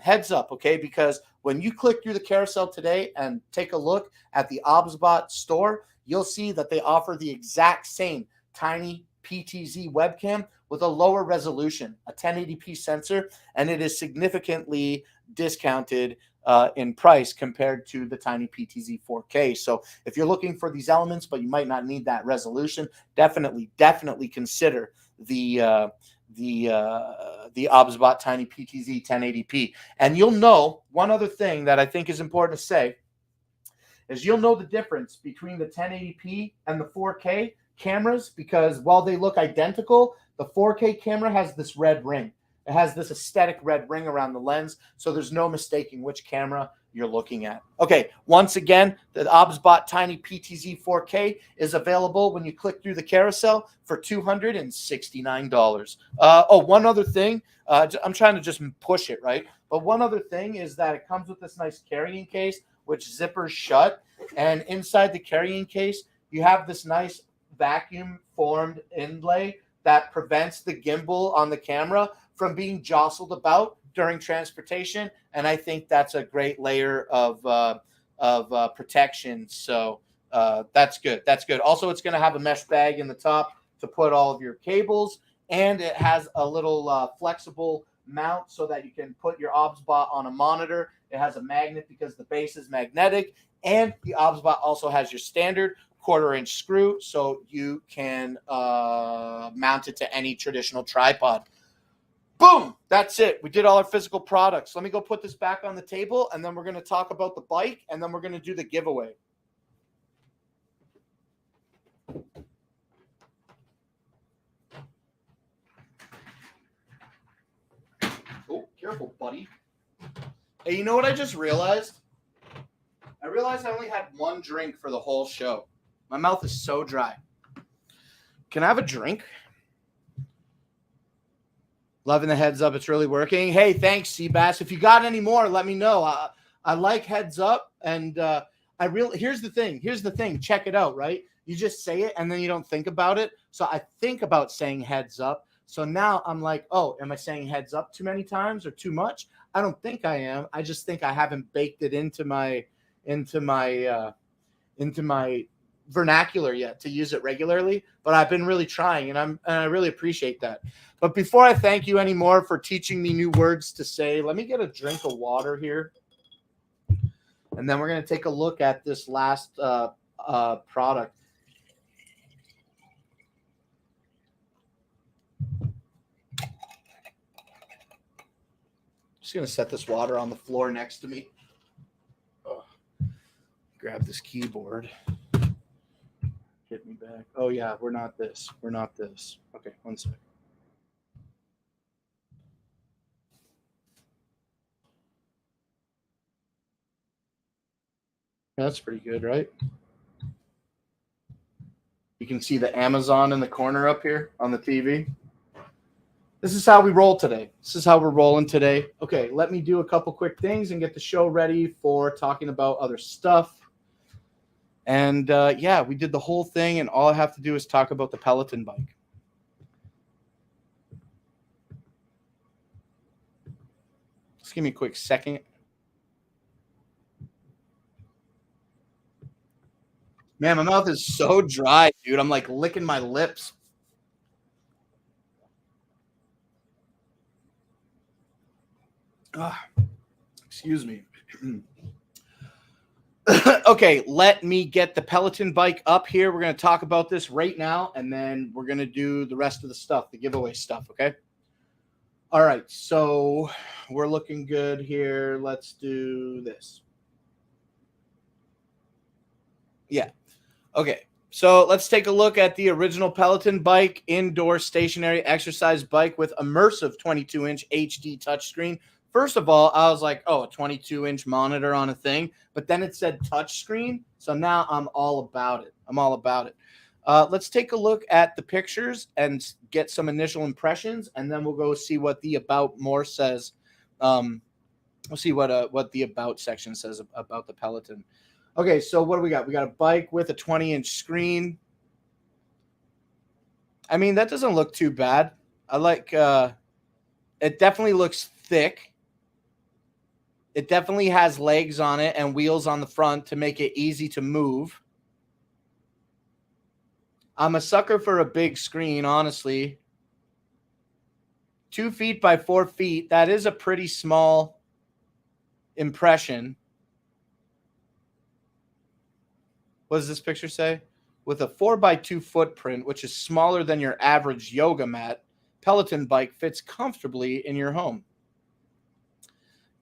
heads up, okay? Because when you click through the carousel today and take a look at the OBSBot store, you'll see that they offer the exact same Tiny PTZ webcam with a lower resolution, a 1080p sensor, and it is significantly discounted in price compared to the Tiny PTZ 4K. So if you're looking for these elements, but you might not need that resolution, definitely consider the OBSBot Tiny PTZ 1080p. And you'll know one other thing that I think is important to say is you'll know the difference between the 1080p and the 4K cameras, because while they look identical, the 4K camera has this red ring. It has this aesthetic red ring around the lens, so there's no mistaking which camera you're looking at. Okay, once again, the OBSBot Tiny PTZ 4K is available when you click through the carousel for $269. One other thing, I'm trying to just push it, right? But one other thing is that it comes with this nice carrying case, which zippers shut, and inside the carrying case, you have this nice vacuum formed inlay that prevents the gimbal on the camera from being jostled about during transportation, and I think that's a great layer of protection. So that's good. Also, it's going to have a mesh bag in the top to put all of your cables, and it has a little flexible mount so that you can put your OBSBot on a monitor. It has a magnet because the base is magnetic, and the OBSBot also has your standard 1/4-inch screw, so you can mount it to any traditional tripod. Boom! That's it. We did all our physical products. Let me go put this back on the table, and then we're going to talk about the bike, and then we're going to do the giveaway. Oh, careful, buddy. Hey, you know what I just realized? I realized I only had one drink for the whole show. My mouth is so dry. Can I have a drink? Loving the heads up. It's really working. Hey, thanks, Seabass. If you got any more, let me know. I like heads up. And here's the thing. Check it out, right? You just say it and then you don't think about it. So I think about saying heads up. So now I'm like, oh, am I saying heads up too many times or too much? I don't think I am. I just think I haven't baked it into my vernacular yet to use it regularly, but I've been really trying, and I really appreciate that. But before I thank you anymore for teaching me new words to say, let me get a drink of water here, and then we're going to take a look at this last product. Just going to set this water on the floor next to me. Grab this keyboard. Hit me back. Oh, yeah, we're not this. Okay, one second. That's pretty good, right? You can see the Amazon in the corner up here on the TV. This is how we roll today. This is how we're rolling today. Okay, let me do a couple quick things and get the show ready for talking about other stuff. And yeah, we did the whole thing, and all I have to do is talk about the Peloton bike. Just give me a quick second. Man, my mouth is so dry, dude. I'm like licking my lips. Excuse me. Okay, let me get the Peloton bike up here. We're going to talk about this right now, and then we're going to do the rest of the stuff, the giveaway stuff, okay? All right, so we're looking good here. Let's do this. Yeah. Okay, so let's take a look at the original Peloton bike, indoor stationary exercise bike with immersive 22-inch HD touchscreen, First of all, I was like, oh, a 22-inch monitor on a thing. But then it said touchscreen. So now I'm all about it. Let's take a look at the pictures and get some initial impressions, and then we'll go see what the About More says. We'll see what the About section says about the Peloton. Okay, so what do we got? We got a bike with a 20-inch screen. I mean, that doesn't look too bad. I like it definitely looks thick. It definitely has legs on it and wheels on the front to make it easy to move. I'm a sucker for a big screen, honestly. 2 feet by 4 feet. That is a pretty small impression. What does this picture say? With a 4x2 footprint, which is smaller than your average yoga mat, Peloton bike fits comfortably in your home.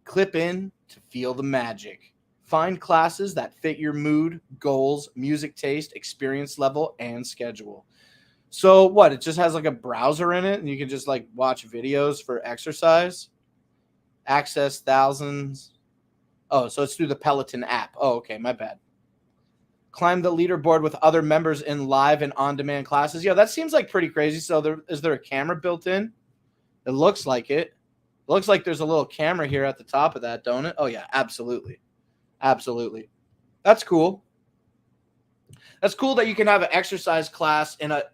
Clip in to feel the magic. Find classes that fit your mood, goals, music taste, experience level, and schedule. So what? It just has like a browser in it, and you can just like watch videos for exercise. Access thousands. Oh, so it's through the Peloton app. Oh, okay, my bad. Climb the leaderboard with other members in live and on-demand classes. Yeah, that seems like pretty crazy. So is there a camera built in? It looks like it. It looks like there's a little camera here at the top of that, don't it? Oh yeah, absolutely. Absolutely. That's cool. That's cool that you can have an exercise class in a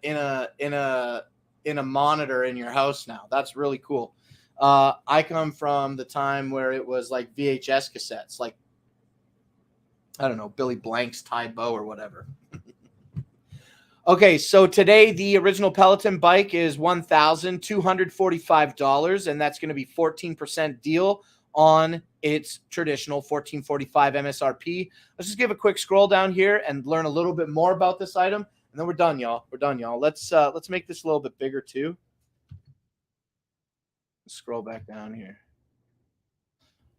monitor in your house now. That's really cool. I come from the time where it was like VHS cassettes, like I don't know, Billy Blank's Tide Bow or whatever. Okay, so today the original Peloton bike is $1,245, and that's going to be 14% deal on its traditional $1,445 MSRP. Let's just give a quick scroll down here and learn a little bit more about this item, and then we're done, y'all. Let's make this a little bit bigger too. Scroll back down here.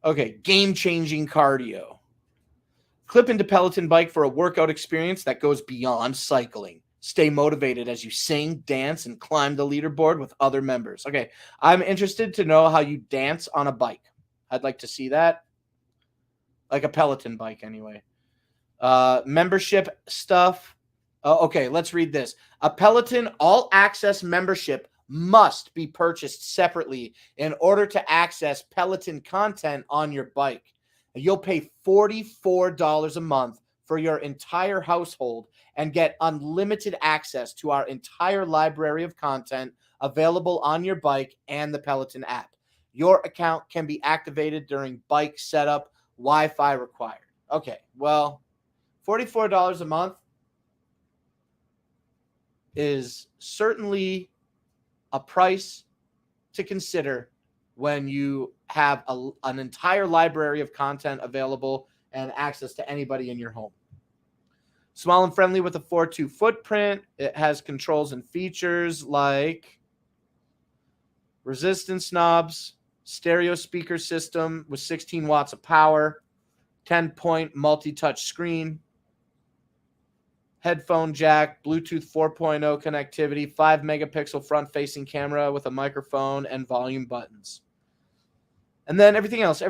Okay, game-changing cardio. Clip into Peloton bike for a workout experience that goes beyond cycling. Stay motivated as you sing, dance, and climb the leaderboard with other members. Okay, I'm interested to know how you dance on a bike. I'd like to see that. Like a Peloton bike, anyway. Membership stuff. Okay, let's read this. A Peloton all-access membership must be purchased separately in order to access Peloton content on your bike. You'll pay $44 a month for your entire household and get unlimited access to our entire library of content available on your bike and the Peloton app. Your account can be activated during bike setup, Wi-Fi required. Okay, well, $44 a month is certainly a price to consider when you have an entire library of content available and access to anybody in your home. Small and friendly with a 4.2 footprint. It has controls and features like resistance knobs, stereo speaker system with 16 watts of power, 10-point multi-touch screen, headphone jack, Bluetooth 4.0 connectivity, 5-megapixel front-facing camera with a microphone and volume buttons. And then everything else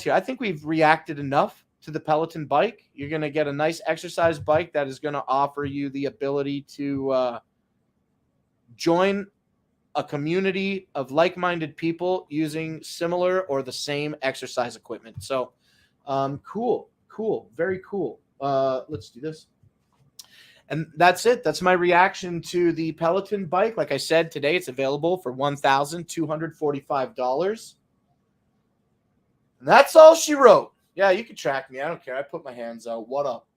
here. I think we've reacted enough to the Peloton bike. You're going to get a nice exercise bike that is going to offer you the ability to join a community of like-minded people using similar or the same exercise equipment. So cool, very cool. Let's do this. And that's it. That's my reaction to the Peloton bike. Like I said, today it's available for $1,245. And that's all she wrote. Yeah, you can track me. I don't care. I put my hands out. What up?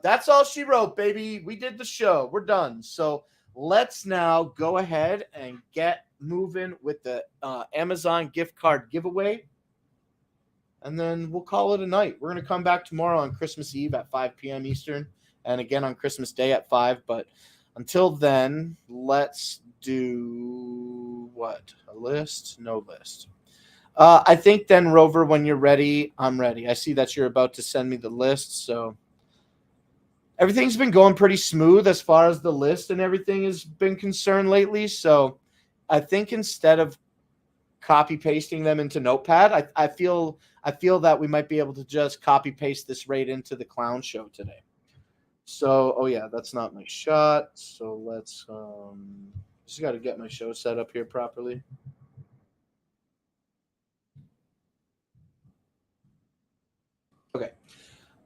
That's all she wrote, baby. We did the show. We're done. So let's now go ahead and get moving with the Amazon gift card giveaway. And then we'll call it a night. We're going to come back tomorrow on Christmas Eve at 5 p.m. Eastern. And again on Christmas Day at 5. But until then, let's do what? A list? No list. I think then, Rover, when you're ready, I'm ready. I see that you're about to send me the list. So everything's been going pretty smooth as far as the list and everything has been concerned lately. So I think instead of copy pasting them into Notepad. I feel that we might be able to just copy paste this right into the clown show today. So, oh yeah, that's not my shot. So let's just got to get my show set up here properly. Okay.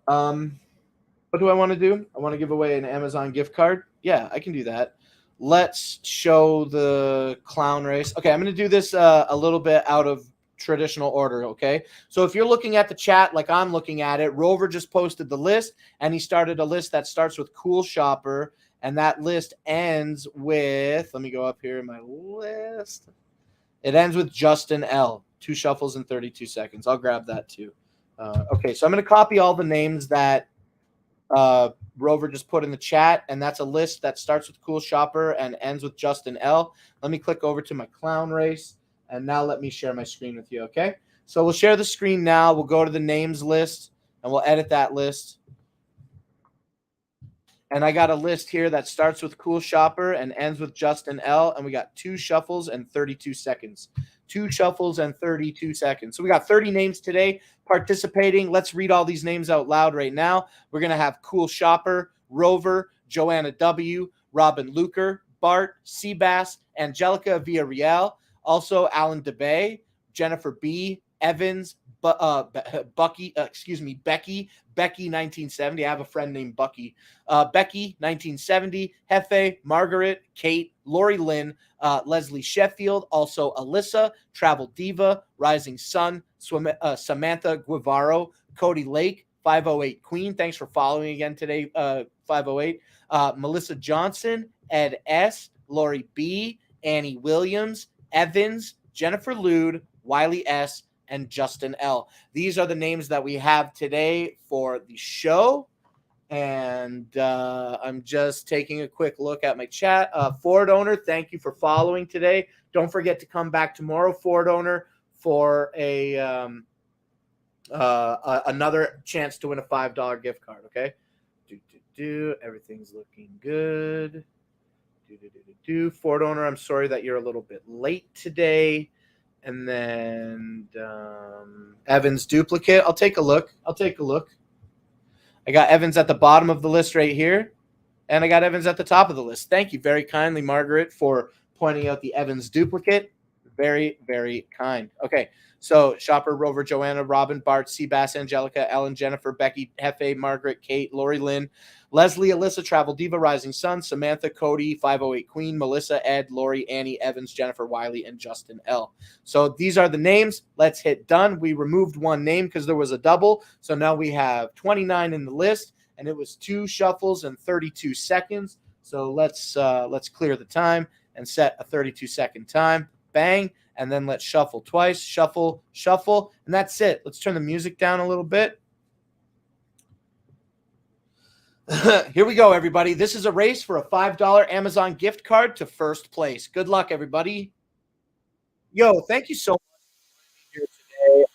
What do I want to do? I want to give away an Amazon gift card. Yeah, I can do that. Let's show the clown race. Okay, I'm going to do this a little bit out of traditional order, okay? So if you're looking at the chat like I'm looking at it, Rover just posted the list, and he started a list that starts with Cool Shopper, and that list ends with, let me go up here in my list. It ends with Justin L. 2 shuffles in 32 seconds. I'll grab that too. Okay, so I'm going to copy all the names that Rover just put in the chat, and that's a list that starts with Cool Shopper and ends with Justin L. Let me click over to my clown race, and now let me share my screen with you, okay? So we'll share the screen now. We'll go to the names list, and we'll edit that list. And I got a list here that starts with Cool Shopper and ends with Justin L. And we got 2 shuffles and 32 seconds. 2 shuffles and 32 seconds. So we got 30 names today participating. Let's read all these names out loud right now. We're going to have Cool Shopper, Rover, Joanna W., Robin Luker, Bart, Seabass, Angelica Villarreal, also Alan DeBay, Jennifer B., Evans, Becky 1970. I have a friend named Bucky. Becky 1970, Hefe, Margaret, Kate, Lori Lynn, Leslie Sheffield, also Alyssa, Travel Diva, Rising Sun, Samantha Guevaro, Cody Lake, 508 Queen. Thanks for following again today, 508. Melissa Johnson, Ed S, Lori B, Annie Williams, Evans, Jennifer Lude, Wiley S, and Justin L. These are the names that we have today for the show. And I'm just taking a quick look at my chat. Ford owner, thank you for following today. Don't forget to come back tomorrow, Ford owner, for a another chance to win a $5 gift card, okay? Everything's looking good. Ford owner, I'm sorry that you're a little bit late today. And then Evans duplicate. I'll take a look. I got Evans at the bottom of the list right here. And I got Evans at the top of the list. Thank you very kindly, Margaret, for pointing out the Evans duplicate. Very, very kind. Okay, so Shopper, Rover, Joanna, Robin, Bart, Seabass, Angelica, Ellen, Jennifer, Becky, Hefe, Margaret, Kate, Lori Lynn, Leslie, Alyssa, Travel Diva, Rising Sun, Samantha, Cody, 508 Queen, Melissa, Ed, Lori, Annie, Evans, Jennifer, Wiley, and Justin L. So these are the names. Let's hit done. We removed one name because there was a double. So now we have 29 in the list, and it was 2 shuffles and 32 seconds. So let's clear the time and set a 32-second time. Bang. And then let's shuffle twice. Shuffle, shuffle. And that's it. Let's turn the music down a little bit. Here we go, everybody. This is a race for a $5 Amazon gift card to first place. Good luck, everybody. Yo, thank you so much for being here today.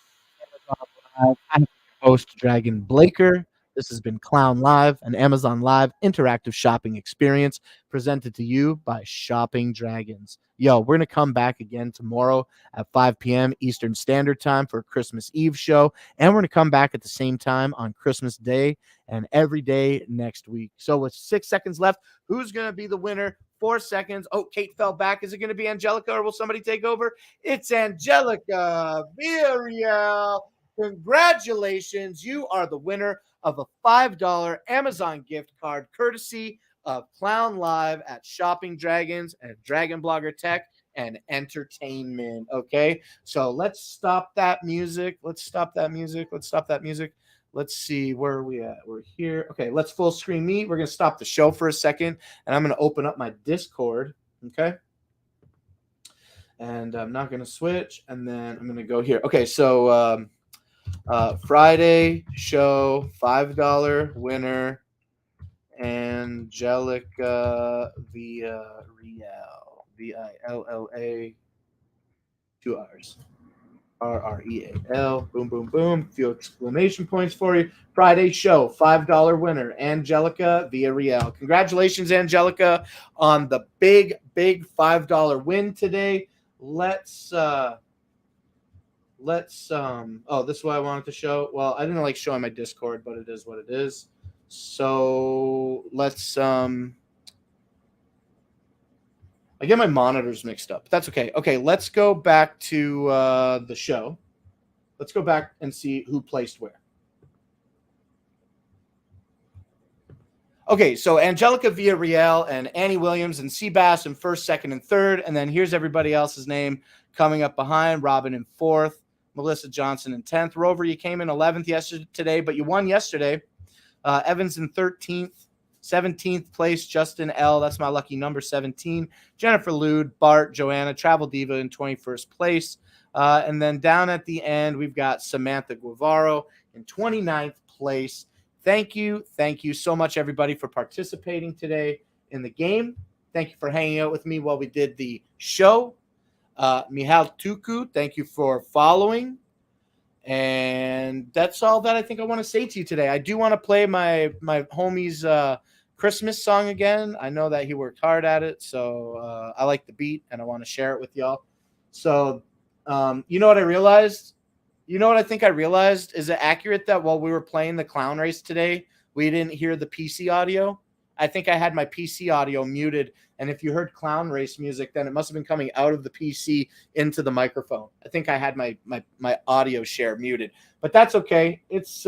Amazon Live. I'm your host, Dragon Blaker. This has been Clown Live, an Amazon Live interactive shopping experience presented to you by Shopping Dragons. Yo, we're going to come back again tomorrow at 5 p.m. Eastern Standard Time for a Christmas Eve show. And we're going to come back at the same time on Christmas Day and every day next week. So with 6 seconds left, who's going to be the winner? 4 seconds. Oh, Kate fell back. Is it going to be Angelica or will somebody take over? It's Angelica Villarreal. Congratulations. You are the winner of a $5 Amazon gift card courtesy of Clown Live at Shopping Dragons and Dragon Blogger Tech and Entertainment. Okay, so let's stop that music. Let's see, where are we at? We're here. Okay, let's full screen me. We're going to stop the show for a second, and I'm going to open up my Discord. Okay, and I'm not going to switch, and then I'm going to go here. Okay, so Friday show, $5 winner, Angelica Villarreal, Villa, 2 R's, RREAL. Boom, boom, boom. A few exclamation points for you. Friday show, $5 winner, Angelica Villarreal. Congratulations, Angelica, on the big $5 win today. Let's let's this is what I wanted to show. Well, I didn't like showing my Discord, but it is what it is. So let's I get my monitors mixed up. That's okay. Okay, let's go back to the show. Let's go back and see who placed where. Okay, so Angelica Villarreal and Annie Williams and Seabass in first, second, and third. And then here's everybody else's name coming up behind. Robin in fourth, Melissa Johnson in 10th. Rover, you came in 11th yesterday, but you won yesterday. Evans in 13th. 17th place, Justin L. That's my lucky number, 17. Jennifer Lude, Bart, Joanna, Travel Diva in 21st place. And then down at the end, we've got Samantha Guevaro in 29th place. Thank you so much, everybody, for participating today in the game. Thank you for hanging out with me while we did the show. Mihal Tuku, thank you for following. And that's all that I think I want to say to you today. I do want to play my homie's Christmas song again. I know that he worked hard at it, so I like the beat, and I want to share it with y'all. So you know what I realized? You know what I think I realized? Is it accurate that while we were playing the clown race today, we didn't hear the PC audio? I think I had my PC audio muted, and if you heard clown race music, then it must have been coming out of the PC into the microphone. I think I had my audio share muted, but that's okay. It's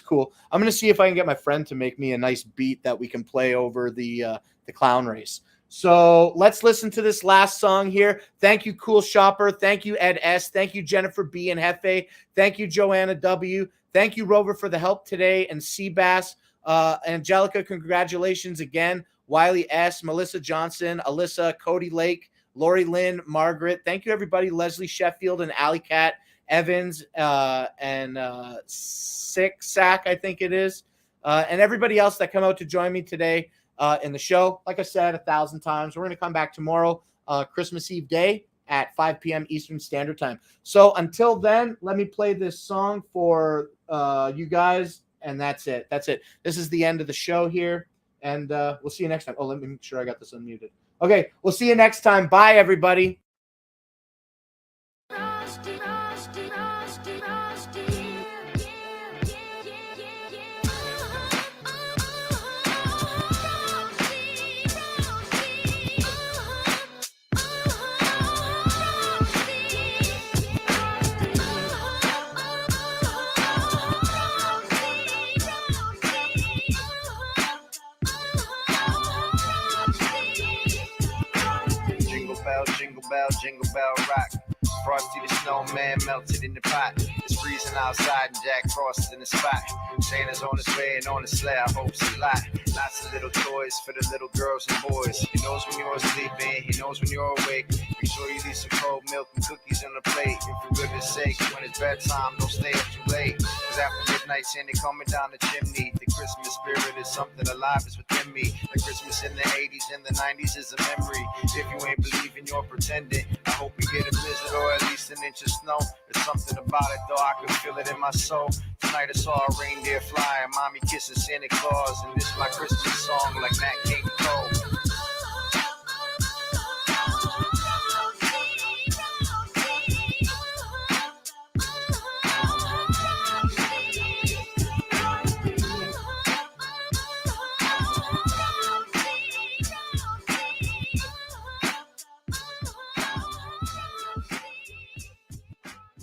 cool. I'm gonna see if I can get my friend to make me a nice beat that we can play over the clown race. So let's listen to this last song here. Thank you, Cool Shopper. Thank you, Ed S. Thank you, Jennifer B. and Hefe. Thank you, Joanna W. Thank you, Rover, for the help today, and Seabass. Angelica, congratulations again. Wiley S., Melissa Johnson, Alyssa, Cody Lake, Lori Lynn, Margaret. Thank you, everybody. Leslie Sheffield and Alley Cat, Evans, and Sick Sack, I think it is. And everybody else that come out to join me today in the show. Like I said 1,000 times, we're going to come back tomorrow, Christmas Eve day at 5 p.m. Eastern Standard Time. So until then, let me play this song for you guys. And that's it. This is the end of the show here. And we'll see you next time. Oh, let me make sure I got this unmuted. Okay, we'll see you next time. Bye, everybody. Jingle bell rock. Frosty the snowman melted in the pot. It's freezing outside and Jack Frost in the spot. Santa's on his way and on his sleigh, I hope a lot. Lots of little toys for the little girls and boys. He knows when you're sleeping, he knows when you're awake. Make sure you leave some cold milk and cookies on the plate. And for goodness sake, when it's bedtime, don't stay up too late. Cause after midnight, Santa coming down the chimney. The Christmas spirit is something alive, it's within me. Like Christmas in the 80s and the 90s is a memory. If you ain't believing, you're pretending. I hope you get a blizzard or at least an inch of snow. There's something about it though, I can feel it in my soul. Tonight I saw a reindeer fly and mommy kissing Santa Claus. And this is my Christmas song like Nat King Cole.